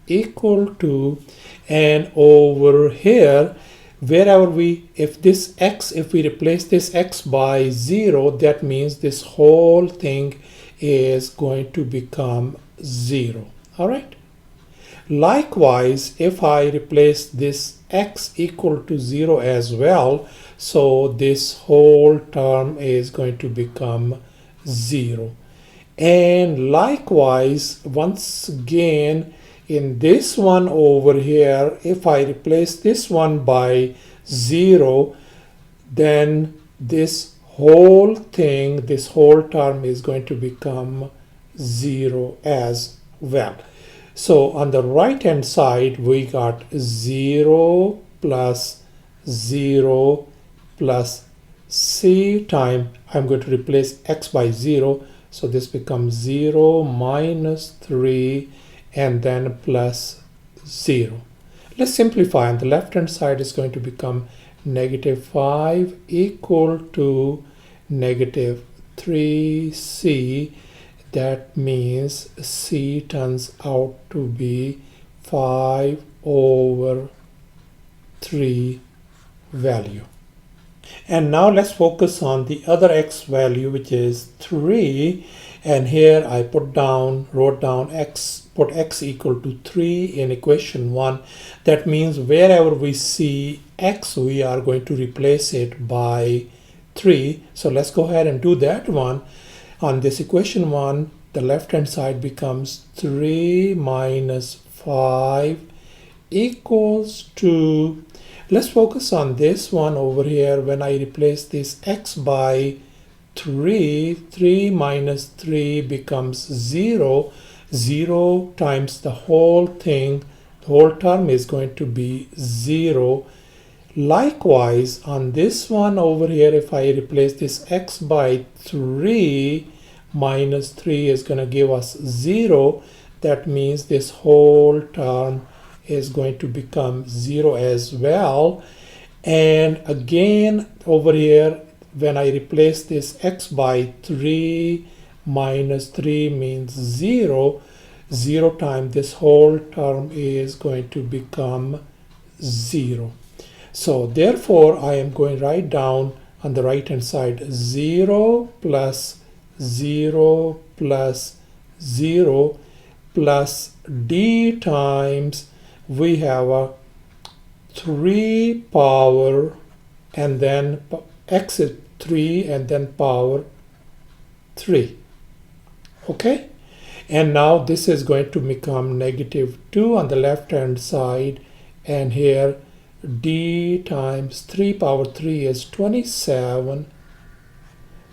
equal to, And over here, wherever we, if this x, if we replace this x by 0, that means this whole thing is going to become 0. All right. Likewise, if I replace this x equal to 0 as well, so this whole term is going to become 0. And likewise, once again, in this one over here, if I replace this one by 0, then this whole thing, this whole term is going to become 0 as well. So on the right hand side, we got 0 plus 0 plus c time, I'm going to replace x by 0. So this becomes 0 minus 3 and then plus 0. Let's simplify. On the left hand side is going to become negative 5 equal to negative 3c. That means c turns out to be 5 over 3 value. And now let's focus on the other x value, which is 3. And here I wrote down x, put x equal to 3 in equation 1. That means wherever we see x, we are going to replace it by 3. So let's go ahead and do that one. On this equation 1, the left hand side becomes 3 minus 5 equals to, let's focus on this one over here. When I replace this x by 3, 3 minus 3 becomes 0. 0 times the whole thing, the whole term is going to be 0. Likewise, on this one over here, if I replace this x by 3, minus 3 is going to give us 0. That means this whole term is going to become 0 as well. And again, over here, when I replace this x by 3, minus 3 means 0. 0 times this whole term is going to become 0. So therefore, I am going to write down on the right hand side 0 plus 0 plus 0 plus d times, we have a 3 power and then x is 3 and then power 3. Okay, and now this is going to become negative 2 on the left hand side, and here d times 3 power 3 is 27,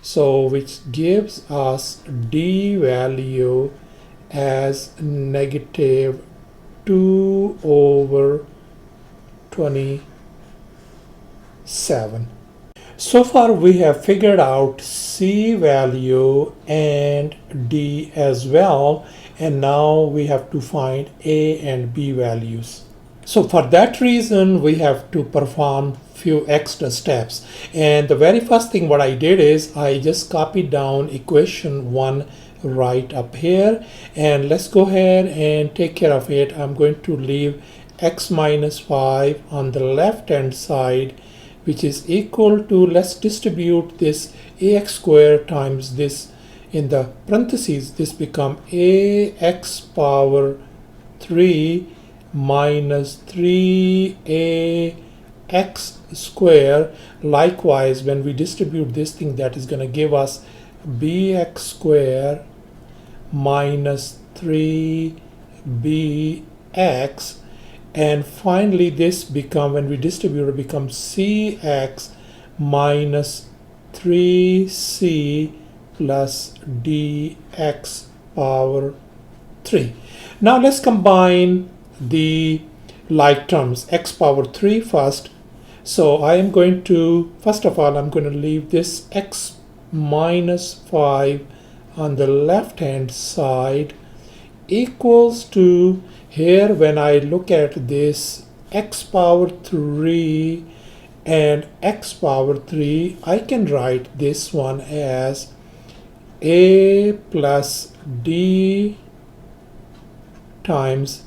so which gives us d value as negative 2 over 27. So far we have figured out c value and d as well, and now we have to find a and b values. So for that reason, we have to perform few extra steps. And the very first thing what I did is I just copied down equation 1 right up here, and let's go ahead and take care of it. I'm going to leave x minus 5 on the left hand side, which is equal to, let's distribute this ax squared times this in the parentheses, this become ax power 3 minus 3ax square. Likewise, when we distribute this thing, that is going to give us bx square minus 3bx, and finally this become, when we distribute it, becomes cx minus 3c plus dx power 3. Now let's combine the like terms, x power 3 first. So I am going to, first of all, I'm going to leave this x minus 5 on the left hand side equals to, here when I look at this x power 3 and x power 3, I can write this one as a plus d times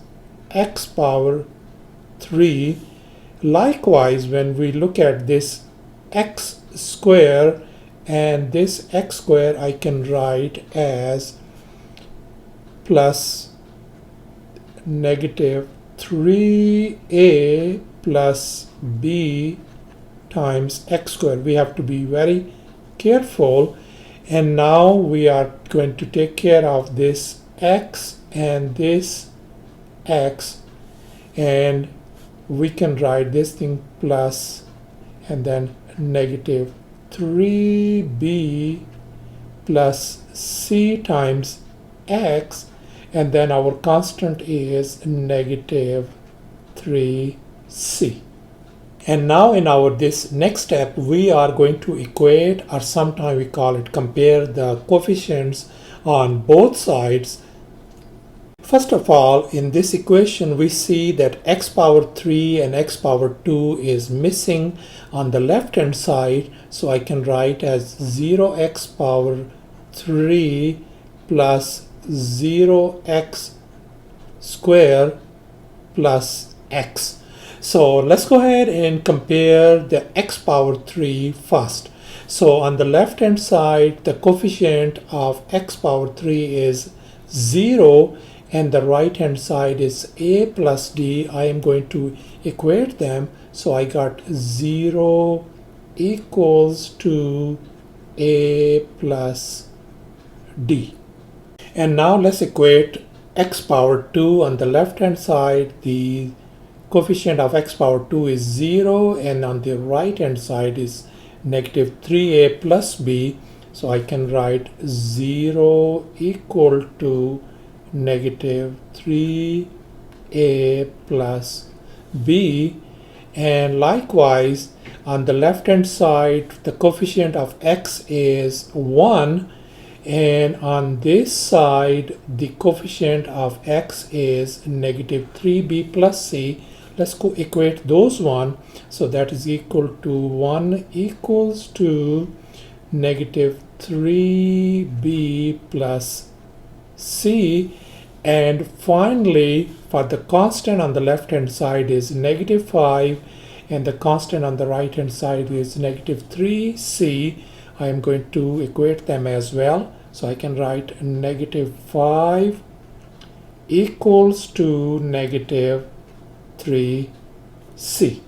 x power 3. Likewise, when we look at this x square and this x square, I can write as plus negative 3a plus b times x squared. We have to be very careful. And now we are going to take care of this x and this x, and we can write this thing plus and then negative 3b plus c times x, and then our constant is negative 3c. And now in our this next step, we are going to equate, or sometimes we call it compare, the coefficients on both sides. First of all, in this equation, we see that x power 3 and x power 2 is missing on the left hand side. So I can write as 0x power 3 plus 0x square plus x. So let's go ahead and compare the x power 3 first. So on the left hand side, the coefficient of x power 3 is 0, and the right hand side is a plus d. I am going to equate them. So I got 0 equals to a plus d. And now let's equate x power 2. On the left hand side, the coefficient of x power 2 is 0, and on the right hand side is negative 3a plus b. So I can write 0 equal to negative 3a plus b. And likewise, on the left hand side, the coefficient of x is 1, and on this side, the coefficient of x is negative 3b plus c. Let's go equate those one. So that is equal to 1 equals to negative 3b plus c. And finally, for the constant on the left hand side is negative 5, and the constant on the right hand side is negative 3c. I am going to equate them as well. So I can write negative 5 equals to negative 3c.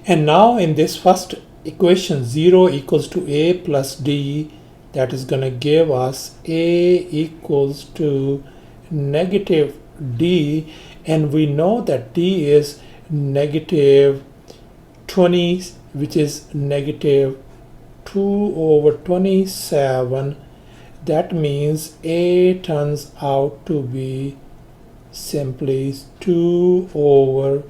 And now in this first equation, 0 equals to a plus d, that is going to give us a equals to negative d, and we know that d is negative 20, which is negative 2 over 27. That means a turns out to be simply 2 over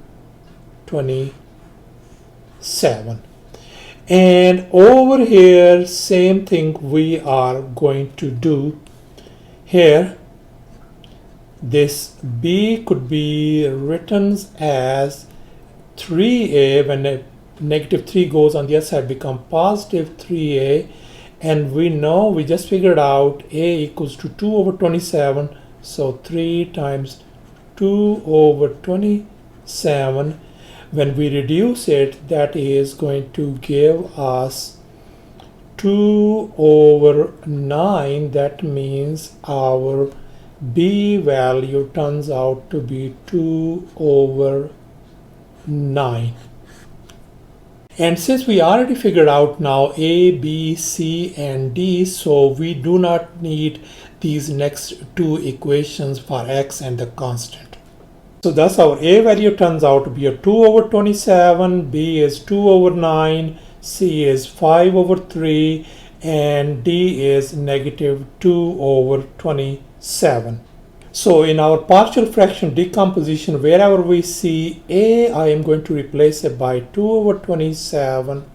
27. And over here, same thing we are going to do here. This b could be written as 3a. When a negative 3 goes on the other side, become positive 3a. And we know, we just figured out a equals to 2 over 27. So 3 times 2 over 27. When we reduce it, that is going to give us 2 over 9. That means our b value turns out to be 2 over 9. And since we already figured out now a, b, c, and d, so we do not need these next two equations for x and the constant. So thus our a value turns out to be a 2 over 27, b is 2 over 9, c is 5 over 3, and d is negative 2 over 27. So in our partial fraction decomposition, wherever we see a, I am going to replace it by 2 over 27,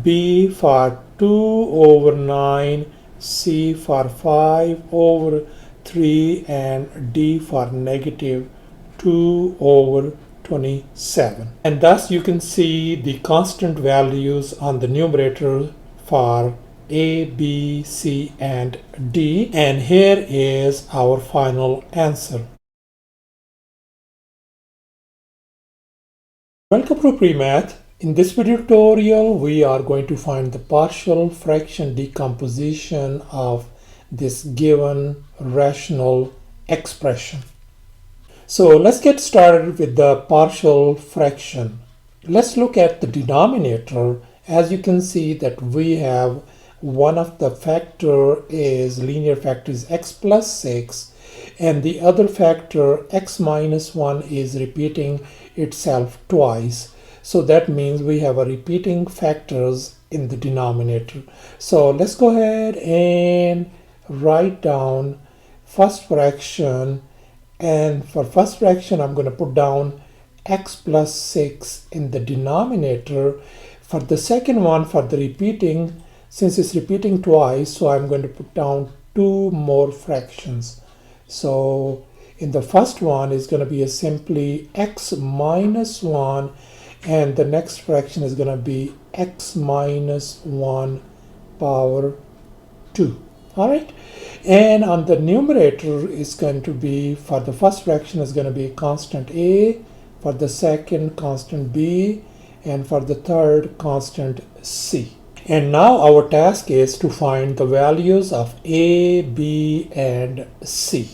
b for 2 over 9, c for 5 over 3, and d for negative 2 over 27. And thus you can see the constant values on the numerator for a, b, c, and d. And here is our final answer. Welcome to Premath. In this video tutorial, we are going to find the partial fraction decomposition of this given rational expression. So let's get started with the partial fraction. Let's look at the denominator. As you can see that we have one of the factor is linear factor is x plus 6, and the other factor x minus 1 is repeating itself twice. So that means we have a repeating factors in the denominator. So let's go ahead and write down first fraction, and for first fraction I'm going to put down x plus 6 in the denominator. For the second one, for the repeating, since it's repeating twice, so I'm going to put down two more fractions. So in the first one is going to be a simply x minus 1, and the next fraction is going to be x minus 1 power 2. All right, and on the numerator is going to be, for the first fraction is going to be constant a, for the second constant b, and for the third constant c. And now our task is to find the values of a, b, and c.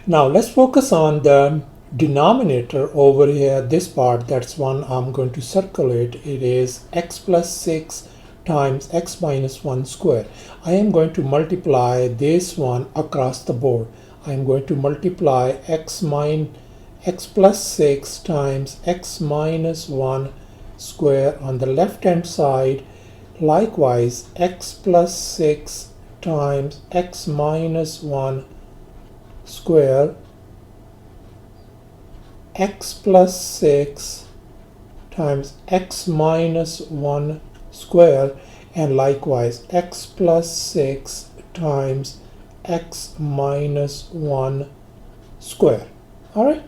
Now let's focus on the denominator over here, this part. That's one I'm going to circle it. It is x plus 6 times x minus 1 square. I am going to multiply this one across the board. I am going to multiply x plus 6 times x minus 1 square on the left hand side. Likewise, x plus 6 times x minus 1 square, x plus 6 times x minus 1 square, and likewise x plus 6 times x minus 1 square. All right,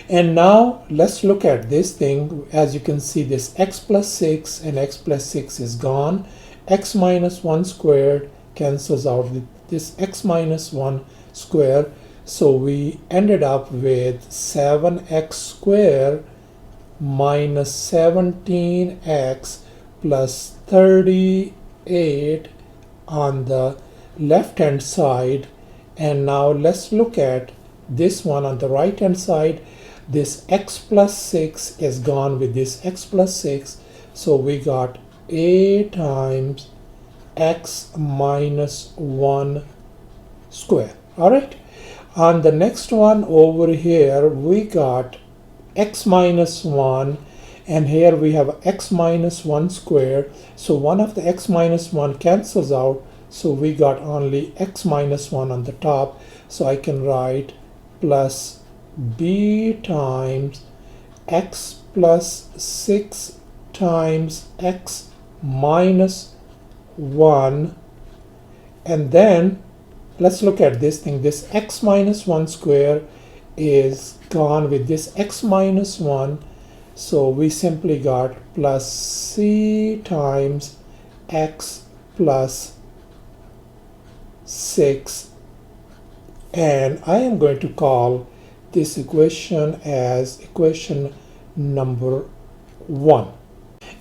and now let's look at this thing. As you can see, this x plus 6 and x plus 6 is gone. X minus 1 squared cancels out with this x minus 1 square. So we ended up with 7x squared minus 17x plus 38 on the left hand side. And now let's look at this one on the right hand side. This x plus 6 is gone with this x plus 6. So we got a times x minus 1 square. All right. On the next one over here, we got x minus 1, and here we have x minus 1 squared. So one of the x minus 1 cancels out, so we got only x minus 1 on the top. So I can write plus b times x plus 6 times x minus 1, and then let's look at this thing. This x minus 1 square is gone with this x minus 1. So we simply got plus c times x plus 6. And I am going to call this equation as equation number 1.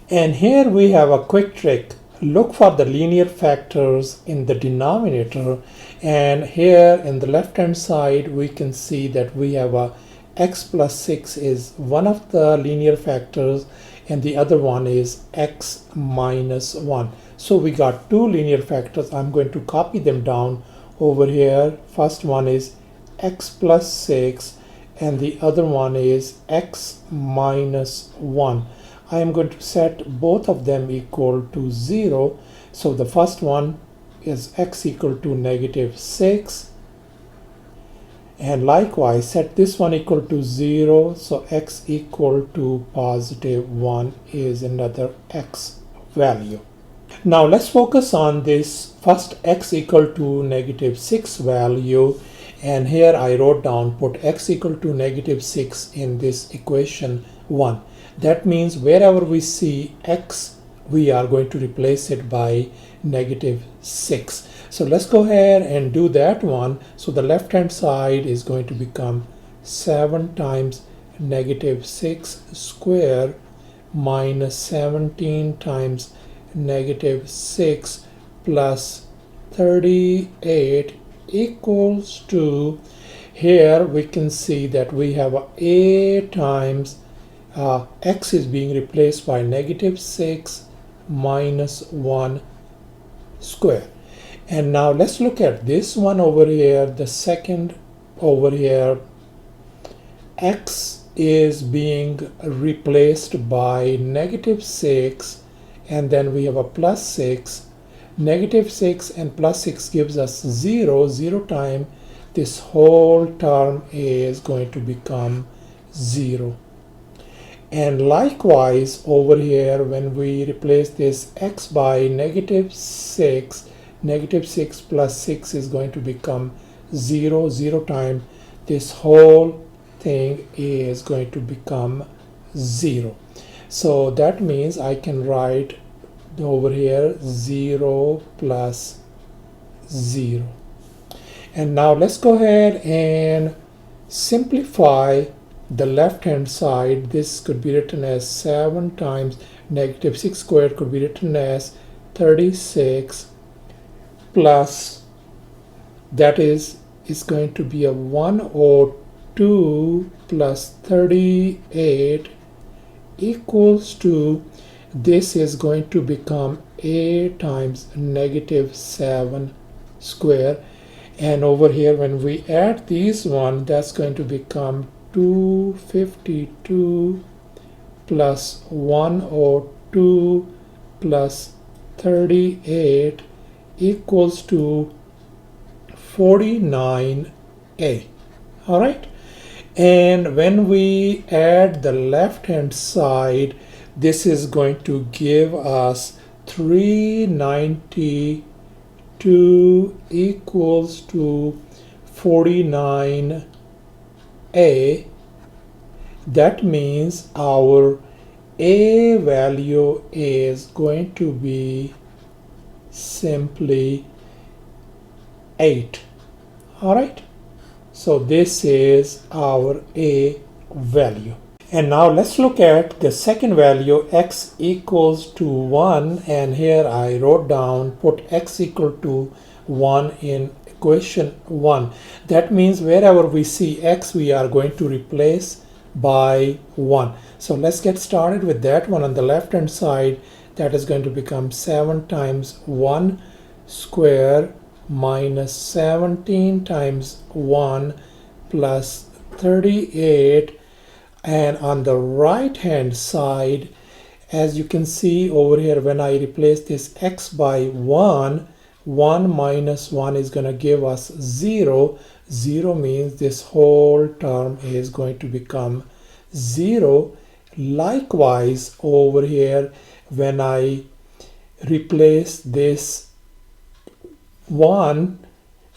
And here we have a quick trick. Look for the linear factors in the denominator, and here in the left hand side we can see that we have a x plus 6 is one of the linear factors, and the other one is x minus 1. So we got two linear factors. I'm going to copy them down over here. First one is x plus 6 and the other one is x minus 1. I am going to set both of them equal to 0. So the first one is x equal to negative 6, and likewise set this one equal to 0. So x equal to positive 1 is another x value. Now let's focus on this first x equal to negative 6 value, and here I wrote down put x equal to negative 6 in this equation 1. That means wherever we see x, we are going to replace it by negative 6. So let's go ahead and do that one. So the left hand side is going to become 7 times negative 6 square minus 17 times negative 6 plus 38 equals to, here we can see that we have a times x is being replaced by negative 6 minus 1 square. And now let's look at this one over here, the second over here. X is being replaced by negative 6, and then we have a plus 6. Negative 6 and plus 6 gives us 0. 0 time this whole term is going to become 0. And likewise over here, when we replace this x by negative 6, negative 6 plus 6 is going to become 0. 0 time this whole thing is going to become 0. So that means I can write over here 0 plus 0. And now let's go ahead and simplify the left hand side. This could be written as 7 times negative 6 squared could be written as 36 plus, that is going to be a 102 plus 38 equals to, this is going to become a times negative 7 square. And over here when we add these one, that's going to become 252 plus 102 plus 38 equals to 49a. All right. And when we add the left hand side, this is going to give us 392 equals to 49a. That means our a value is going to be simply 8. All right. So this is our a value. And now let's look at the second value, x equals to 1. And here I wrote down, put x equal to 1 in equation 1. That means wherever we see x, we are going to replace by 1. So let's get started with that one. On the left hand side, that is going to become 7 times 1 square minus 17 times 1 plus 38. And on the right hand side, as you can see over here, when I replace this x by 1, 1 minus 1 is going to give us 0. 0 means this whole term is going to become 0. Likewise over here, when I replace this 1,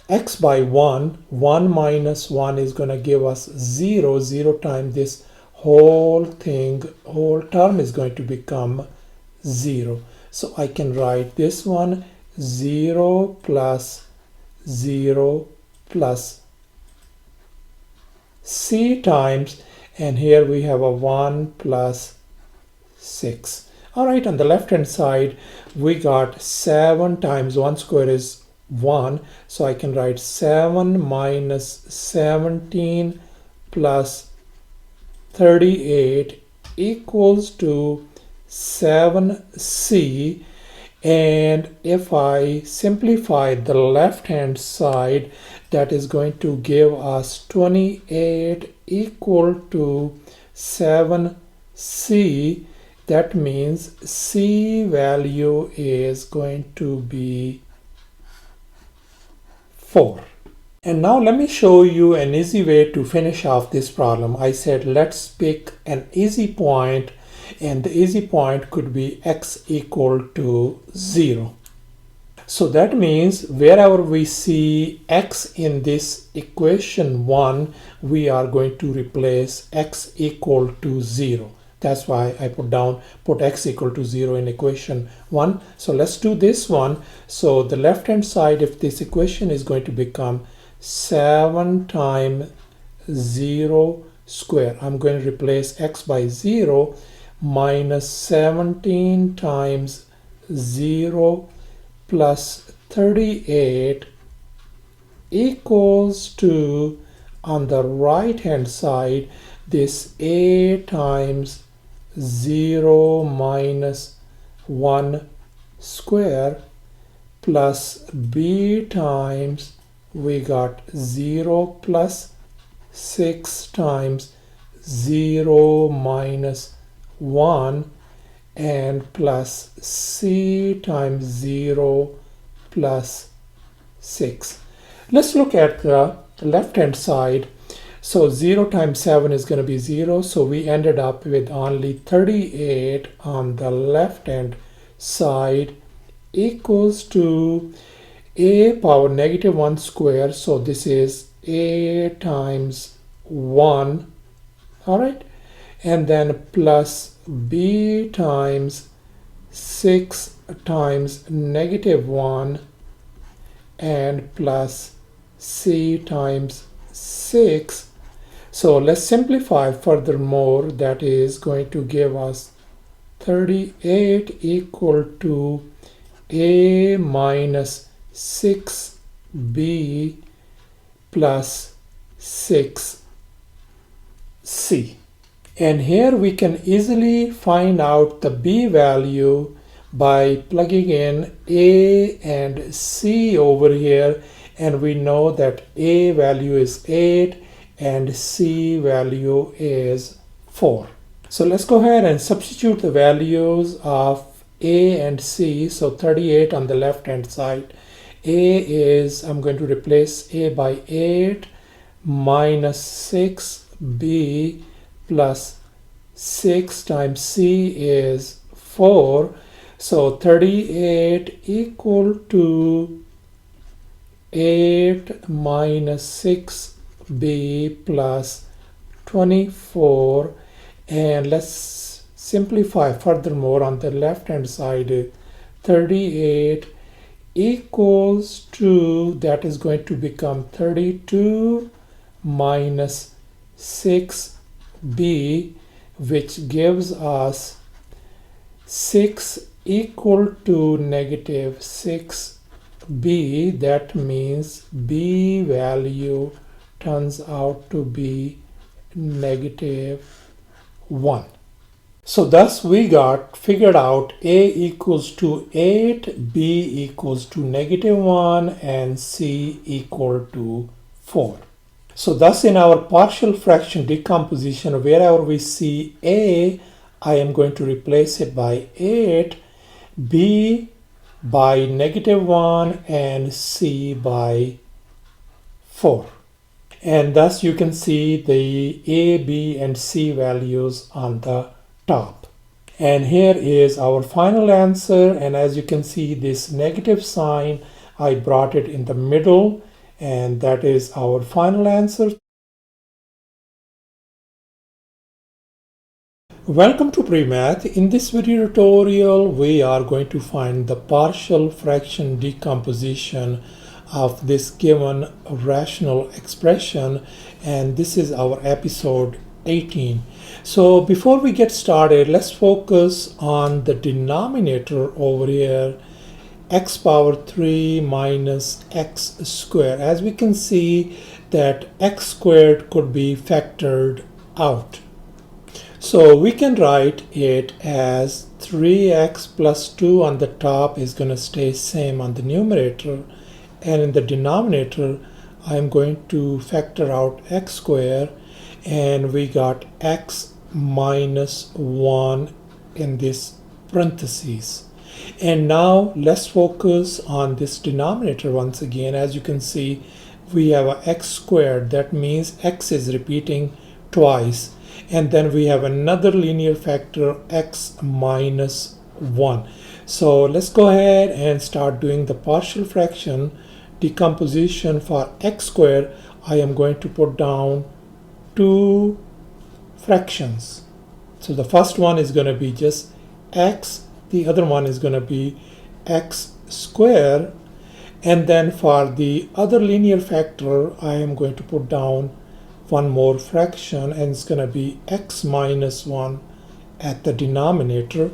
x by 1, 1 minus 1 is going to give us 0. 0 times this whole term is going to become 0. So I can write this one 0 plus 0 plus c times, and here we have a 1 plus 6. All right, on the left hand side, we got 7 times 1 square is 1. So I can write 7 minus 17 plus 38 equals to 7c. And if I simplify the left hand side, that is going to give us 28 equal to 7c. That means c value is going to be 4. And now let me show you an easy way to finish off this problem. I said let's pick an easy point, and the easy point could be x equal to 0. So that means wherever we see x in this equation 1, we are going to replace x equal to 0. That's why I put x equal to 0 in equation 1. So let's do this one. So the left hand side, if this equation is going to become 7 times 0 square, I'm going to replace x by 0. minus 17 times 0 plus 38 equals to, on the right hand side, this a times 0 minus 1 square plus b times, we got 0 plus 6 times 0 minus 1 and plus c times 0 plus 6. Let's look at the left hand side. So 0 times 7 is going to be 0, so we ended up with only 38 on the left hand side equals to a power negative 1 square, so this is a times 1, all right, and then plus b times 6 times negative 1 and plus c times 6. So let's simplify furthermore. That is going to give us 38 equal to a minus 6b plus 6c. And here we can easily find out the b value by plugging in a and c over here, and we know that a value is 8 and c value is 4. So let's go ahead and substitute the values of a and c. So 38 on the left hand side, a is, I'm going to replace a by 8 minus 6b plus 6 times c is 4. So 38 equal to 8 minus 6b plus 24. And let's simplify furthermore. On the left hand side, 38 equals to, that is going to become 32 minus 6b, which gives us 6 equal to negative 6b. That means b value turns out to be negative 1. So thus we got figured out a equals to 8, b equals to negative 1, and c equal to 4. So thus in our partial fraction decomposition, wherever we see a, I am going to replace it by 8, b by negative 1, and c by 4. And thus you can see the a, b, and c values on the top. And here is our final answer. And as you can see, this negative sign, I brought it in the middle, and that is our final answer. Welcome to Premath. In this video tutorial, we are going to find the partial fraction decomposition of this given rational expression, and this is our episode 18. So before we get started, let's focus on the denominator over here, x power 3 minus x squared. As we can see that x squared could be factored out. So we can write it as 3x plus 2 on the top is going to stay same on the numerator, and in the denominator I'm going to factor out x squared, and we got x minus 1 in this parentheses. And now let's focus on this denominator once again. As you can see, we have a x squared. That means x is repeating twice. And then we have another linear factor, x minus 1. So let's go ahead and start doing the partial fraction decomposition for x squared. I am going to put down two fractions. So the first one is going to be just x, the other one is going to be x squared, and then for the other linear factor I am going to put down one more fraction, and it's going to be x minus 1 at the denominator.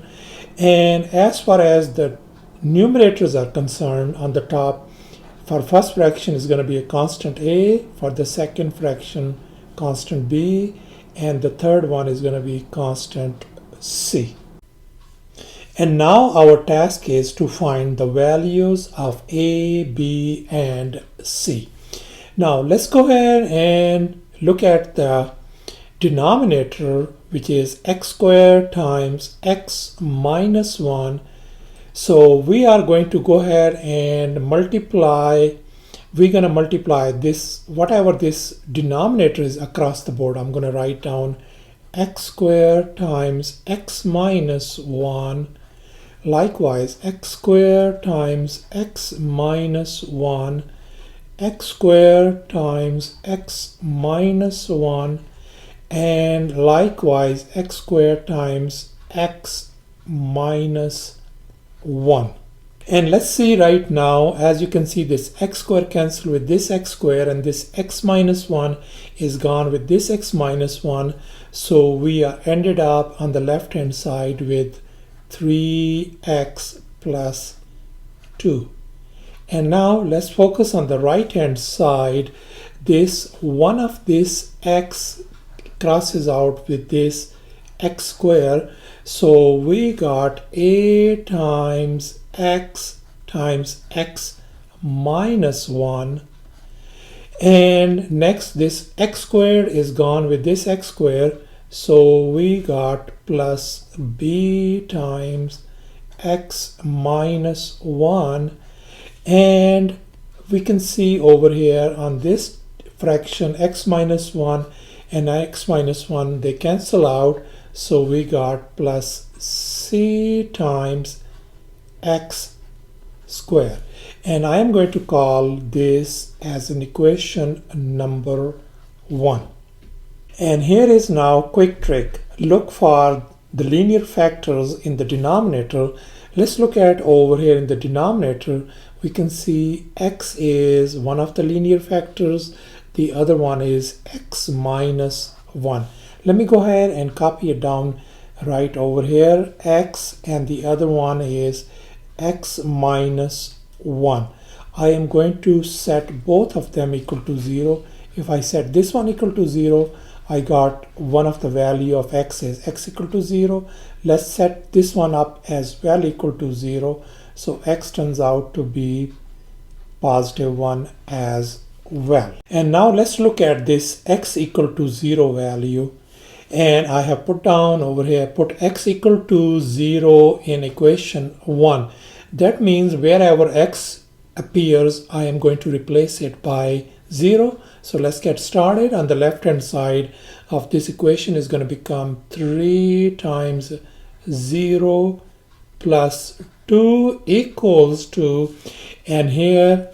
And as far as the numerators are concerned, on the top, for first fraction is going to be a constant a, for the second fraction constant b, and the third one is going to be constant c. And now our task is to find the values of a, b, and c. Now let's go ahead and look at the denominator, which is x squared times x minus 1. So we are going to go ahead and multiply. We're going to multiply this, whatever this denominator is across the board. I'm going to write down x squared times x minus 1. Likewise, x squared times x minus 1, x squared times x minus 1, and likewise x squared times x minus 1. And let's see right now, as you can see, this x squared cancel with this x squared, and this x minus 1 is gone with this x minus 1. So we are ended up on the left hand side with 3x plus 2. And now let's focus on the right hand side. This one of this x crosses out with this x squared. So we got a times x minus 1. And next, this x squared is gone with this x squared. So we got plus b times x minus 1. And we can see over here on this fraction x minus 1 and x minus 1, they cancel out. So we got plus c times x squared. And I am going to call this as an equation number 1. And here is now a quick trick. Look for the linear factors in the denominator. Let's look at over here in the denominator. We can see x is one of the linear factors. The other one is x minus 1. Let me go ahead and copy it down right over here. X, and the other one is x minus 1. I am going to set both of them equal to 0. If I set this one equal to 0, I got one of the value of x is x equal to 0. Let's set this one up as well equal to 0. So x turns out to be positive 1 as well. And now let's look at this x equal to 0 value. And I have put down over here, put x equal to 0 in equation 1. That means wherever x appears, I am going to replace it by 0. So let's get started. On the left hand side of this equation is going to become 3 times 0 plus 2 equals to, and here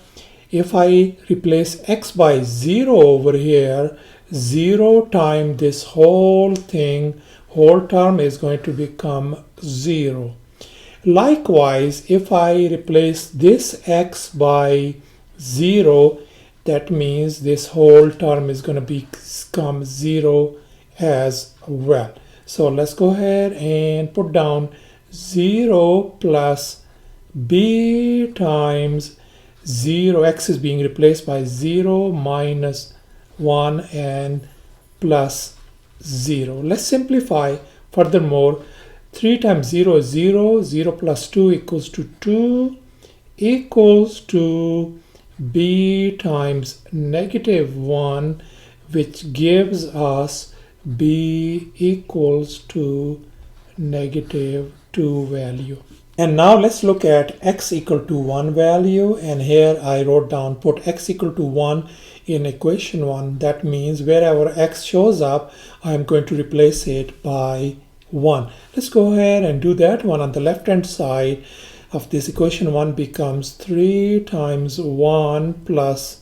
if I replace x by 0 over here, 0 times this whole thing, whole term is going to become 0. Likewise, if I replace this x by 0, that means this whole term is going to become 0 as well. So let's go ahead and put down 0 plus b times 0. X is being replaced by 0 minus 1 and plus 0. Let's simplify furthermore. 3 times 0 is 0. 0 plus 2 equals to 2 equals to b times negative 1, which gives us b equals to negative 2 value. And now let's look at x equal to 1 value. And here I wrote down, put x equal to 1 in equation 1. That means wherever x shows up, I'm going to replace it by 1. Let's go ahead and do that one. On the left hand side of this equation 1 becomes 3 times 1 plus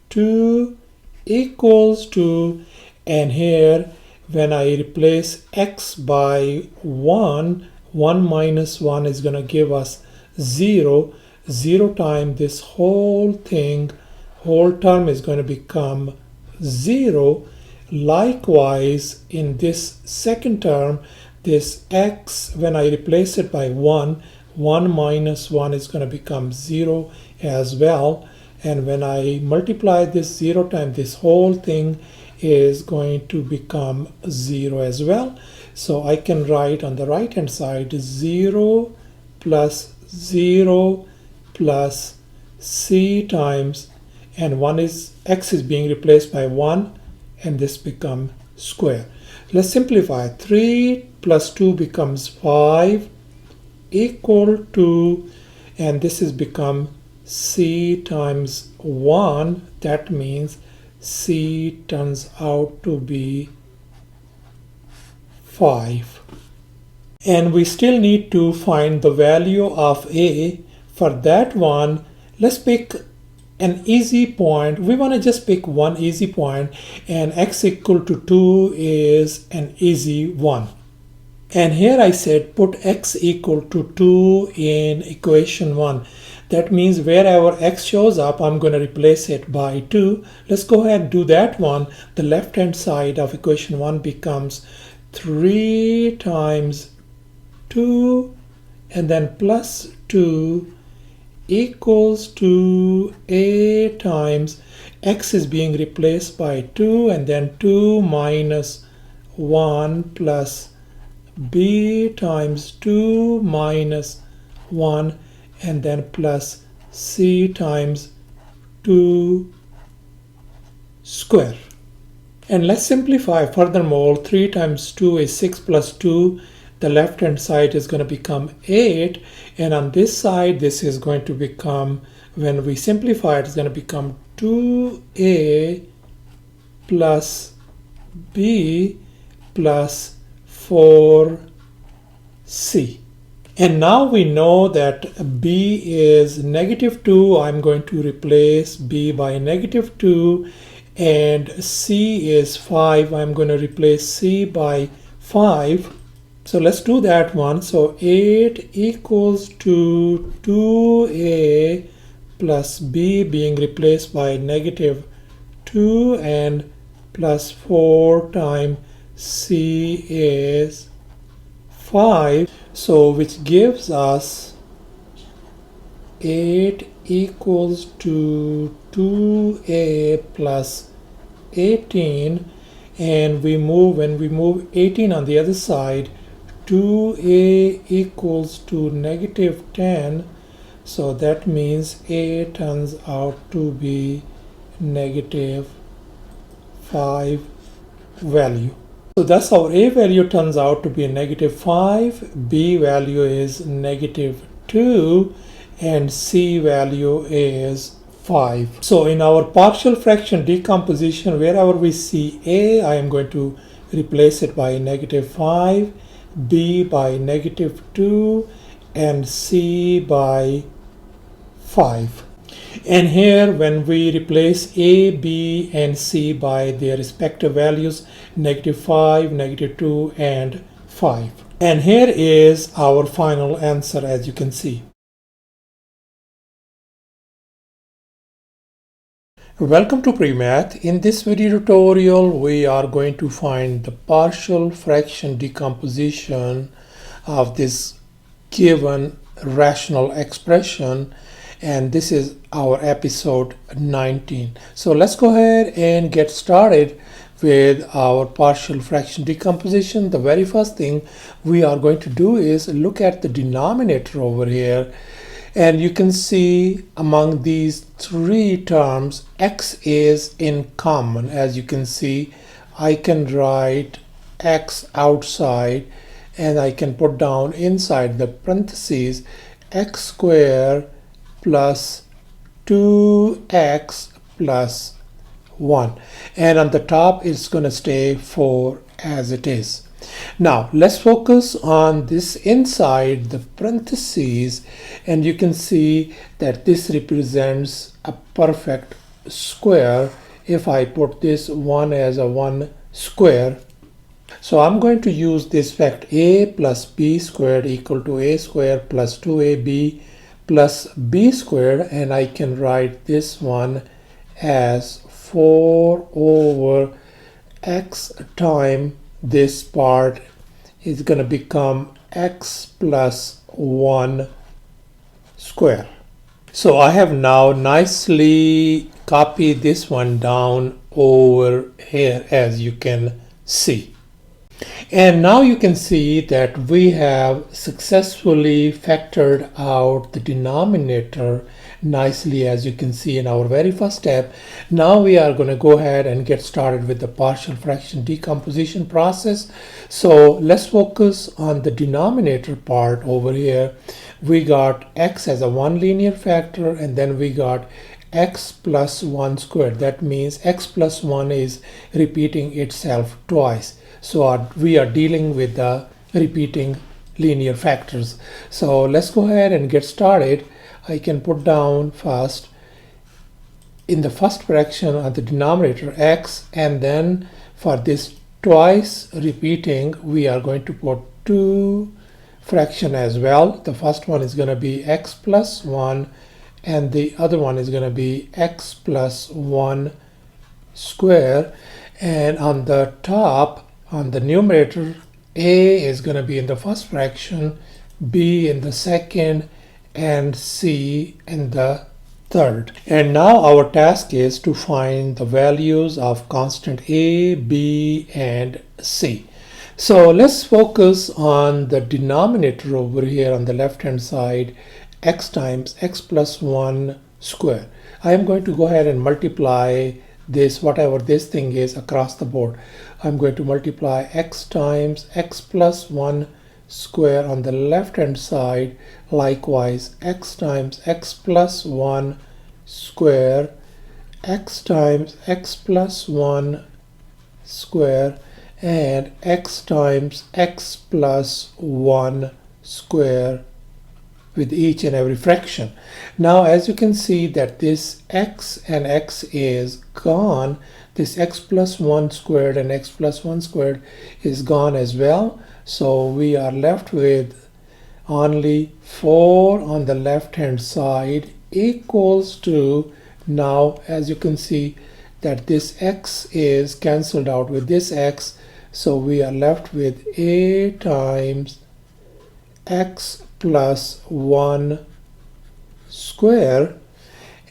2 equals to, and here when I replace x by 1, 1 minus 1 is going to give us 0. 0 times this whole thing, whole term is going to become 0. Likewise, in this second term, this x, when I replace it by 1, 1 minus 1 is going to become 0 as well. And when I multiply this 0 times, this whole thing is going to become 0 as well. So I can write on the right hand side 0 plus 0 plus c times, and x is being replaced by 1, and this becomes square. Let's simplify. 3 plus 2 becomes 5 equal to, and this has become c times 1. That means c turns out to be 5. And we still need to find the value of a. For that one, let's pick an easy point. We want to just pick one easy point, and x equal to 2 is an easy one. And here I said put x equal to 2 in equation 1. That means wherever x shows up, I'm going to replace it by 2. Let's go ahead and do that one. The left hand side of equation 1 becomes 3 times 2 and then plus 2 equals to a times x is being replaced by 2, and then 2 minus 1 plus b times 2 minus 1, and then plus c times 2 square. And let's simplify furthermore. 3 times 2 is 6 plus 2. The left hand side is going to become 8, and on this side this is going to become, when we simplify it, it's going to become 2a plus b plus 4c. And now we know that b is negative 2. I'm going to replace b by negative 2, and c is 5. I'm going to replace c by 5. So let's do that one. So 8 equals to 2a plus b being replaced by negative 2, and plus 4 times c is 5. So which gives us 8 equals to 2a plus 18, and when we move 18 on the other side, 2a equals to negative 10. So that means a turns out to be negative 5 value. So that's how a value turns out to be negative 5, b value is negative 2, and c value is 5. So in our partial fraction decomposition, wherever we see a, I am going to replace it by negative 5, b by negative 2, and c by 5. And here when we replace a, b, and c by their respective values, negative 5, negative 2, and 5. And here is our final answer, as you can see. Welcome to Premath. In this video tutorial, we are going to find the partial fraction decomposition of this given rational expression, and this is our episode 19. So let's go ahead and get started with our partial fraction decomposition. The very first thing we are going to do is look at the denominator over here. And you can see among these three terms, x is in common. As you can see, I can write x outside, and I can put down inside the parentheses x squared plus 2x plus 1. And on the top, it's going to stay 4 as it is. Now let's focus on this inside the parentheses, and you can see that this represents a perfect square if I put this 1 as a 1 square. So I'm going to use this fact a plus b squared equal to a squared plus 2ab plus b squared, and I can write this one as 4 over x times this part is going to become x plus 1 square. So I have now nicely copied this one down over here, as you can see. And now you can see that we have successfully factored out the denominator nicely, as you can see in our very first step. Now we are going to go ahead and get started with the partial fraction decomposition process. So let's focus on the denominator part over here. We got x as a one linear factor, and then we got x plus 1 squared. That means x plus 1 is repeating itself twice. So we are dealing with the repeating linear factors. So let's go ahead and get started. I can put down first in the first fraction of the denominator x, and then for this twice repeating we are going to put two fraction as well. The first one is going to be x plus 1, and the other one is going to be x plus 1 square. And on the top, on the numerator, a is going to be in the first fraction, b in the second, and c in the third. And now our task is to find the values of constant a, b, and c. So let's focus on the denominator over here on the left hand side, x times x plus 1 square. I am going to go ahead and multiply this, whatever this thing is, across the board. I'm going to multiply x times x plus 1 square on the left hand side, likewise x times x plus 1 square, x times x plus 1 square, and x times x plus 1 square with each and every fraction. Now as you can see that this x and x is gone, this x plus 1 squared and x plus 1 squared is gone as well. So we are left with only 4 on the left hand side, equals to, now as you can see that this x is cancelled out with this x, so we are left with a times x plus 1 square.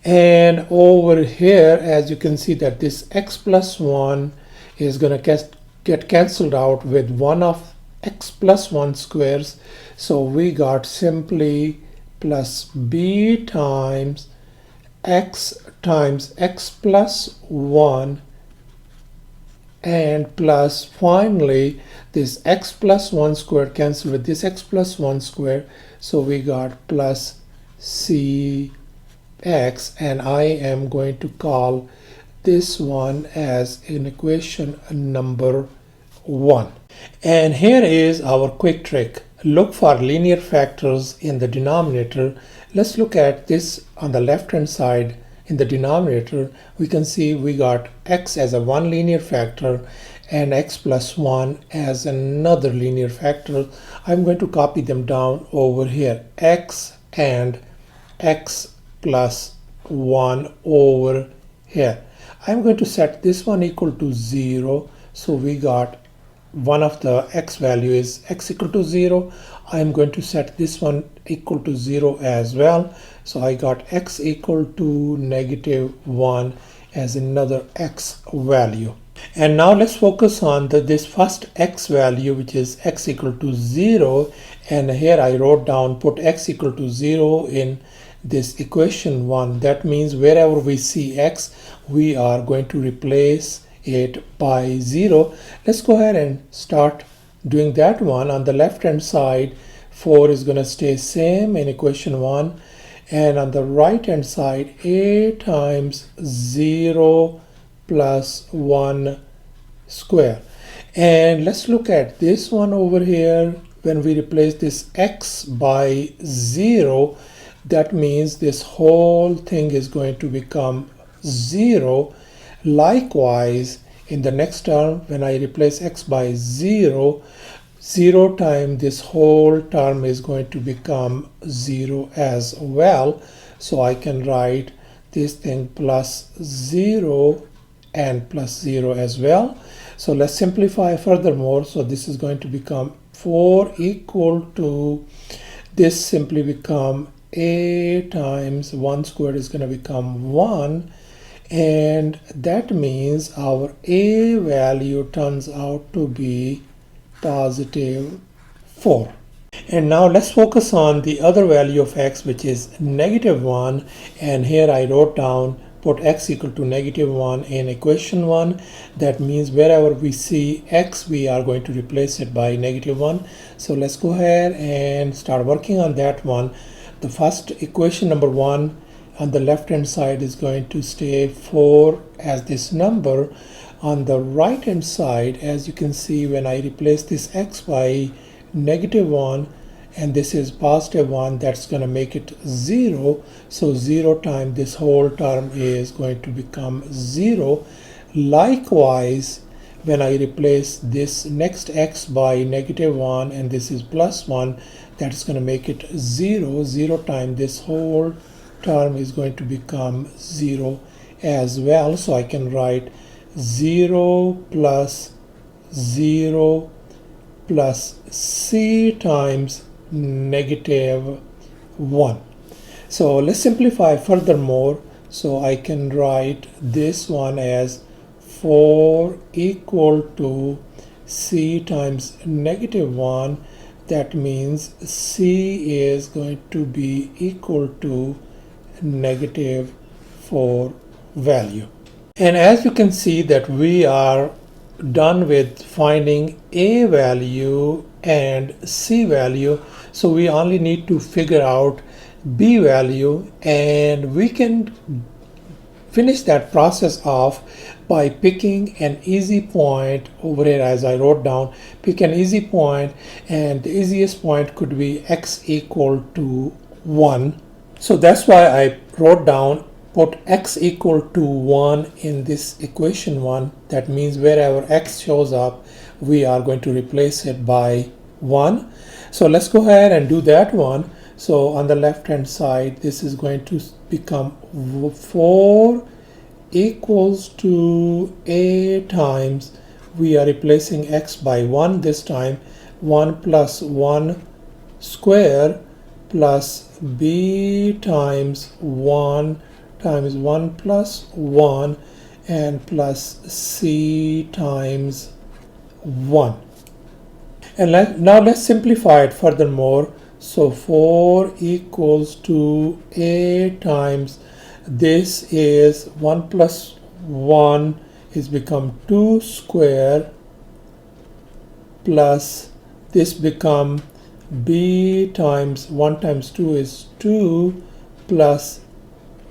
And over here, as you can see that this x plus 1 is going to get cancelled out with one of x plus 1 squares. So we got simply plus b times x plus 1, and plus finally this x plus 1 squared cancelled with this x plus 1 squared. So we got plus cx, and I am going to call this one as in equation number 1. And here is our quick trick. Look for linear factors in the denominator. Let's look at this on the left hand side. In the denominator, we can see we got x as a one linear factor and x plus 1 as another linear factor. I'm going to copy them down over here, x and x plus 1 over here. I'm going to set this one equal to 0. So we got one of the x value is x equal to 0. I'm going to set this one equal to 0 as well. So I got x equal to -1 as another x value. And now let's focus on this first x value, which is x equal to 0. And here I wrote down, put x equal to 0 in this equation 1. That means wherever we see x, we are going to replace it by 0. Let's go ahead and start doing that one. On the left hand side, 4 is going to stay same in equation 1, and on the right hand side, a times 0 plus 1 square. And let's look at this one over here. When we replace this x by 0, that means this whole thing is going to become 0. Likewise, in the next term, when I replace x by 0, 0 times this whole term is going to become 0 as well. So I can write this thing plus 0 and plus 0 as well. So let's simplify furthermore. So this is going to become 4 equal to, this simply become a times 1 squared is going to become 1, and that means our a value turns out to be positive 4. And now let's focus on the other value of x, which is negative 1, and here I wrote down put x equal to negative 1 in equation 1. That means wherever we see x, we are going to replace it by negative 1. So let's go ahead and start working on that one. The first equation number 1 on the left hand side is going to stay 4 as this number. On the right hand side, as you can see, when I replace this x by negative 1 and this is positive 1, that's going to make it 0. So 0 times this whole term is going to become 0. Likewise, when I replace this next x by negative 1 and this is plus 1, that's going to make it 0. 0 times this whole term is going to become 0 as well. So I can write 0 plus 0 plus c times negative 1. So let's simplify furthermore. So I can write this one as 4 equal to c times negative 1. That means c is going to be equal to negative 4 value. And as you can see that we are done with finding a value and c value, so we only need to figure out b value, and we can finish that process off by picking an easy point over here. As I wrote down, pick an easy point, and the easiest point could be x equal to 1. So that's why I wrote down put x equal to 1 in this equation 1. That means wherever x shows up, we are going to replace it by 1. So let's go ahead and do that one. So on the left hand side, this is going to become 4 equals to a times, we are replacing x by 1 this time, 1 plus 1 square plus b times 1 times 1 plus 1 and plus c times 1. And now let's simplify it furthermore. So 4 equals to a times, this is 1 plus 1 is become 2 square plus this become b times 1 times 2 is 2 plus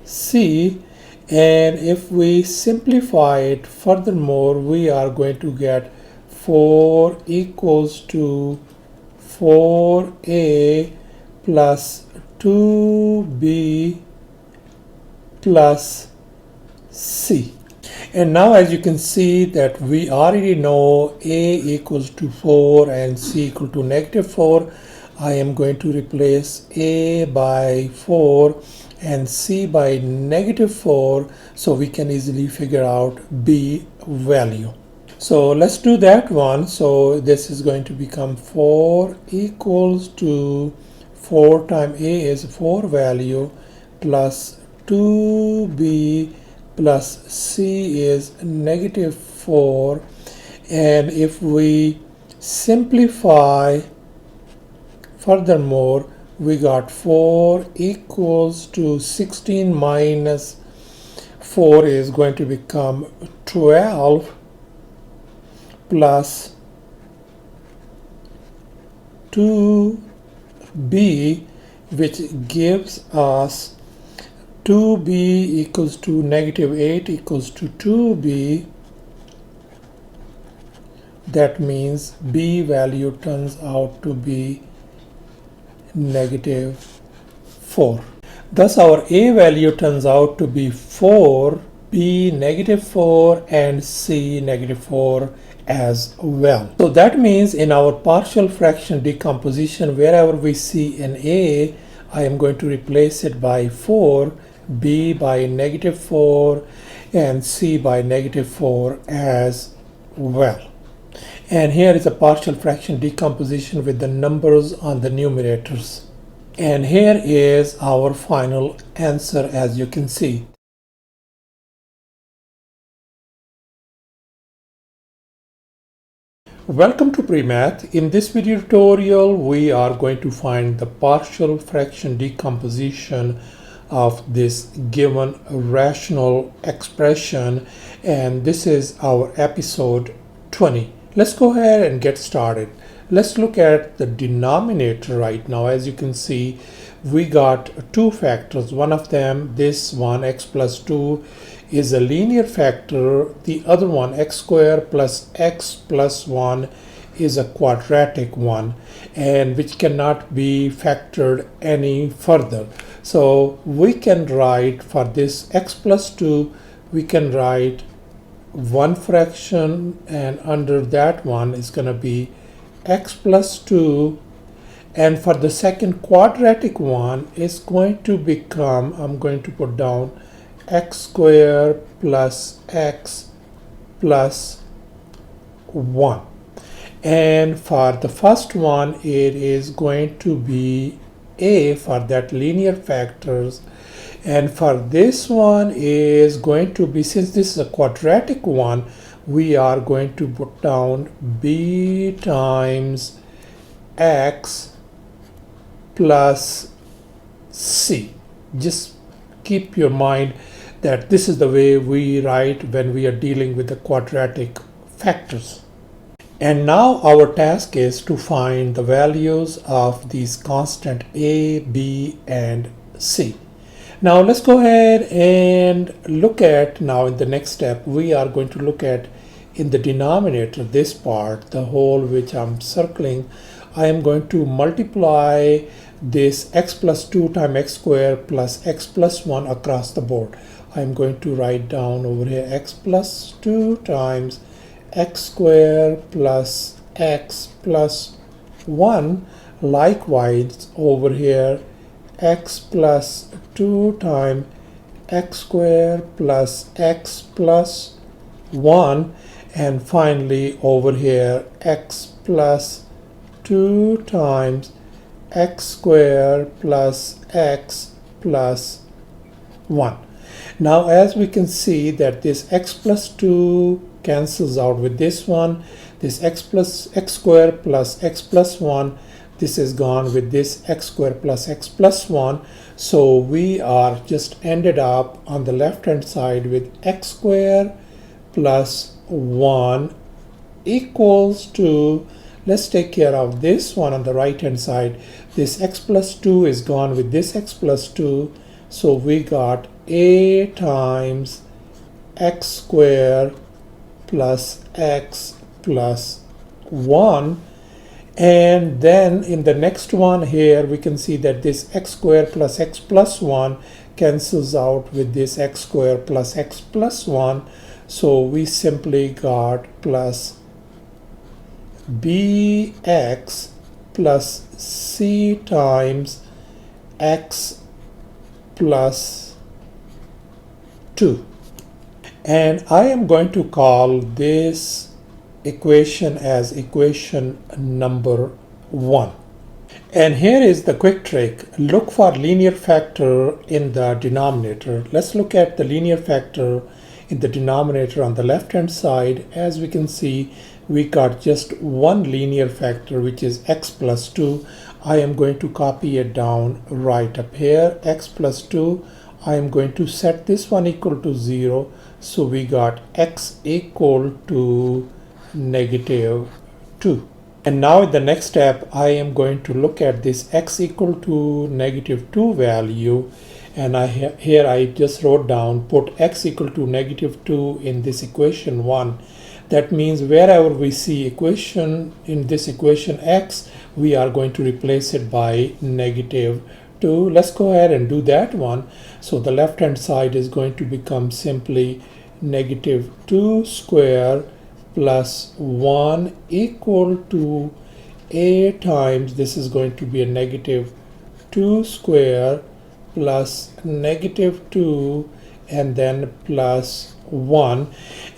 c, and if we simplify it furthermore, we are going to get 4 equals to 4a plus 2b plus c. And now as you can see that we already know a equals to 4 and c equal to negative 4. I am going to replace a by 4 and c by negative 4, so we can easily figure out b value. So let's do that one. So this is going to become 4 equals to 4 times a is 4 value plus 2b plus c is negative 4. And if we simplify furthermore, we got 4 equals to 16 minus 4 is going to become 12 plus 2b, which gives us 2b equals to negative 8 equals to 2b. That means b value turns out to be negative 4. Thus our a value turns out to be 4, b negative 4 and c negative 4 as well. So that means in our partial fraction decomposition, wherever we see an a, I am going to replace it by 4, b by negative 4 and c by negative 4 as well. And here is a partial fraction decomposition with the numbers on the numerators. And here is our final answer, as you can see. Welcome to Premath. In this video tutorial, we are going to find the partial fraction decomposition of this given rational expression, and this is our episode 20. Let's go ahead and get started. Let's look at the denominator right now. As you can see, we got two factors. One of them, this one, x plus 2, is a linear factor. The other one, x squared plus x plus 1, is a quadratic one, and which cannot be factored any further. So we can write for this x plus 2, we can write one fraction, and under that one is going to be x plus 2, and for the second quadratic one is going to become, I'm going to put down x squared plus x plus 1. And for the first one, it is going to be a for that linear factors, and for this one is going to be, since this is a quadratic one, we are going to put down b times x plus c. Just keep your mind that this is the way we write when we are dealing with the quadratic factors. And now our task is to find the values of these constant a, b, and c. Now let's go ahead and look at, now in the next step, we are going to look at in the denominator, this part, the whole which I'm circling. I am going to multiply this x plus 2 times x squared plus x plus 1 across the board. I'm going to write down over here x plus 2 times x squared plus x plus 1. Likewise over here, x plus 2 times x squared plus x plus 1. And finally over here, x plus 2 times x squared plus x plus 1. Now as we can see that this x plus 2 cancels out with this one, this x squared plus x plus 1, this is gone with this x squared plus x plus 1. So we are just ended up on the left hand side with x squared plus 1 equals to, let's take care of this one on the right hand side. This x plus 2 is gone with this x plus 2. So we got a times x squared plus x plus 1. And then in the next one here, we can see that this x squared plus x plus 1 cancels out with this x squared plus x plus 1. So we simply got plus bx plus c times x plus 2. And I am going to call this equation as equation number 1. And here is the quick trick. Look for linear factor in the denominator. Let's look at the linear factor in the denominator on the left hand side. As we can see, we got just one linear factor, which is x plus 2. I am going to copy it down right up here, x plus 2. I am going to set this one equal to 0. So we got x equal to negative 2. And now in the next step, I am going to look at this x equal to negative 2 value. And here I just wrote down, put x equal to negative 2 in this equation 1. That means wherever we see equation in this equation x, we are going to replace it by negative 2. Let's go ahead and do that one. So the left hand side is going to become simply negative 2 square plus 1 equal to a times, this is going to be a negative 2 square plus negative 2 and then plus 1.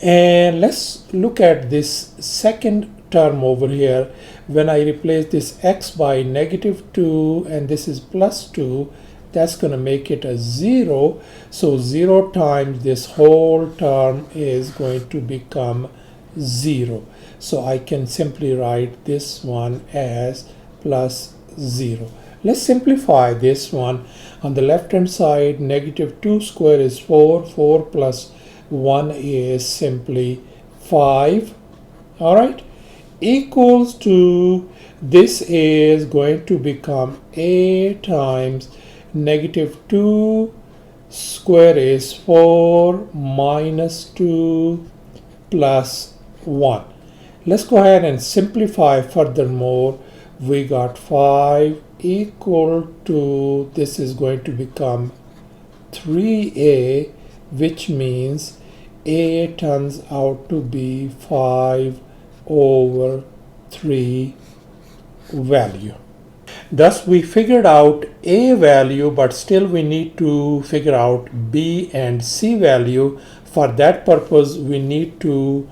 And let's look at this second term over here. When I replace this x by -2 and this is +2, that's going to make it a 0. So 0 times this whole term is going to become 0. So I can simply write this one as +0. Let's simplify this one. On the left hand side, -2 square is 4. 4 plus 1 is simply 5. All right, equals to, this is going to become a times -2 square is 4 minus 2 plus 1. Let's go ahead and simplify furthermore. We got 5 equal to, this is going to become 3a, which means a turns out to be 5/3 value. Thus we figured out a value, but still we need to figure out b and c value. For that purpose we need to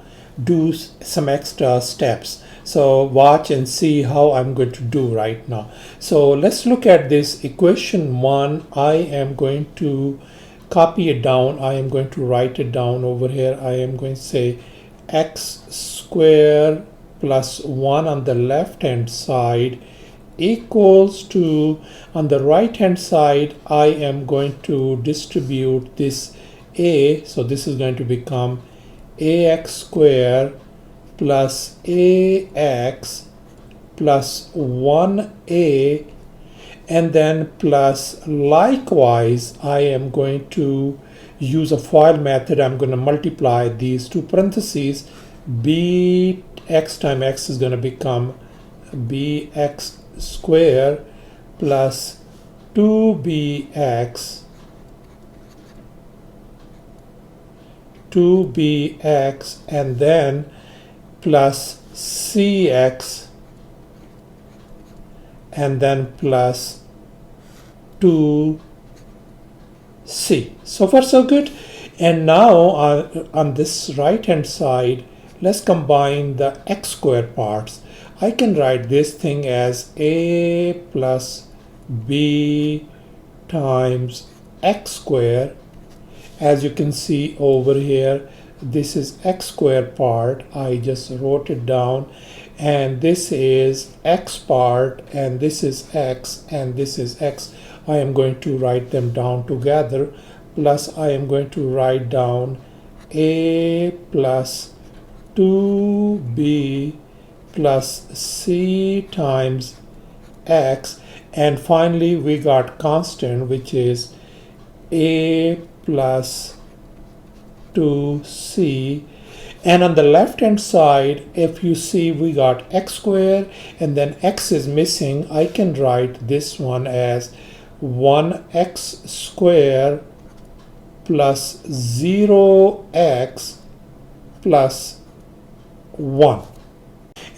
do some extra steps. So watch and see how I'm going to do right now. So let's look at this equation 1. I am going to copy it down. I am going to write it down over here. I am going to say x square plus 1 on the left hand side equals to, on the right hand side I am going to distribute this a, so this is going to become ax square plus ax plus 1a, and then plus, likewise I am going to use a FOIL method. I'm going to multiply these two parentheses. Bx times x is going to become bx square plus 2bx and then plus cx and then plus 2c. So far so good. And now on this right hand side, let's combine the x squared parts. I can write this thing as a plus b times x squared. As you can see over here, this is x squared part. I just wrote it down, and this is x part, and this is x, and this is x. I am going to write them down together, plus I am going to write down a plus 2b plus c times x, and finally we got constant, which is a plus 2c. And on the left hand side, if you see, we got x squared and then x is missing. I can write this one as 1x squared plus 0x plus 1.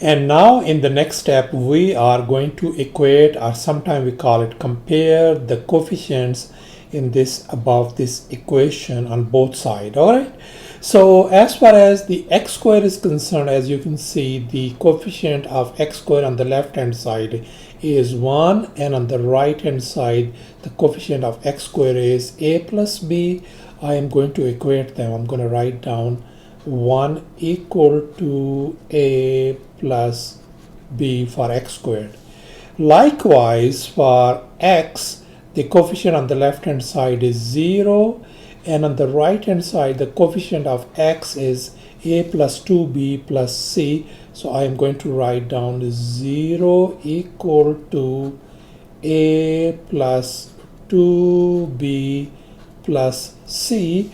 And now in the next step, we are going to equate, or sometimes we call it compare, the coefficients in this above this equation on both sides. All right. So as far as the x squared is concerned, as you can see, the coefficient of x squared on the left hand side is 1, and on the right hand side the coefficient of x squared is a plus b. I am going to equate them. I'm going to write down 1 equal to a plus b for x squared. Likewise for x, the coefficient on the left hand side is 0, and on the right hand side the coefficient of x is a plus 2b plus c. So I am going to write down 0 equal to a plus 2b plus c.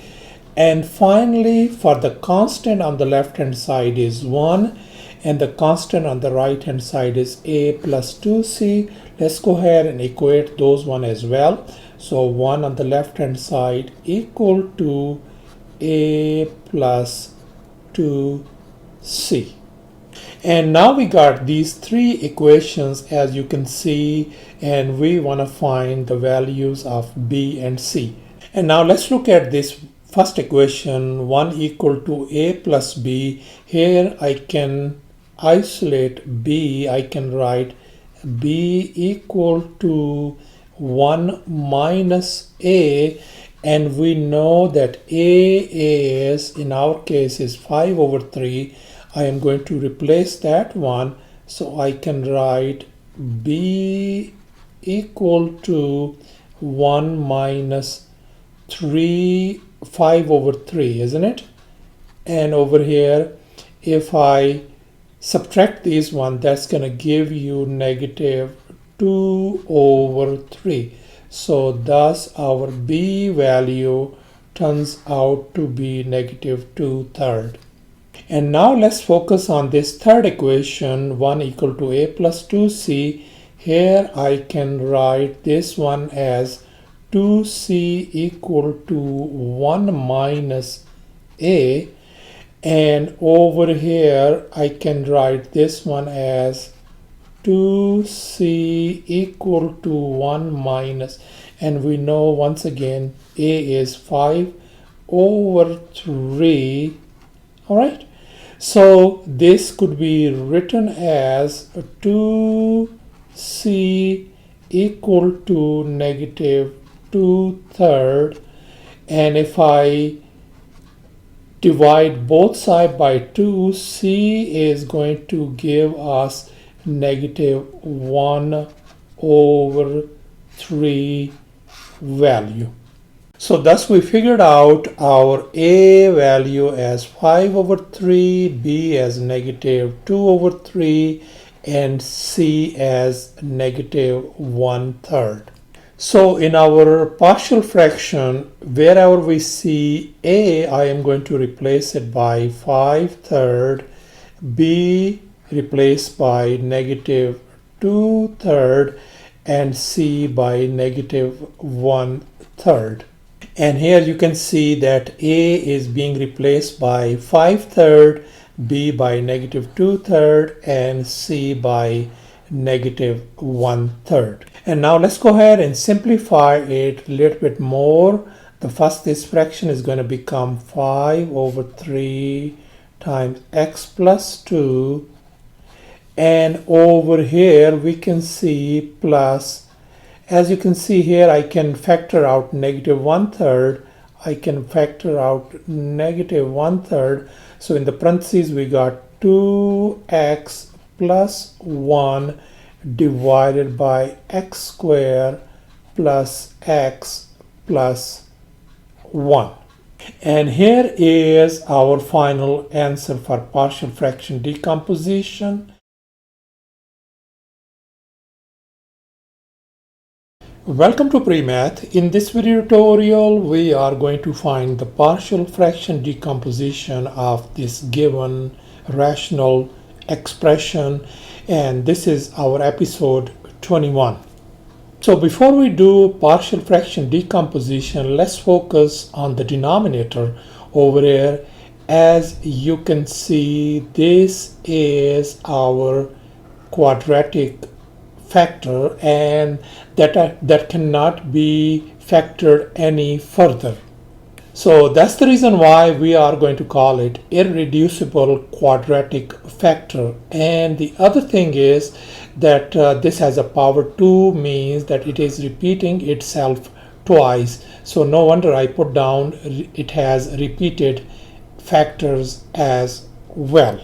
And finally for the constant on the left hand side is 1, and the constant on the right hand side is a plus 2c. Let's go ahead and equate those one as well. So 1 on the left hand side equal to a plus 2c. And now we got these three equations, as you can see, and we want to find the values of b and c. And now let's look at this first equation 1 equal to a plus b. Here I can isolate b. I can write b equal to 1 minus a, and we know that a is, in our case, is 5 over 3. I am going to replace that one, so I can write b equal to 1 minus 5 over 3, isn't it? And over here, if I subtract these one, that's going to give you negative 2 over 3. So thus our b value turns out to be negative 2/3. And now let's focus on this third equation, 1 equal to a plus 2c. Here I can write this one as 2c equal to 1 minus a, and over here I can write this one as 2c equal to 1 minus, and we know once again a is 5 over 3. All right, so this could be written as 2c equal to negative 2/3, and if I divide both sides by 2, c is going to give us negative 1 over 3 value. So thus we figured out our a value as 5 over 3, b as negative 2 over 3, and c as negative 1/3. So in our partial fraction, wherever we see a, I am going to replace it by 5/3, b replaced by negative 2/3, and c by negative 1/3. And here you can see that a is being replaced by 5/3, b by negative 2/3, and c by negative 1/3. And now let's go ahead and simplify it a little bit more. This fraction is going to become 5 over 3 times x plus 2, and over here we can see plus. As you can see here, I can factor out negative 1/3. I can factor out negative 1/3. So in the parentheses, we got 2x plus 1 divided by x squared plus x plus 1. And here is our final answer for partial fraction decomposition. Welcome to Premath. In this video tutorial, we are going to find the partial fraction decomposition of this given rational expression, and this is our episode 21. So before we do partial fraction decomposition, let's focus on the denominator over here. As you can see, this is our quadratic factor, and that cannot be factored any further. So that's the reason why we are going to call it irreducible quadratic factor. And the other thing is that this has a power 2, means that it is repeating itself twice. So no wonder I put down it has repeated factors as well.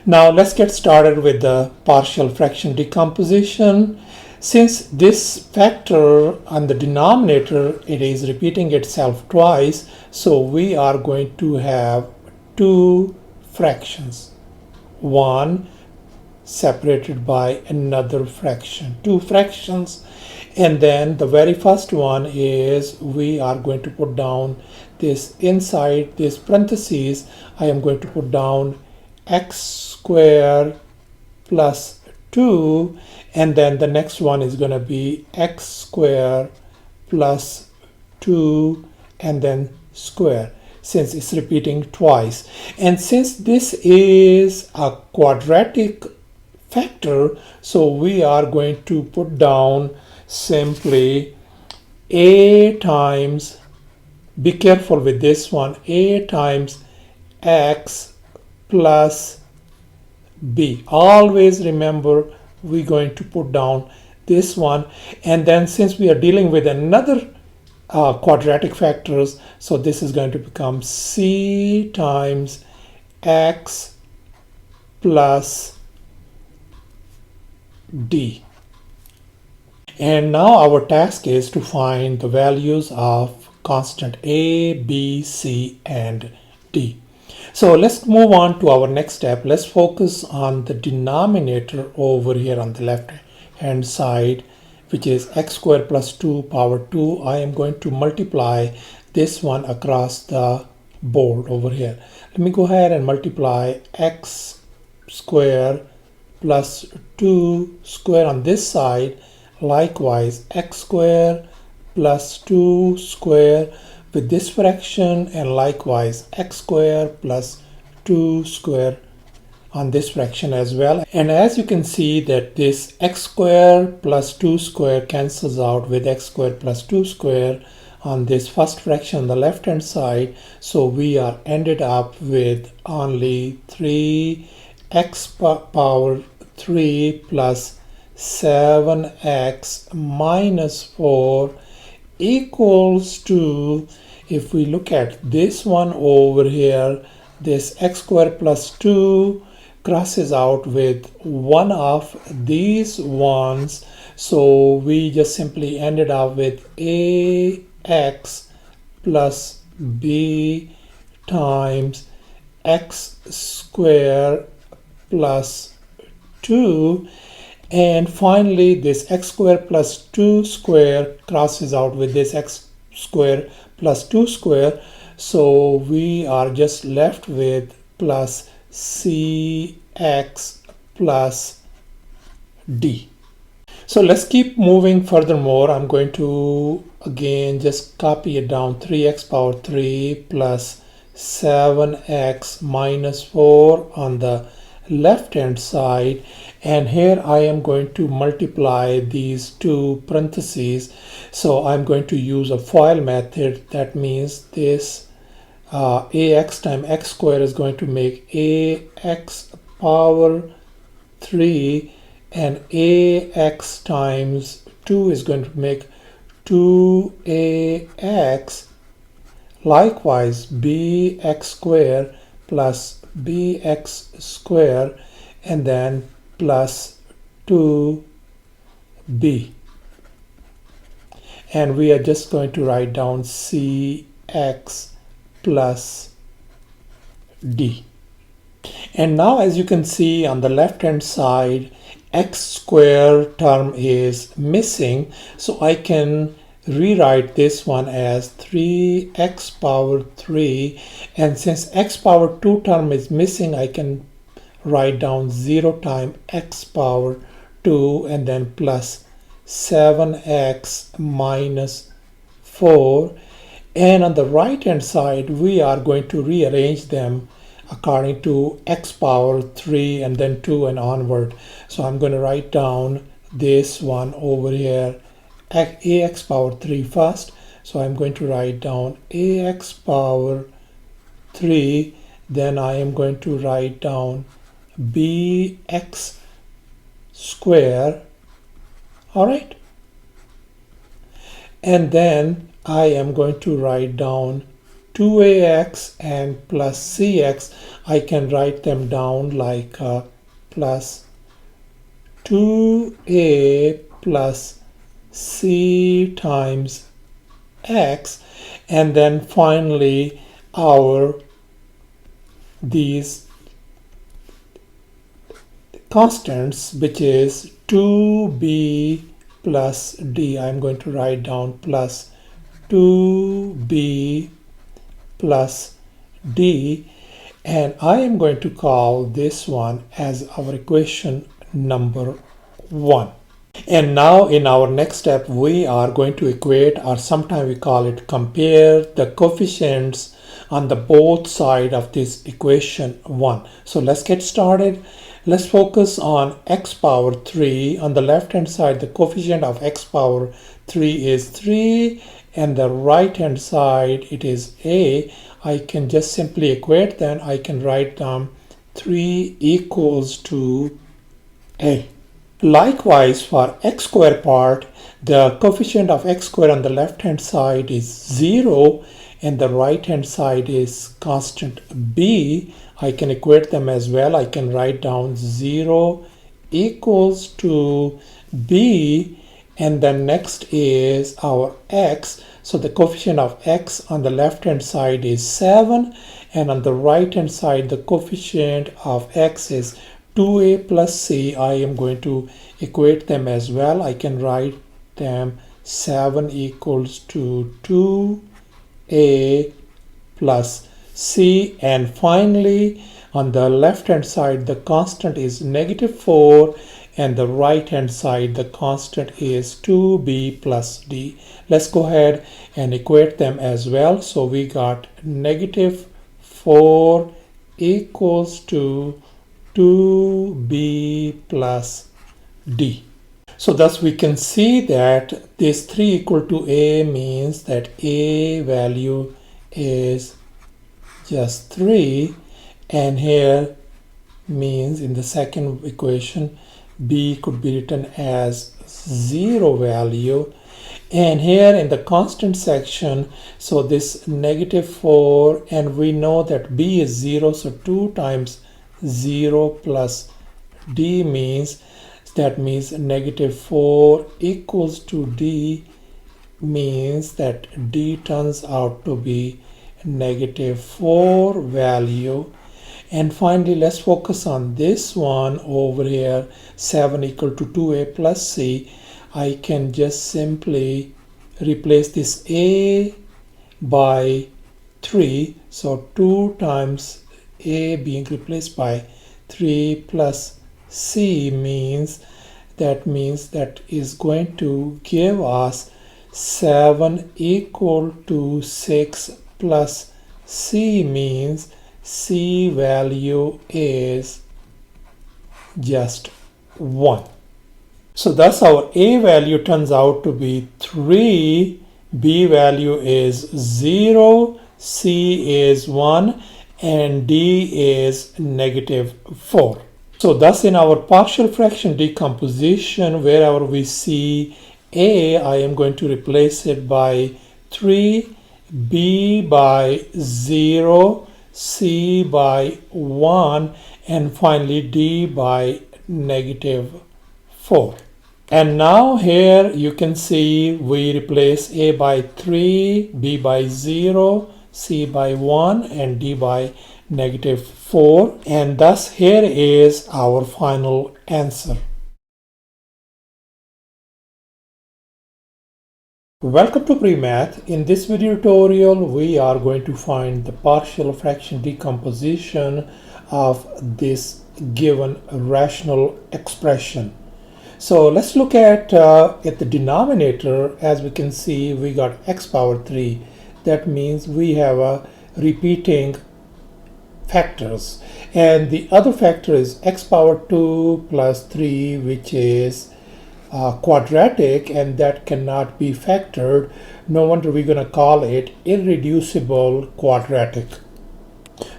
Now let's get started with the partial fraction decomposition. Since this factor on the denominator, it is repeating itself twice, so we are going to have two fractions, one separated by another fraction, two fractions. And then the very first one is we are going to put down this inside this parentheses. I am going to put down x squared plus 2, and then the next one is going to be x squared plus 2 and then square, since it's repeating twice. And since this is a quadratic factor, so we are going to put down simply a times be careful with this one. A times x plus b. Always remember we're going to put down this one, and then since we are dealing with another quadratic factors, so this is going to become c times x plus d. And now our task is to find the values of constant a, b, c, and d. So let's move on to our next step. Let's focus on the denominator over here on the left hand side, which is x squared plus 2 power 2. I am going to multiply this one across the board over here. Let me go ahead and multiply x squared plus 2 square on this side. Likewise, x squared plus 2 square with this fraction, and likewise x squared plus 2 square on this fraction as well. And as you can see that this x squared plus 2 square cancels out with x squared plus 2 square on this first fraction on the left hand side. So we are ended up with only 3x power 3 plus 7x minus 4 equals to, if we look at this one over here, this x squared plus 2 crosses out with one of these ones, so we just simply ended up with ax plus b times x squared plus 2. And finally, this x squared plus 2 square crosses out with this x squared plus 2 square. So we are just left with plus cx plus d. So let's keep moving furthermore. I'm going to again just copy it down. 3x power 3 plus 7x minus 4 on the left hand side, and here I am going to multiply these two parentheses. So I'm going to use a FOIL method. That means this ax times x squared is going to make ax power 3, and ax times 2 is going to make 2ax. Likewise, bx squared plus bx squared, and then plus 2b. And we are just going to write down cx plus d. And now, as you can see on the left hand side, x squared term is missing, so I can rewrite this one as 3x power 3, and since x power 2 term is missing, I can write down 0 times x power 2 and then plus 7x minus 4. And on the right hand side, we are going to rearrange them according to x power 3 and then 2 and onward. So I'm going to write down this one over here, ax power 3 first. So I'm going to write down ax power 3, then I am going to write down bx square. All right, and then I am going to write down 2ax and plus cx. I can write them down like plus 2a plus c times x, and then finally these constants, which is 2b plus d. I'm going to write down plus 2b plus d, and I am going to call this one as our equation number 1. And now in our next step, we are going to equate, or sometimes we call it compare, the coefficients on the both side of this equation 1. So let's get started. let's focus on x power 3. On the left hand side, the coefficient of x power 3 is 3, and the right hand side it is a. I can just simply equate them. I can write down 3 equals to a. Likewise, for x square part, the coefficient of x square on the left hand side is 0 and the right hand side is constant b. I can equate them as well. I can write down 0 equals to b, and then next is our x. So the coefficient of x on the left hand side is 7, and on the right hand side the coefficient of x is 2a plus c. I am going to equate them as well. I can write them 7 equals to 2a plus c, and finally on the left hand side the constant is -4, and the right hand side the constant is 2b plus d. Let's go ahead and equate them as well. So we got -4 equals to 2b plus d. So thus we can see that this 3 equal to a means that a value is just 3, and here means in the second equation b could be written as 0 value, and here in the constant section, so this -4, and we know that b is 0, so 2 times 0 plus d means -4 equals to d, means that d turns out to be -4 value. And finally, let's focus on this one over here, 7 equal to 2a plus c. I can just simply replace this a by 3, so 2 times a being replaced by 3 plus c means that is going to give us 7 equal to 6 plus c, means c value is just 1. So thus our a value turns out to be 3, b value is 0, c is 1, and d is -4. So thus in our partial fraction decomposition, wherever we see a, I am going to replace it by 3, b by 0, c by 1, and finally d by -4. And now here you can see we replace a by 3, b by 0, c by 1, and d by -4, and thus here is our final answer. Welcome to Premath. In this video tutorial we are going to find the partial fraction decomposition of this given rational expression. So let's look at the denominator. As we can see, we got x power 3. That means we have a repeating factors, and the other factor is x power 2 plus 3, which is quadratic, and that cannot be factored. No wonder we're going to call it irreducible quadratic.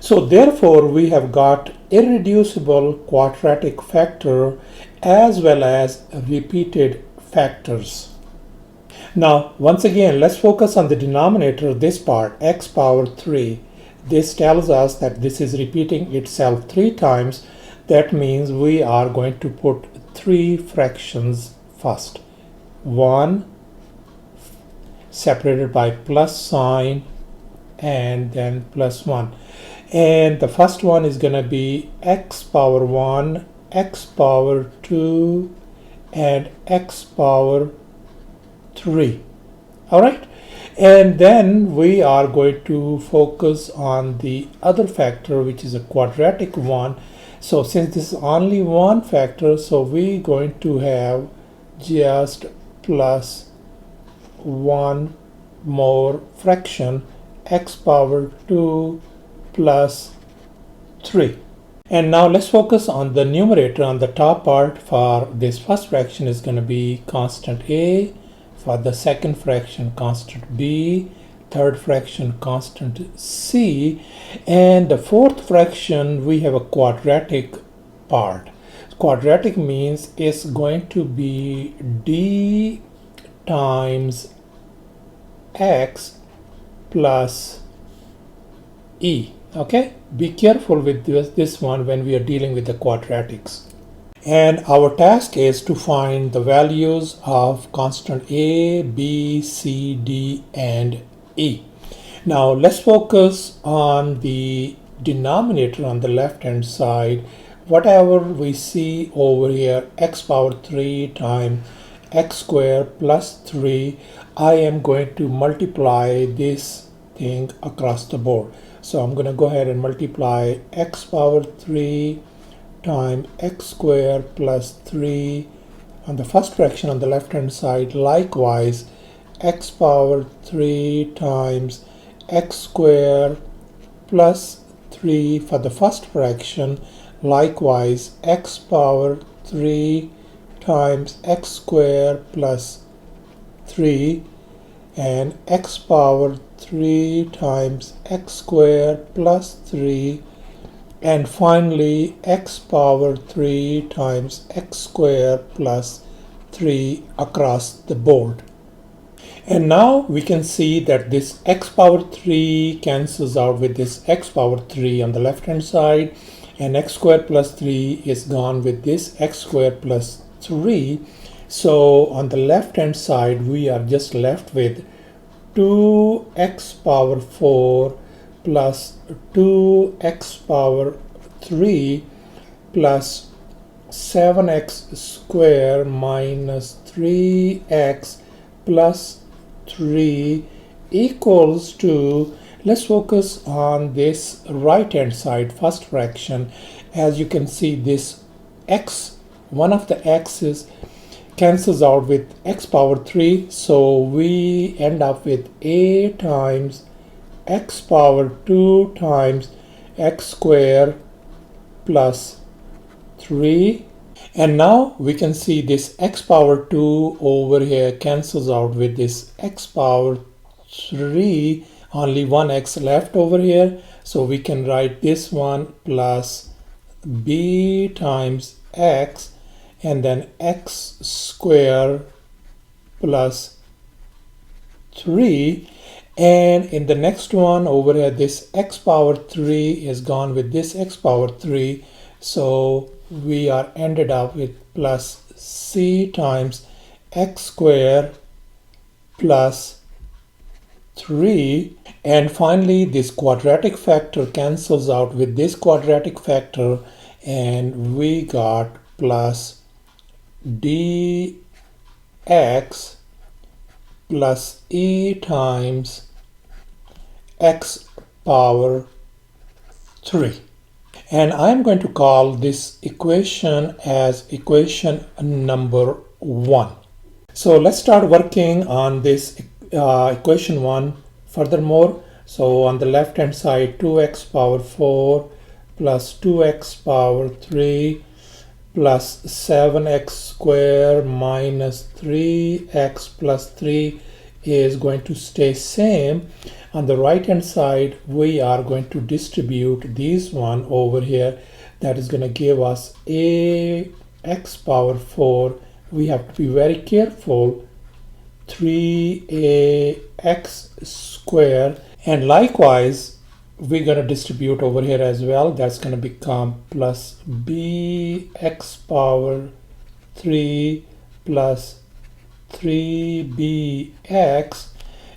So therefore we have got irreducible quadratic factor as well as repeated factors. Now once again, let's focus on the denominator, this part, x power 3. This tells us that this is repeating itself 3 times. That means we are going to put 3 fractions first. 1 separated by plus sign, and then plus 1. And the first one is going to be x power 1, x power 2, and x power 3. All right. And then we are going to focus on the other factor, which is a quadratic one. So since this is only one factor, so we're going to have just plus one more fraction, x power 2 plus 3. And now let's focus on the numerator. On the top part for this first fraction is going to be constant a, for the second fraction constant b, third fraction constant c, and the fourth fraction we have a quadratic part. Quadratic means it's going to be d times x plus e. Okay, be careful with this one when we are dealing with the quadratics. And our task is to find the values of constant a, b, c, d, and e. Now let's focus on the denominator on the left hand side. Whatever we see over here, x power 3 times x squared plus 3, I am going to multiply this thing across the board. So I'm going to go ahead and multiply x power 3 times x squared plus 3 on the first fraction on the left hand side. Likewise, x power 3 times x squared plus 3 for the first fraction. Likewise, x power 3 times x squared plus 3 and x power 3 times x squared plus 3, and finally x power 3 times x squared plus 3 across the board. And now we can see that this x power 3 cancels out with this x power 3 on the left hand side, and x squared plus 3 is gone with this x squared plus 3. So on the left hand side we are just left with 2x power 4 plus 2x power 3 plus 7x squared minus 3x plus 3 equals to, let's focus on this right hand side first fraction. As you can see, this x, one of the x's cancels out with x power 3, so we end up with a times x power 2 times x squared plus 3. And now we can see this x power 2 over here cancels out with this x power 3, only one x left over here, so we can write this one plus b times x and then x squared plus 3. And in the next one over here, this x power 3 is gone with this x power 3, so we are ended up with plus c times x squared plus 3. And finally this quadratic factor cancels out with this quadratic factor, and we got plus dx plus e times x power 3. And I'm going to call this equation as equation number 1. So let's start working on this equation 1 furthermore. So on the left hand side, 2x power 4 plus 2x power 3 plus 7x squared minus 3x plus 3 is going to stay same. On the right hand side we are going to distribute this one over here. That is going to give us a x power 4. We have to be very careful, 3ax squared, and likewise we're going to distribute over here as well. That's going to become plus bx power 3 plus 3bx,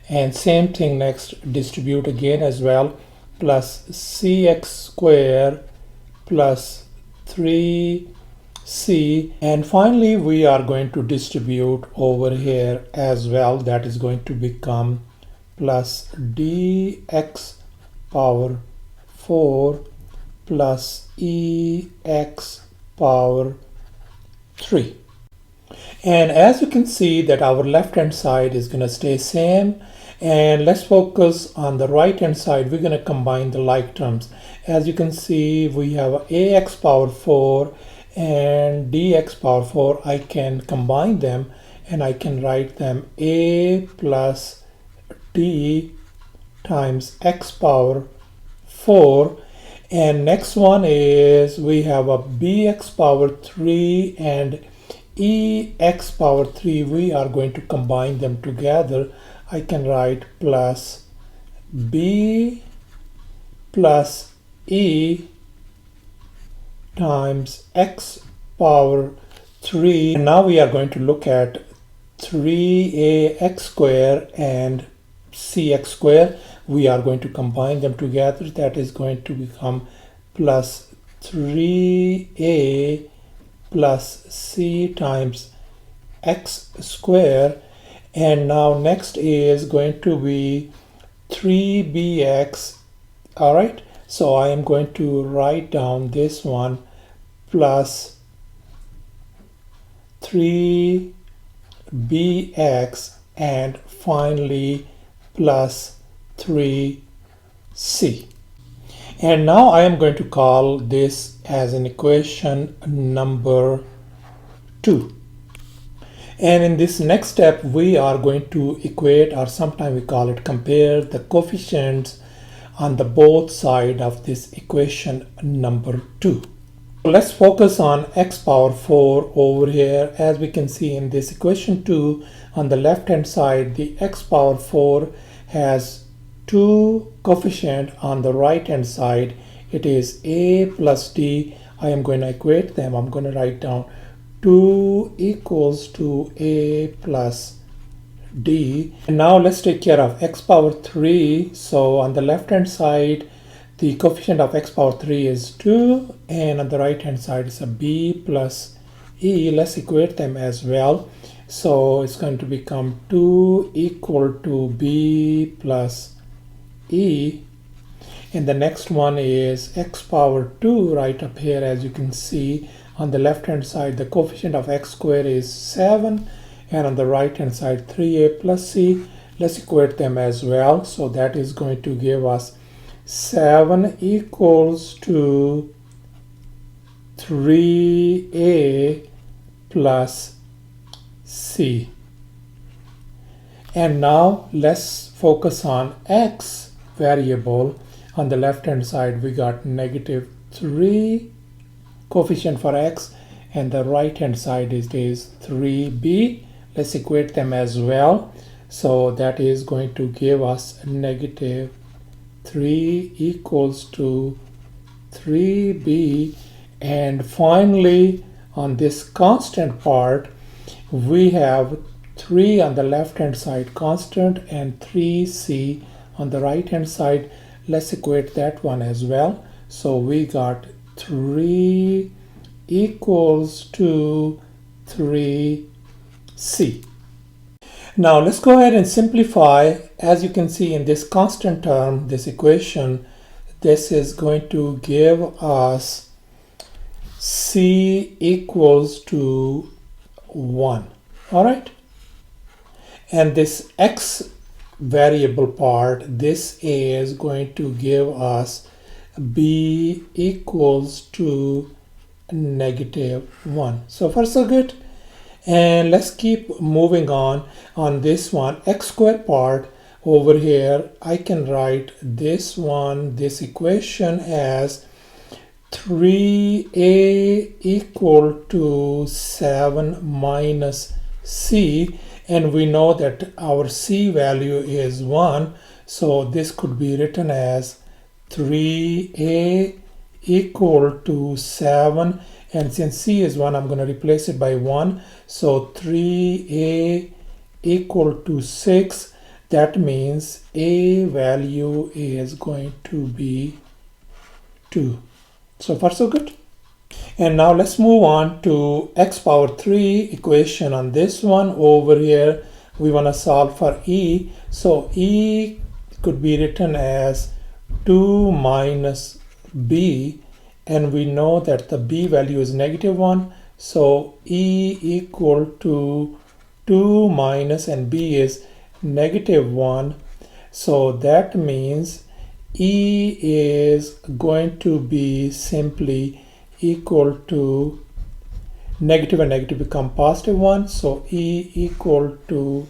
and same thing next, distribute again as well, plus cx squared plus 3c, and finally we are going to distribute over here as well. That is going to become plus dx power 4 plus ex power 3. And as you can see that our left hand side is going to stay same, and let's focus on the right hand side. We're going to combine the like terms. As you can see, we have ax power 4 and dx power 4. I can combine them and I can write them a plus d times x power 4. And next one is we have a bx power 3 and ex power 3. We are going to combine them together. I can write plus b plus e times x power 3. And now we are going to look at 3ax square and cx square. We are going to combine them together. That is going to become plus 3a plus c times x square. And now next is going to be 3bx. All right, so I am going to write down this one plus 3bx and finally plus 3c. And now I am going to call this as an equation number 2. And in this next step, we are going to equate, or sometimes we call it compare, the coefficients on the both sides of this equation number 2. Let's focus on x power 4 over here. As we can see in this equation 2, on the left hand side, the x power 4 has two coefficients. On the right hand side, it is a plus d. I am going to equate them. I'm going to write down 2 equals to a plus d. And now let's take care of x power 3. So on the left hand side, the coefficient of x power 3 is 2, and on the right hand side is a b plus e. Let's equate them as well. So it's going to become 2 equal to b plus e. And the next one is x power 2 right up here. As you can see, on the left hand side, the coefficient of x squared is 7, and on the right hand side 3a plus c. Let's equate them as well. So that is going to give us 7 equals to 3a plus c. And now let's focus on x variable. On the left hand side, we got negative 3 coefficient for x, and the right hand side is 3b. Let's equate them as well. So that is going to give us negative 3 equals to 3b. And finally, on this constant part, we have 3 on the left hand side constant and 3c on the right hand side. Let's equate that one as well. So we got 3 equals to 3c. Now let's go ahead and simplify. As you can see in this constant term, this equation, this is going to give us c equals to 1. All right. And this x variable part, this is going to give us b equals to negative 1. So far so good. And let's keep moving on this one. X squared part over here, I can write this one, this equation as 3a equal to 7 minus c. And we know that our c value is 1. So this could be written as 3a equal to 7. And since c is 1, I'm going to replace it by 1. So 3a equal to 6. That means a value is going to be 2. So far so good. And now let's move on to x power 3 equation. On this one over here, we want to solve for e. So e could be written as 2 minus b. And we know that the b value is negative 1. So e equal to 2 minus, and b is -1. So that means e is going to be simply equal to negative and negative become +1. So e equal to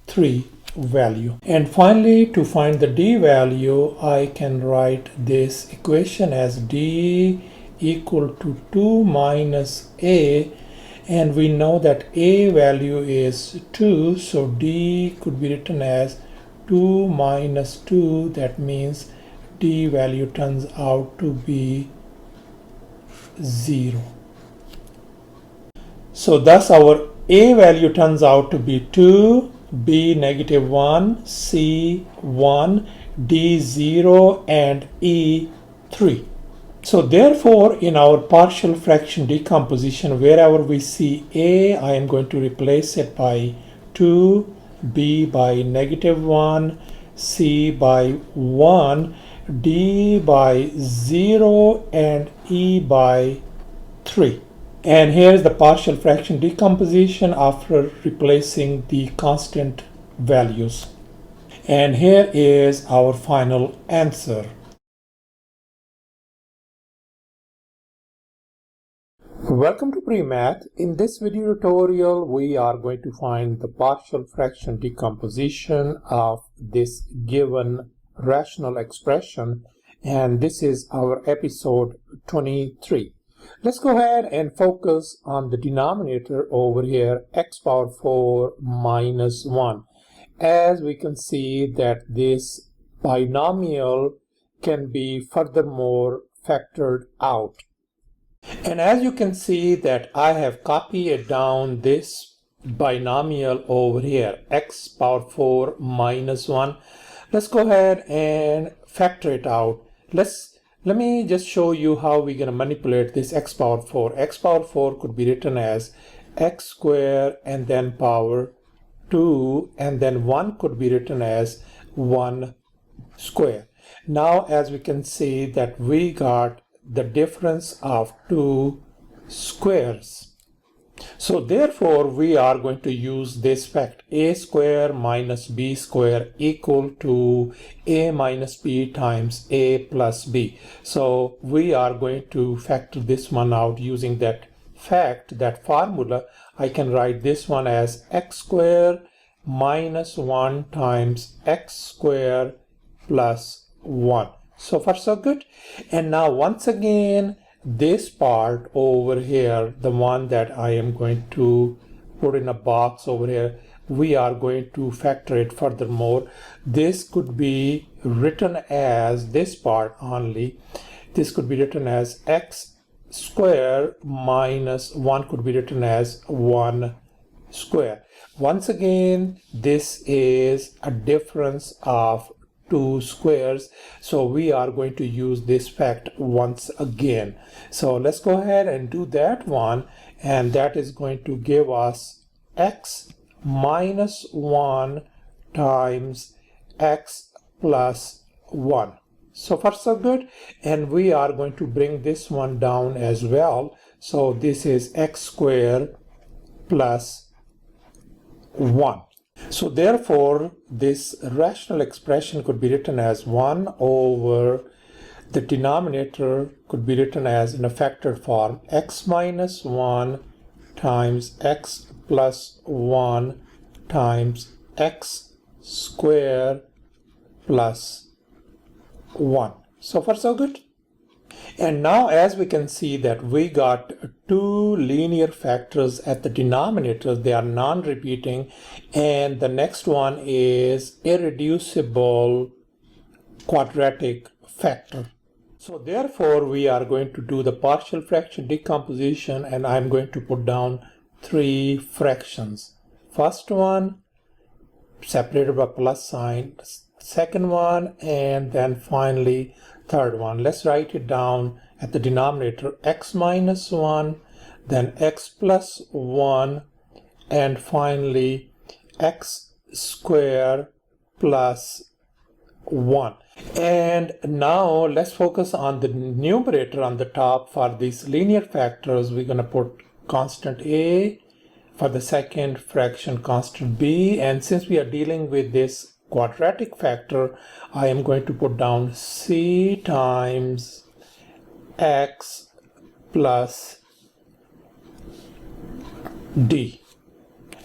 3 value. And finally, to find the d value, I can write this equation as d equal to 2 minus a, and we know that a value is 2, so d could be written as 2 minus 2. That means d value turns out to be 0. So thus our a value turns out to be 2, b -1, c 1, d 0, and e 3. So therefore, in our partial fraction decomposition, wherever we see a, I am going to replace it by 2, b by -1, c by 1, d by 0, and e by 3. And here's the partial fraction decomposition after replacing the constant values. And here is our final answer. Welcome to Premath. In this video tutorial, we are going to find the partial fraction decomposition of this given rational expression, and this is our episode 23. Let's go ahead and focus on the denominator over here, x power 4 minus 1. As we can see that this binomial can be furthermore factored out. And as you can see that I have copied down this binomial over here, x power 4 minus 1. Let's go ahead and factor it out. Let me just show you how we're going to manipulate this x power 4. X power 4 could be written as x squared and then power 2, and then 1 could be written as 1 square. Now as we can see that we got the difference of 2 squares. So therefore we are going to use this fact, a square minus b square equal to a minus b times a plus b. So we are going to factor this one out using that fact, that formula. I can write this one as x square minus 1 times x square plus 1. So far so good. And now once again, this part over here, the one that I am going to put in a box over here, we are going to factor it furthermore. This could be written as this part only. This could be written as x square minus 1 could be written as 1 square. Once again, this is a difference of 2 squares, so we are going to use this fact once again. So let's go ahead and do that one, and that is going to give us x minus 1 times x plus 1. So far so good. And we are going to bring this one down as well. So this is x squared plus 1. So therefore, this rational expression could be written as 1 over the denominator could be written as in a factored form, x minus 1 times x plus 1 times x squared plus 1. So far so good. And now as we can see that we got 2 linear factors at the denominator, they are non-repeating, and the next one is irreducible quadratic factor. So therefore we are going to do the partial fraction decomposition, and I'm going to put down 3 fractions. First one separated by plus sign, second one, and then finally third one. Let's write it down at the denominator, x minus 1, then x plus 1, and finally x squared plus 1. And now let's focus on the numerator on the top. For these linear factors, we're going to put constant A, for the second fraction constant B, and since we are dealing with this quadratic factor, I am going to put down C times X plus D.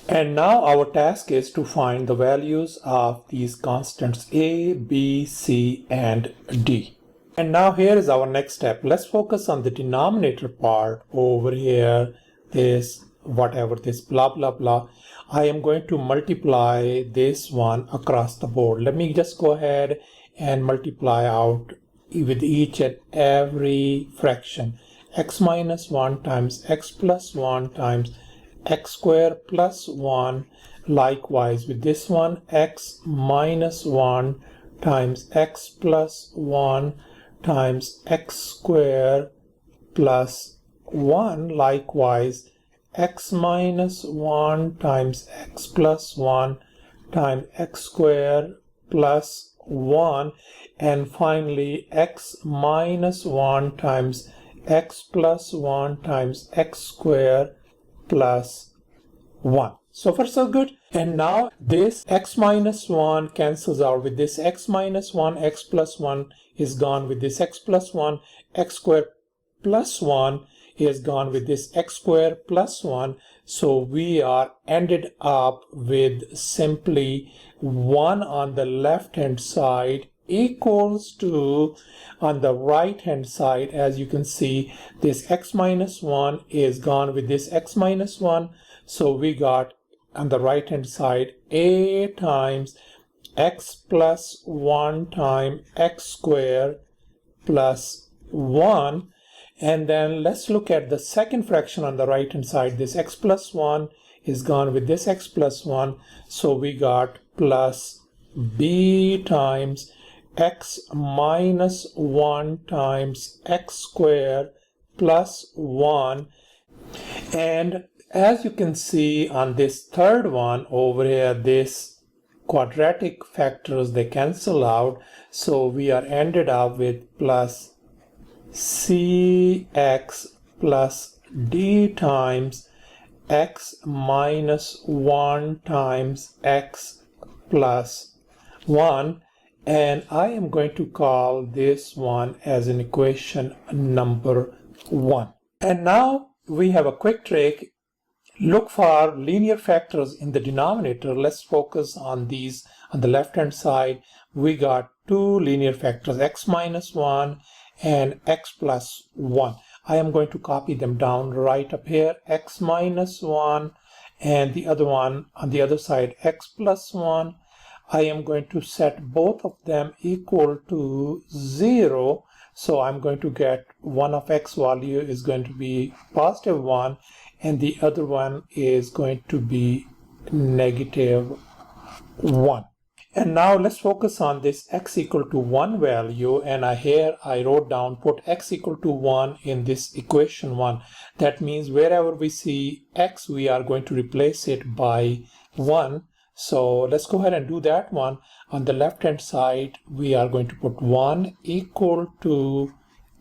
And now our task is to find the values of these constants A, B, C, and D. And now here is our next step. Let's focus on the denominator part over here, this whatever, this blah blah blah. I am going to multiply this one across the board. Let me just go ahead and multiply out with each and every fraction. X minus 1 times X plus 1 times X square plus 1. Likewise with this one, X minus 1 times X plus 1 times X square plus 1. Likewise, X minus 1 times X plus 1 times X square plus 1. And finally, X minus 1 times X plus 1 times X square plus 1. So far so good. And now this X minus 1 cancels out with this X minus 1, X plus 1 is gone with this X plus 1, X square plus 1 is gone with this X square plus 1. So we are ended up with simply 1 on the left hand side equals to on the right hand side. As you can see, this X minus 1 is gone with this X minus 1. So we got on the right hand side A times X plus 1 times X square plus 1. And then let's look at the second fraction on the right hand side. This X plus 1 is gone with this X plus 1. So we got plus B times X minus 1 times X square plus 1. And as you can see on this third one over here, this quadratic factors, they cancel out. So we are ended up with plus Cx plus D times X minus 1 times X plus 1. And I am going to call this one as an equation number 1. And now we have a quick trick. Look for linear factors in the denominator. Let's focus on these. On the left hand side, we got two linear factors, X minus 1 and X plus 1. I am going to copy them down right up here, X minus 1 and the other one on the other side, X plus 1. I am going to set both of them equal to 0. So I'm going to get one of X value is going to be positive 1 and the other one is going to be negative 1. And now let's focus on this X equal to 1 value, and here I wrote down put X equal to 1 in this equation 1. That means wherever we see X, we are going to replace it by 1. So let's go ahead and do that one. On the left hand side, we are going to put 1 equal to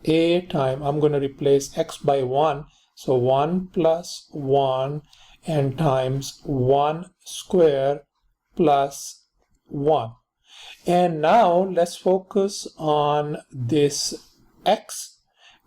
A time, I'm going to replace X by 1. So 1 plus 1 and times 1 square plus 1. And now let's focus on this X.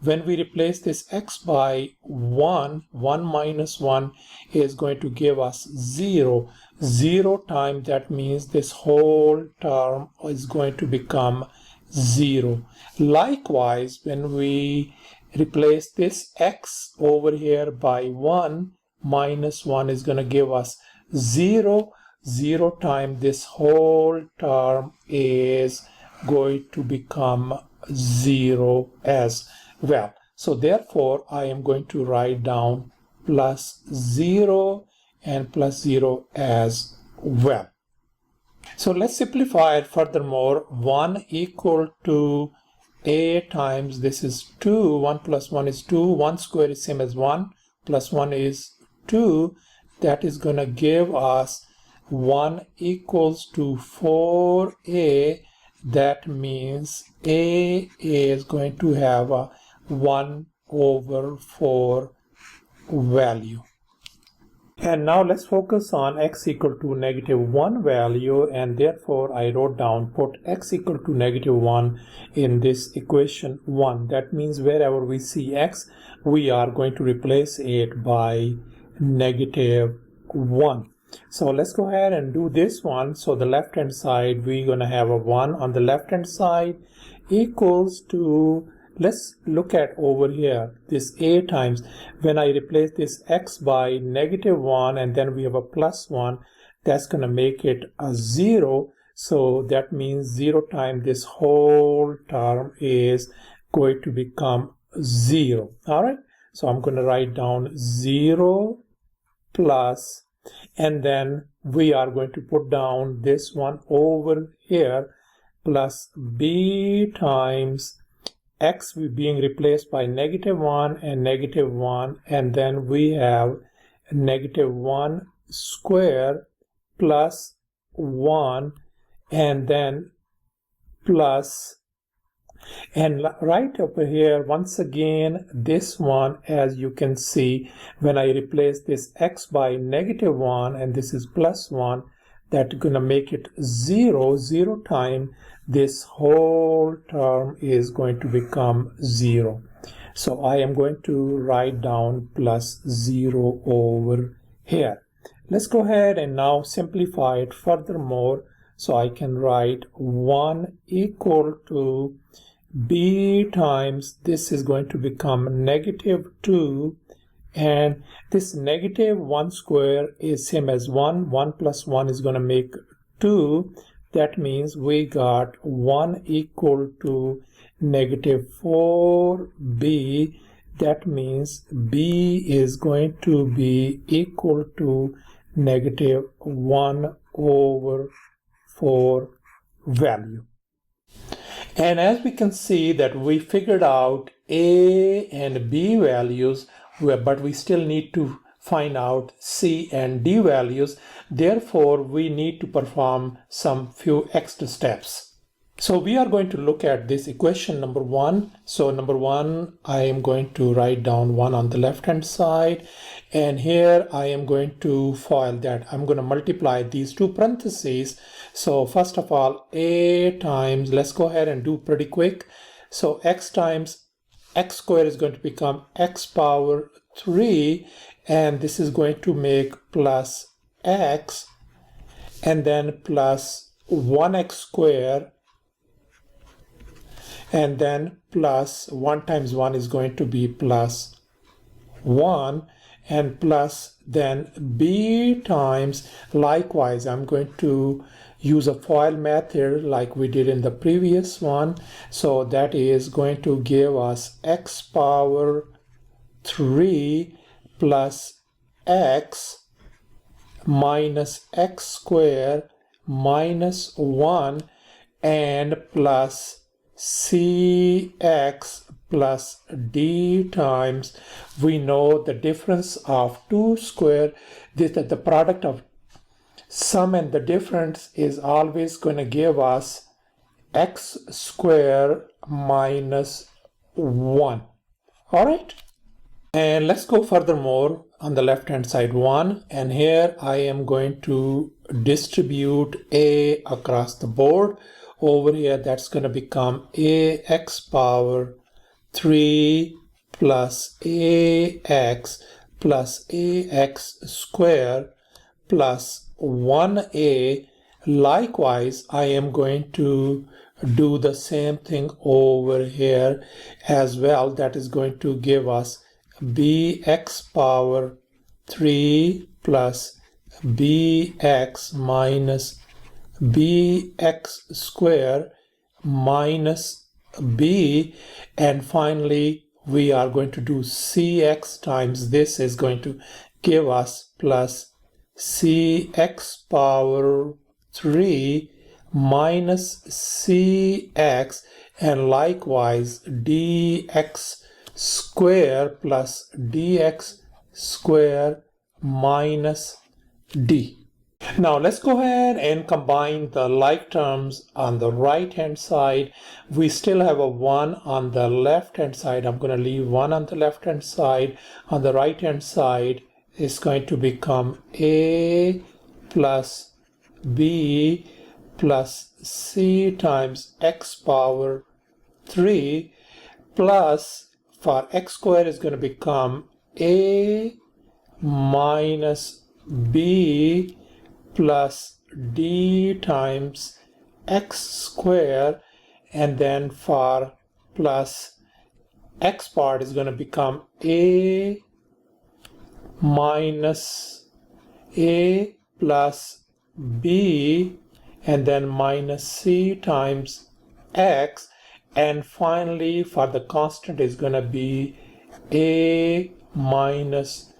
When we replace this X by 1, 1 minus 1 is going to give us 0. 0 times, that means this whole term is going to become 0. Likewise, when we replace this X over here by 1, minus 1 is going to give us 0. 0 times this whole term is going to become 0 as well. So therefore, I am going to write down plus 0 and plus 0 as well. So let's simplify it furthermore. 1 equal to A times this is 2. 1 plus 1 is 2. 1 square is same as 1 plus 1 is 2. That is going to give us 1 equals to 4A. That means A is going to have a 1 over 4 value. And now let's focus on x equal to -1 value, and therefore I wrote down put x equal to -1 in this equation 1. That means wherever we see x, we are going to replace it by -1. So let's go ahead and do this one. So the left hand side, we're going to have a 1 on the left hand side equals to, let's look at over here, this a times, when I replace this x by -1 and then we have a +1, that's going to make it a 0. So that means 0 times this whole term is going to become 0. All right, so I'm going to write down 0 plus, and then we are going to put down this one over here, plus b times x being replaced by -1 and -1, and then we have -1 square plus 1, and then plus, and right over here once again this one, as you can see, when I replace this x by -1 and this is +1, that's gonna make it 0. 0 times this whole term is going to become 0. So I am going to write down +0 over here. Let's go ahead and now simplify it furthermore. So I can write 1 equal to b times, this is going to become -2, and this -1 square is same as 1. 1 plus 1 is going to make 2. That means we got 1 equal to -4b. That means b is going to be equal to -1 over 4 value. And as we can see that we figured out a and b values, but we still need to find out c and d values. Therefore, we need to perform some few extra steps. So we are going to look at this equation number 1. So number 1, I am going to write down 1 on the left hand side, and here I am going to FOIL that. I'm going to multiply these two parentheses. So first of all, a times, let's go ahead and do pretty quick. So x times x squared is going to become x power 3, and this is going to make plus x, and then plus 1x squared, and then plus 1 times 1 is going to be plus 1, and plus then b times, likewise I'm going to use a FOIL method like we did in the previous one. So that is going to give us x power 3 plus x minus x squared minus 1, and plus cx plus d times, we know the difference of 2 square, that the product of sum and the difference is always going to give us x squared minus 1. All right, and let's go furthermore on the left hand side 1, and here I am going to distribute a across the board. Over here, that's going to become ax power 3 plus ax squared plus 1a. Likewise, I am going to do the same thing over here as well. That is going to give us bx power 3 plus bx minus bx squared minus b, and finally we are going to do cx times, this is going to give us plus cx power 3 minus cx, and likewise dx squared plus dx squared minus d. Now let's go ahead and combine the like terms on the right hand side. We still have a 1 on the left hand side. I'm going to leave 1 on the left hand side. On the right hand side is going to become a plus b plus c times x power 3 plus, for x squared is going to become a minus b plus d times x squared, and then for plus x part is going to become a minus a plus b, and then minus c times x, and finally for the constant is going to be a minus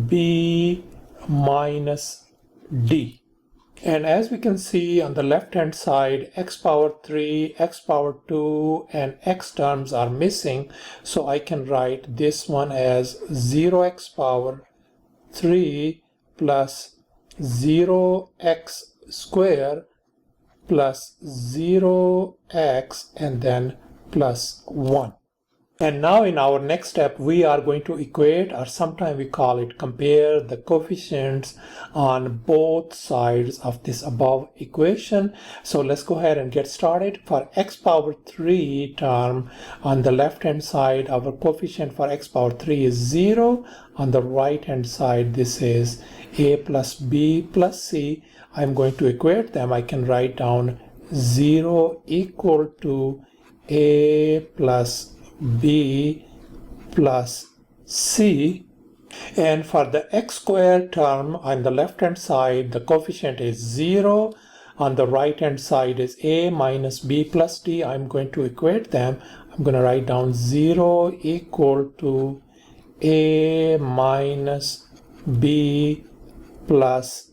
b minus d. And as we can see on the left hand side, x power 3, x power 2 and x terms are missing, so I can write this one as 0x power 3 plus 0x square plus 0x and then plus 1. And now in our next step, we are going to equate, or sometimes we call it compare, the coefficients on both sides of this above equation. So let's go ahead and get started. For x power 3 term on the left hand side, our coefficient for x power 3 is 0. On the right hand side, this is a plus b plus c. I'm going to equate them. I can write down 0 equal to a plus b plus c, and for the x squared term on the left hand side, the coefficient is 0. On the right hand side is a minus b plus d. I'm going to equate them. I'm going to write down 0 equal to a minus b plus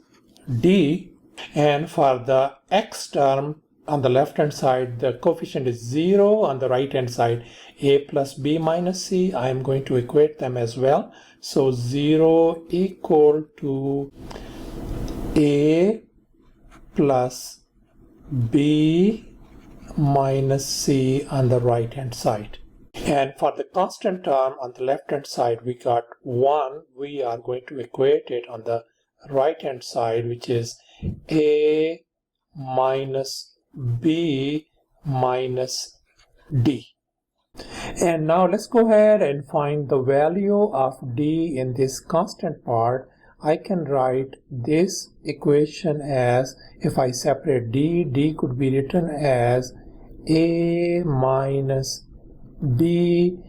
d, and for the x term on the left hand side, the coefficient is 0. On the right hand side, a plus b minus c. I am going to equate them as well. So 0 equal to a plus b minus c on the right hand side. And for the constant term on the left hand side, we got 1. We are going to equate it on the right hand side, which is a minus b minus d. And now let's go ahead and find the value of d in this constant part. I can write this equation as, if I separate d, d could be written as a minus b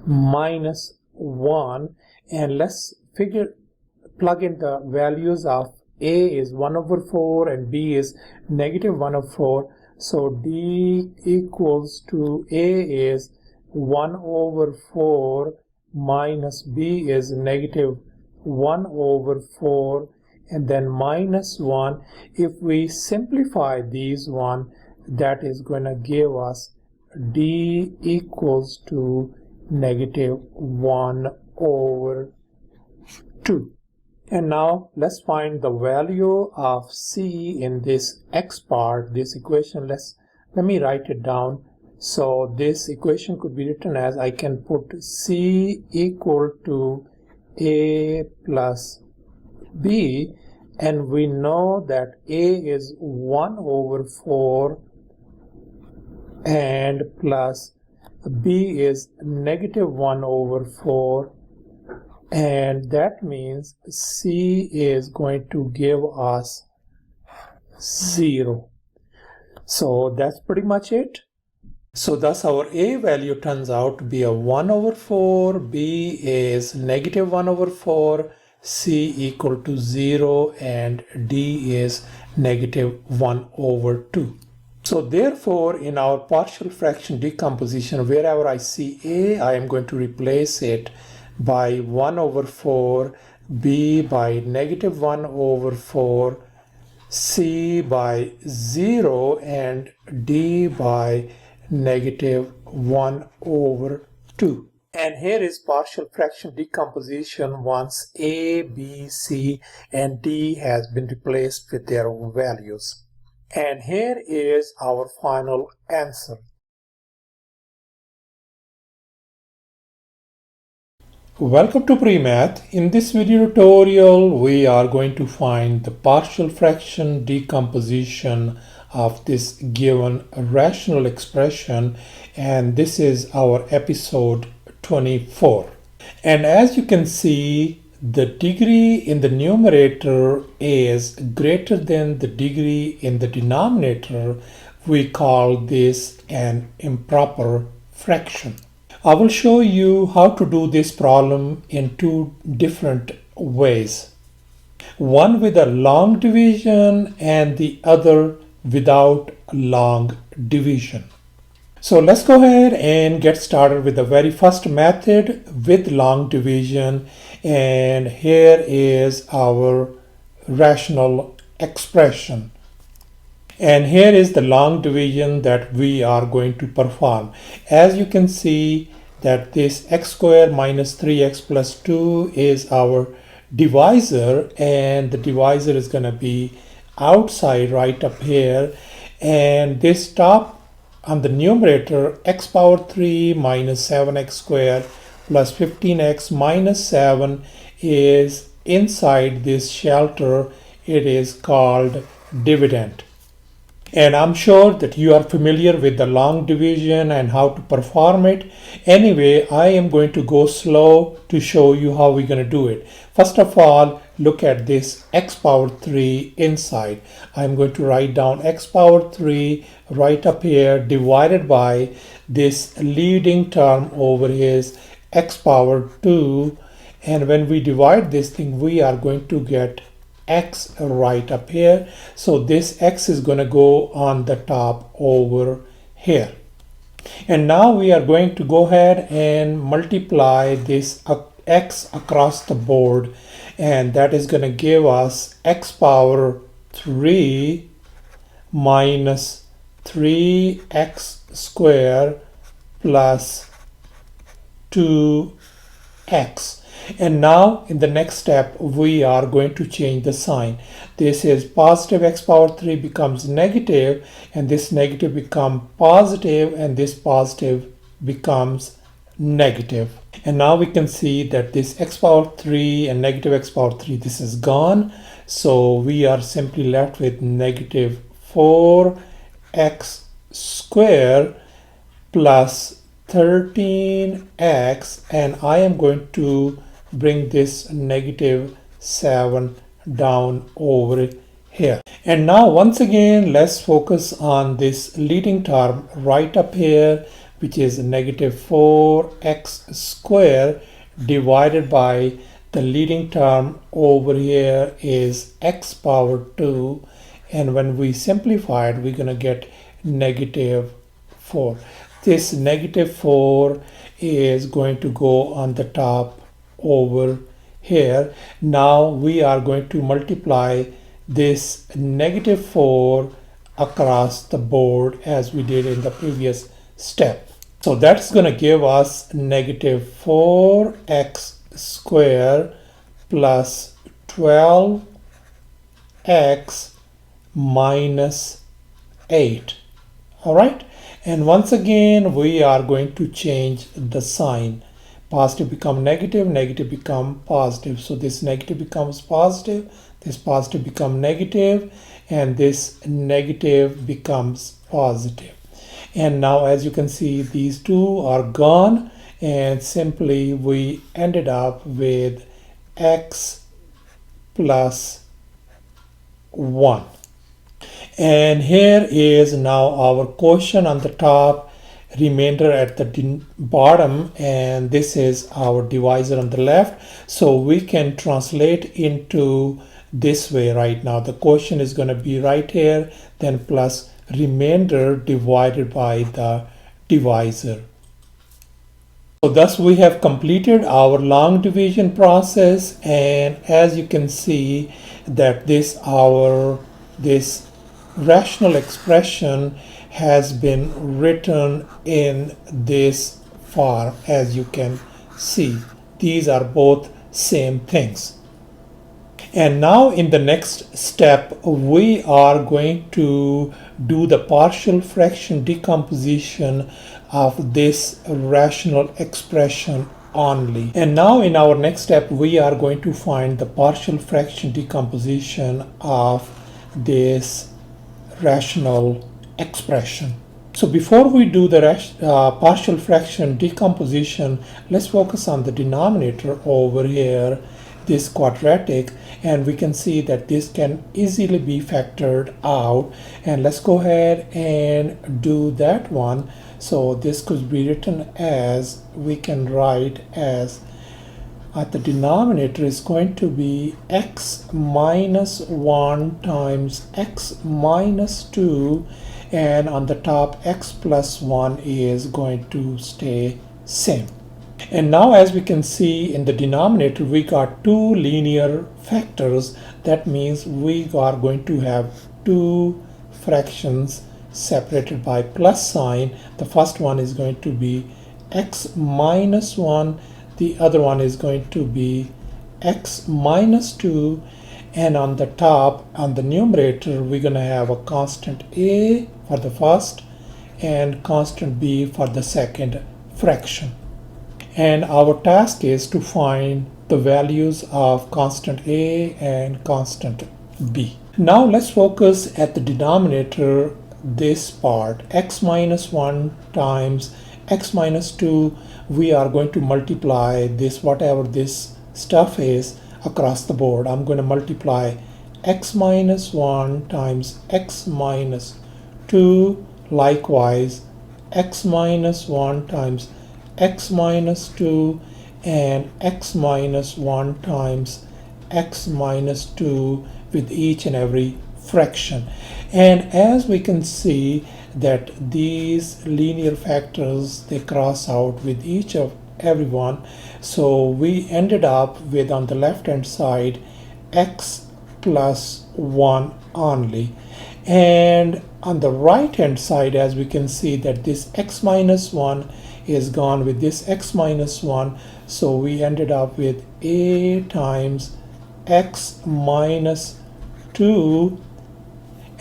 minus 1, and let's plug in the values of a is 1 over 4 and b is negative 1 over 4. So d equals to a is 1 over 4 minus b is negative 1 over 4 and then minus 1. If we simplify these one, that is going to give us d equals to negative 1 over 2. And now let's find the value of c in this x part, this equation. Let me write it down. So this equation could be written as, I can put c equal to a plus b, and we know that a is 1 over 4 and plus b is negative 1 over 4. And that means c is going to give us 0. So that's pretty much it. So thus our a value turns out to be a 1 over 4, b is negative 1 over 4, c equal to 0, and d is negative 1 over 2. So therefore, in our partial fraction decomposition, wherever I see a, I am going to replace it by 1 over 4, b by negative 1 over 4, c by 0, and d by negative 1 over 2. And here is partial fraction decomposition once A, B, C, and D has been replaced with their values. And here is our final answer. Welcome to Premath. In this video tutorial, we are going to find the partial fraction decomposition of this given rational expression, and this is our episode 24. And as you can see, the degree in the numerator is greater than the degree in the denominator. We call this an improper fraction. I will show you how to do this problem in two different ways. One with a long division and the other without long division. So let's go ahead and get started with the very first method with long division. And here is our rational expression. And here is the long division that we are going to perform. As you can see that this x squared minus 3x plus 2 is our divisor, and the divisor is going to be outside right up here. And this top on the numerator, x power 3 minus 7x squared plus 15x minus 7 is inside this shelter. It is called dividend. And I'm sure that you are familiar with the long division and how to perform it. Anyway, I am going to go slow to show you how we're going to do it. First of all, look at this x power 3 inside. I'm going to write down x power 3 right up here divided by this leading term over here, x power 2. And when we divide this thing, we are going to get x right up here. So this x is going to go on the top over here. And now we are going to go ahead and multiply this x across the board, and that is going to give us x power 3 minus 3x squared plus 2x. And now in the next step, we are going to change the sign. This is positive x power 3 becomes negative, and this negative becomes positive, and this positive becomes negative. And now we can see that this x power 3 and negative x power 3, this is gone. So we are simply left with negative 4x squared plus 13x, and I am going to bring this negative 7 down over here. And now once again, let's focus on this leading term right up here, which is negative 4x squared divided by the leading term over here is x power 2. And when we simplify it, we're going to get negative 4. This negative 4 is going to go on the top over here. Now we are going to multiply this negative 4 across the board as we did in the previous step. So that's going to give us negative 4x squared plus 12x minus 8. All right. And once again, we are going to change the sign. Positive become negative, negative become positive. So this negative becomes positive, this positive become negative, and this negative becomes positive. And now as you can see, these two are gone, and simply we ended up with x plus 1. And here is now our quotient on the top, remainder at the bottom, and this is our divisor on the left. So we can translate into this way right now. The quotient is going to be right here, then plus remainder divided by the divisor. So thus we have completed our long division process, and as you can see that this rational expression has been written in this far. As you can see, these are both same things. And now in the next step, we are going to do the partial fraction decomposition of this rational expression only. And now in our next step, we are going to find the partial fraction decomposition of this rational expression. So before we do the partial fraction decomposition, let's focus on the denominator over here, this quadratic, and we can see that this can easily be factored out. And let's go ahead and do that one. So this could be written as, we can write as, the denominator is going to be x minus 1 times x minus 2, and on the top x plus 1 is going to stay same. And now as we can see in the denominator, we got two linear factors. That means we are going to have two fractions separated by plus sign. The first one is going to be x minus 1, the other one is going to be x minus 2, and on the top, on the numerator, we're going to have a constant a for the first and constant b for the second fraction. And our task is to find the values of constant a and constant b. Now let's focus at the denominator, this part, x minus 1 times x minus 2. We are going to multiply this, whatever this stuff is, across the board. I'm going to multiply x minus 1 times x minus 2, likewise x minus 1 times x minus 2, and x minus 1 times x minus 2 with each and every fraction. And as we can see that these linear factors, they cross out with each of everyone, so we ended up with, on the left hand side, x plus 1 only. And on the right hand side, as we can see that this x minus 1 is gone with this x minus 1, so we ended up with a times x minus 2,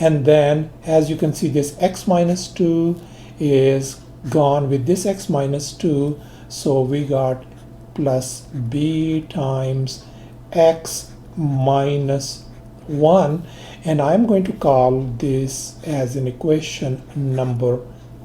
and then as you can see this x minus 2 is gone with this x minus 2, so we got plus b times x minus 1, and I'm going to call this as an equation number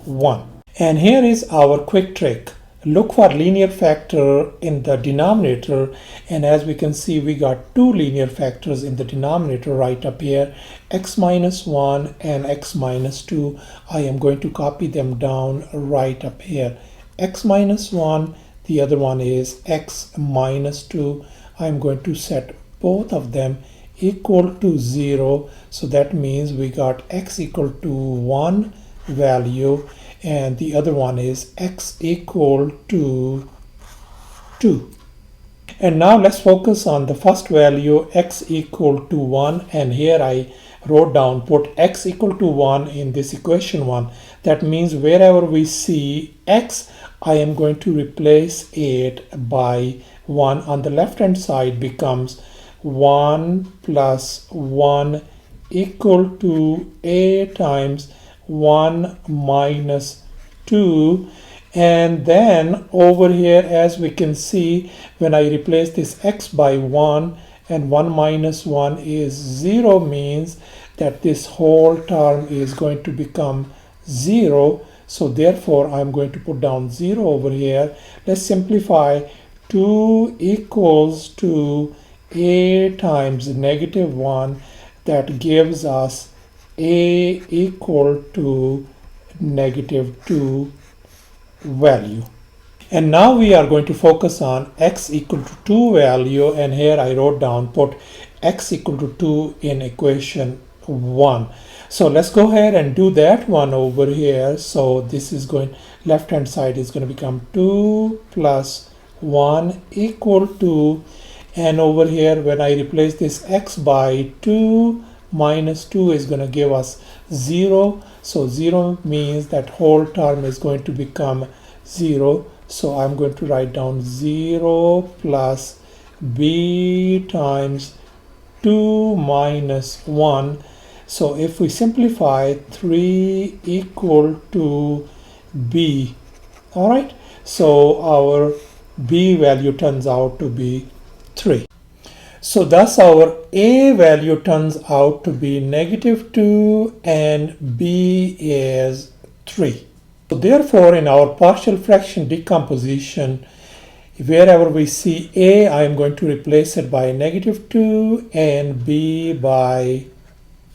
1. And here is our quick trick. Look for linear factor in the denominator, and as we can see, we got two linear factors in the denominator right up here, x minus 1 and x minus 2. I am going to copy them down right up here. X minus 1, the other one is x minus 2. I'm going to set both of them equal to 0, so that means we got x equal to 1 value, and the other one is x equal to 2. And now let's focus on the first value, x equal to 1, and here I wrote down, put x equal to 1 in this equation 1. That means wherever we see x, I am going to replace it by 1. On the left hand side becomes 1 plus 1 equal to a times 1 minus 2, and then over here, as we can see, when I replace this x by 1 and 1 minus 1 is 0, means that this whole term is going to become 0. So therefore I'm going to put down 0 over here. Let's simplify. 2 equals to a times negative 1, that gives us a equal to negative 2 value. And now we are going to focus on x equal to 2 value, and here I wrote down, put x equal to 2 in equation 1. So let's go ahead and do that one over here. So this is going, left hand side is going to become 2 plus 1 equal to, and over here when I replace this x by 2 minus 2 is going to give us 0. So 0 means that whole term is going to become 0. So I'm going to write down 0 plus b times 2 minus 1. So if we simplify, 3 equal to b. All right, so our b value turns out to be 3. So thus our a value turns out to be -2 and b is 3. So therefore, in our partial fraction decomposition, wherever we see a, I am going to replace it by -2 and b by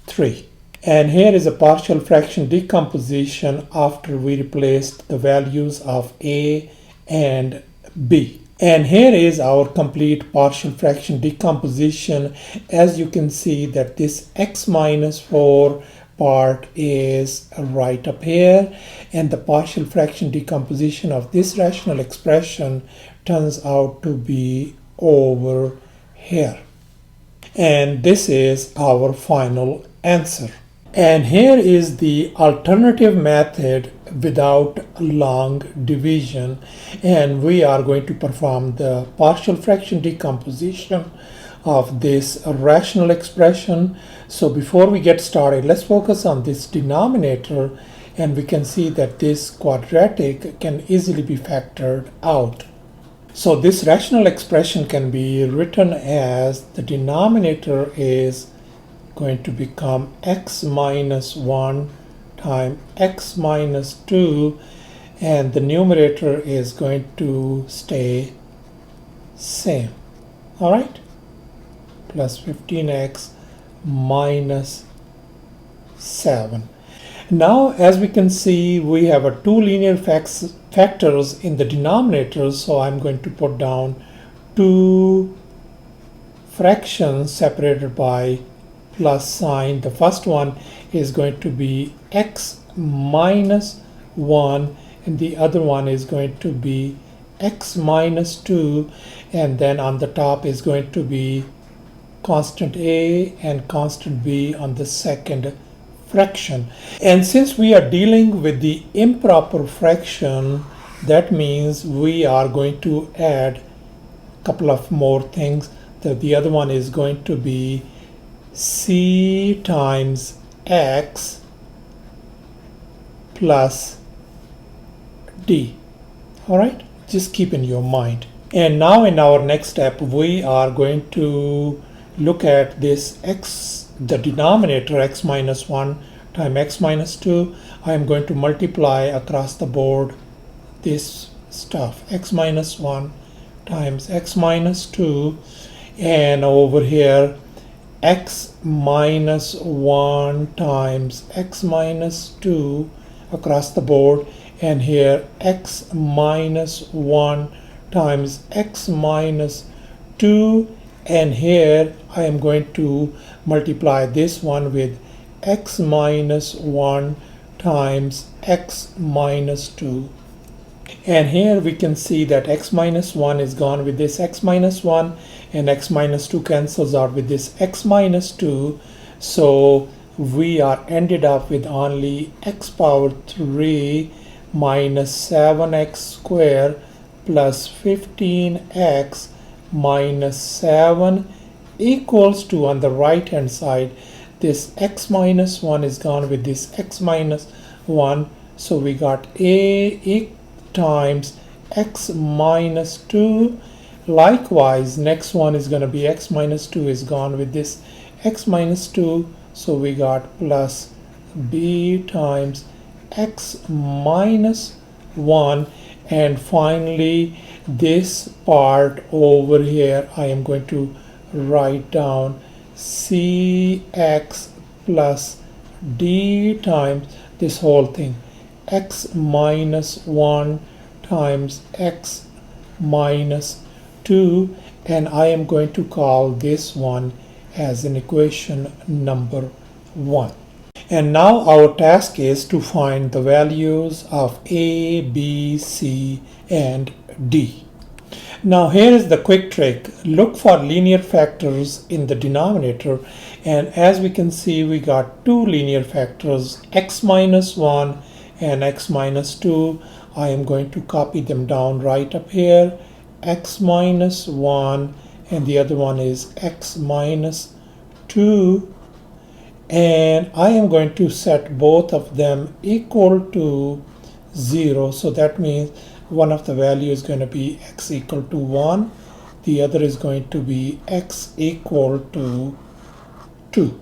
3. And here is a partial fraction decomposition after we replaced the values of a and b. And here is our complete partial fraction decomposition. As you can see that this x minus 4 part is right up here, and the partial fraction decomposition of this rational expression turns out to be over here. And this is our final answer. And here is the alternative method without long division, and we are going to perform the partial fraction decomposition of this rational expression. So before we get started, let's focus on this denominator, and we can see that this quadratic can easily be factored out. So this rational expression can be written as the denominator is going to become x minus 1 times x minus 2, and the numerator is going to stay same. All right, plus 15x minus 7. Now, as we can see, we have a two linear factors in the denominator, so I'm going to put down two fractions separated by plus sign. The first one is going to be x minus 1, and the other one is going to be x minus 2, and then on the top is going to be constant a and constant b on the second fraction. And since we are dealing with the improper fraction, that means we are going to add a couple of more things. The other one is going to be c times x plus d. All right, just keep in your mind. And now in our next step, we are going to look at this x, the denominator x minus 1 times x minus 2. I am going to multiply across the board this stuff, x minus 1 times x minus 2, and over here x minus 1 times x minus 2 across the board, and here x minus 1 times x minus 2, and here I am going to multiply this one with x minus 1 times x minus 2. And here we can see that x minus 1 is gone with this x minus 1, and x minus 2 cancels out with this x minus 2. So we are ended up with only x power 3 minus 7x squared plus 15x minus 7 equals to, on the right hand side, this x minus 1 is gone with this x minus 1. So we got a times x minus 2. Likewise, next one is going to be x minus 2 is gone with this x minus 2. So we got plus b times x minus 1. And finally, this part over here, I am going to write down cx plus d times this whole thing, x minus 1 times x minus 2, and I am going to call this one as an equation number 1. And now our task is to find the values of a, b, c, and d. Now here is the quick trick. Look for linear factors in the denominator, and as we can see, we got two linear factors, x minus 1 and x minus 2. I am going to copy them down right up here, x minus 1, and the other one is x minus 2, and I am going to set both of them equal to 0. So that means one of the value is going to be x equal to 1, the other is going to be x equal to 2.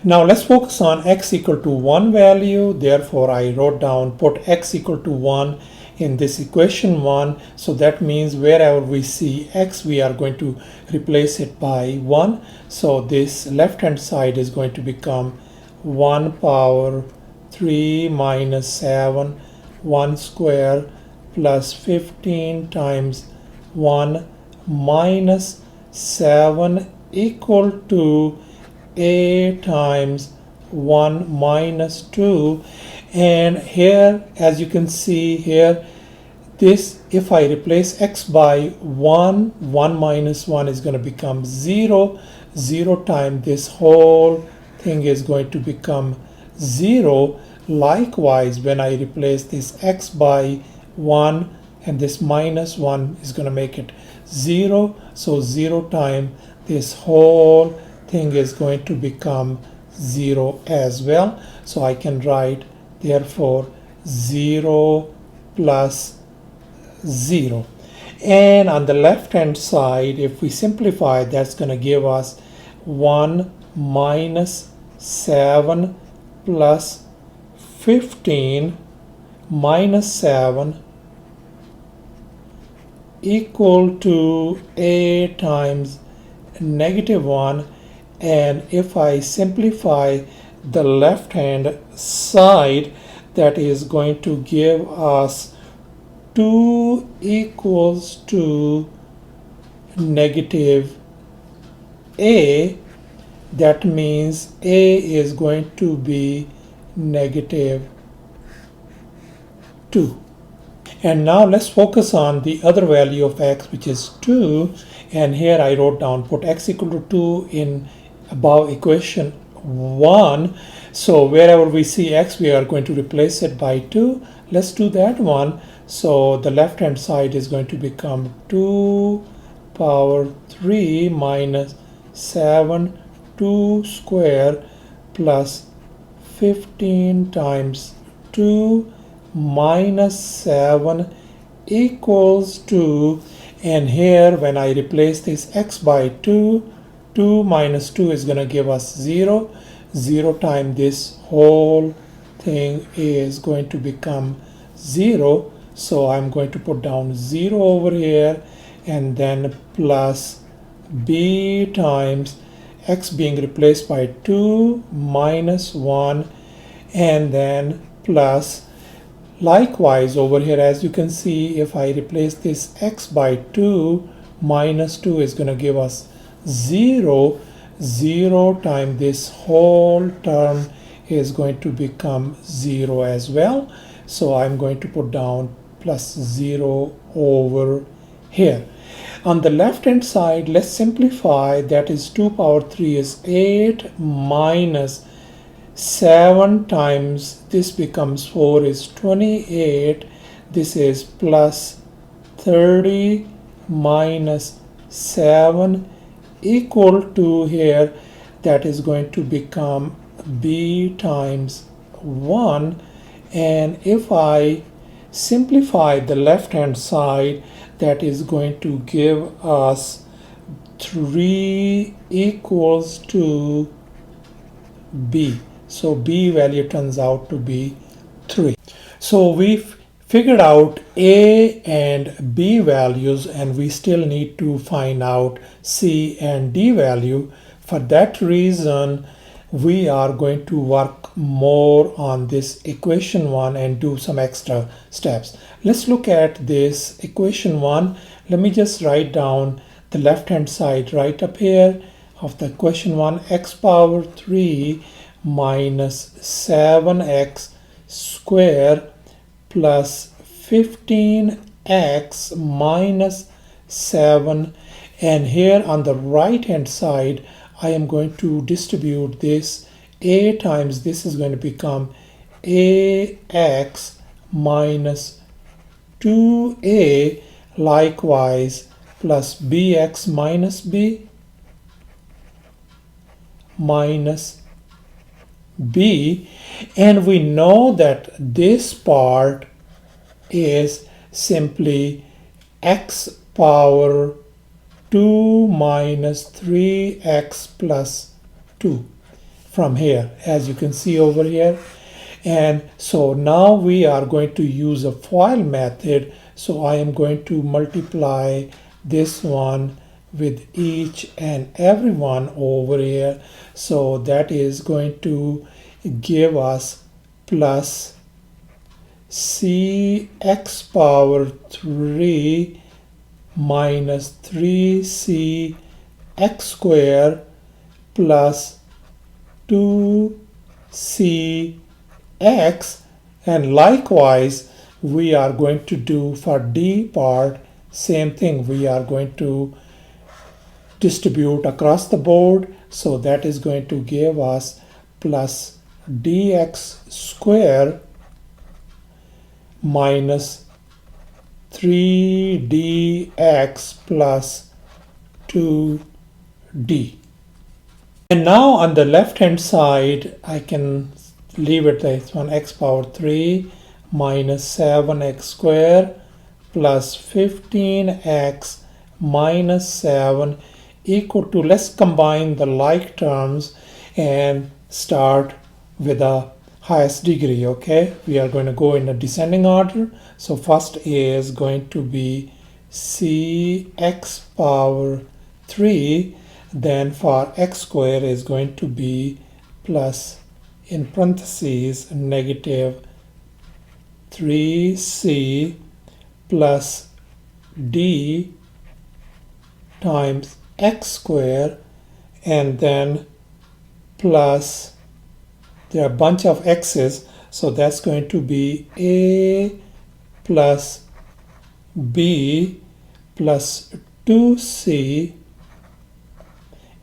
Now let's focus on x equal to 1 value. Therefore I wrote down put x equal to 1 in this equation 1. So that means wherever we see x, we are going to replace it by 1. So this left hand side is going to become 1 power 3 minus 7 1 square plus 15 times 1 minus 7 equal to a times 1 minus 2. And here, as you can see here, this, if I replace x by 1, 1 minus 1 is going to become 0. 0 times this whole thing is going to become 0. Likewise, when I replace this x by 1 and this minus 1 is going to make it 0. So 0 times this whole thing is going to become 0 as well. So I can write therefore 0 plus 0. And on the left hand side, if we simplify, that's going to give us 1 minus 7 plus 15 minus 7 equal to a times negative 1. And if I simplify the left hand side, that is going to give us 2 equals to negative a. That means a is going to be negative 2. And now let's focus on the other value of x, which is 2. And here I wrote down put x equal to 2 in above equation 1. So wherever we see x, we are going to replace it by 2. Let's do that one. So the left hand side is going to become 2 power 3 minus 7 2 square plus 15 times 2 minus 7 equals to, and here when I replace this x by 2, 2 minus 2 is going to give us 0. 0 times this whole thing is going to become 0. So I'm going to put down 0 over here, and then plus b times x being replaced by 2 minus 1, and then plus likewise over here, as you can see, if I replace this x by 2, minus 2 is going to give us 0. 0 times this whole term is going to become 0 as well. So I'm going to put down plus 0 over here. On the left hand side, let's simplify. That is 2 power 3 is 8 minus 7 times this becomes 4 is 28. This is plus 30 minus 7 equal to here, that is going to become b times 1. And if I simplify the left hand side, that is going to give us 3 equals to b. So b value turns out to be 3. So we've figured out a and b values, and we still need to find out c and d value. For that reason, we are going to work more on this equation 1 and do some extra steps. Let's look at this equation 1. Let me just write down the left hand side right up here of the equation 1. X power 3 minus 7x square plus 15x minus 7. And here on the right hand side, I am going to distribute this. A times this is going to become ax minus 2a, likewise plus bx minus b minus b, and we know that this part is simply x power 2 minus 3x plus 2 from here, as you can see over here. And so now we are going to use a FOIL method. So I am going to multiply this one with each and every one over here. So that is going to give us plus cx power 3 minus 3c x squared plus 2c x, and likewise we are going to do for d part same thing. We are going to distribute across the board, so that is going to give us plus dx square minus 3dx plus 2d. And now on the left hand side I can leave it as 1x power 3 minus 7x squared plus 15x minus 7 equal to, let's combine the like terms and start with the highest degree. Okay, we are going to go in a descending order. So first is going to be cx power 3, then for x squared is going to be plus in parentheses negative 3c plus d times x squared, and then plus, there are a bunch of x's, so that's going to be a plus b plus 2c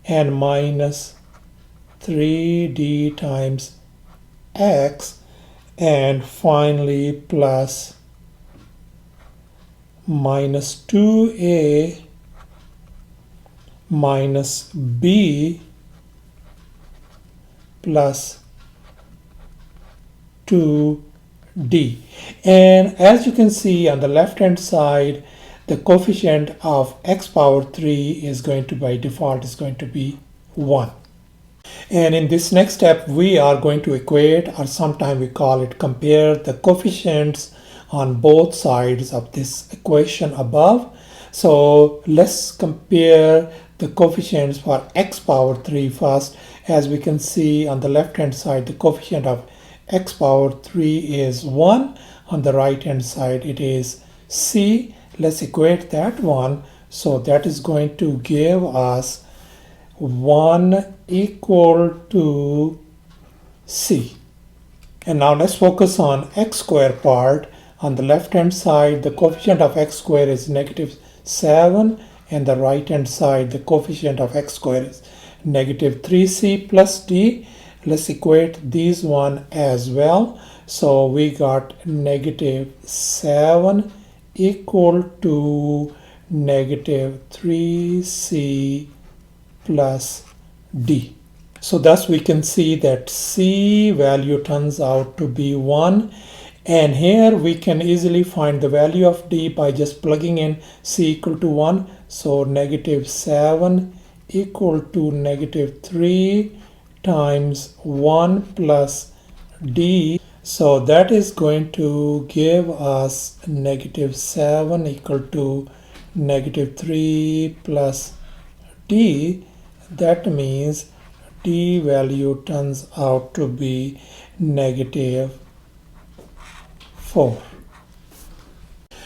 and minus 3d times x, and finally plus minus 2a minus b plus 2d. And as you can see on the left hand side, the coefficient of x power 3 is going to, by default, is going to be 1. And in this next step we are going to equate, or sometimes we call it compare, the coefficients on both sides of this equation above. So let's compare the coefficients for x power 3 first. As we can see on the left hand side, the coefficient of x power 3 is 1. On the right hand side it is c. Let's equate that one. So that is going to give us 1 equal to c. And now let's focus on x squared part. On the left hand side, the coefficient of x squared is negative 7, and the right hand side, the coefficient of x squared is negative 3c plus d. Let's equate these one as well. So we got negative 7 equal to negative 3c plus d. So thus we can see that c value turns out to be 1. And here we can easily find the value of d by just plugging in c equal to 1. So negative 7 equal to negative 3 times 1 plus d. So that is going to give us negative 7 equal to negative 3 plus d. That means d value turns out to be negative 4.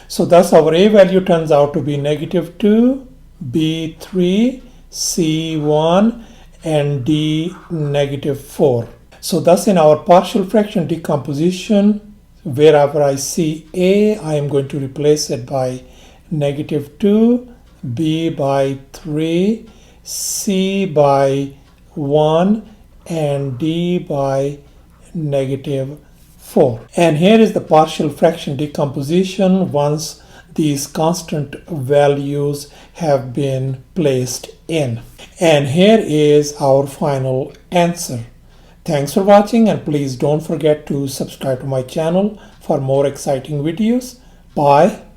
So thus our a value turns out to be negative 2, b 3, c 1, and d negative 4. So thus in our partial fraction decomposition, wherever I see a, I am going to replace it by negative 2, b by 3, c by 1, and d by negative 4. And here is the partial fraction decomposition once these constant values have been placed in. And here is our final answer. Thanks for watching, and please don't forget to subscribe to my channel for more exciting videos. Bye.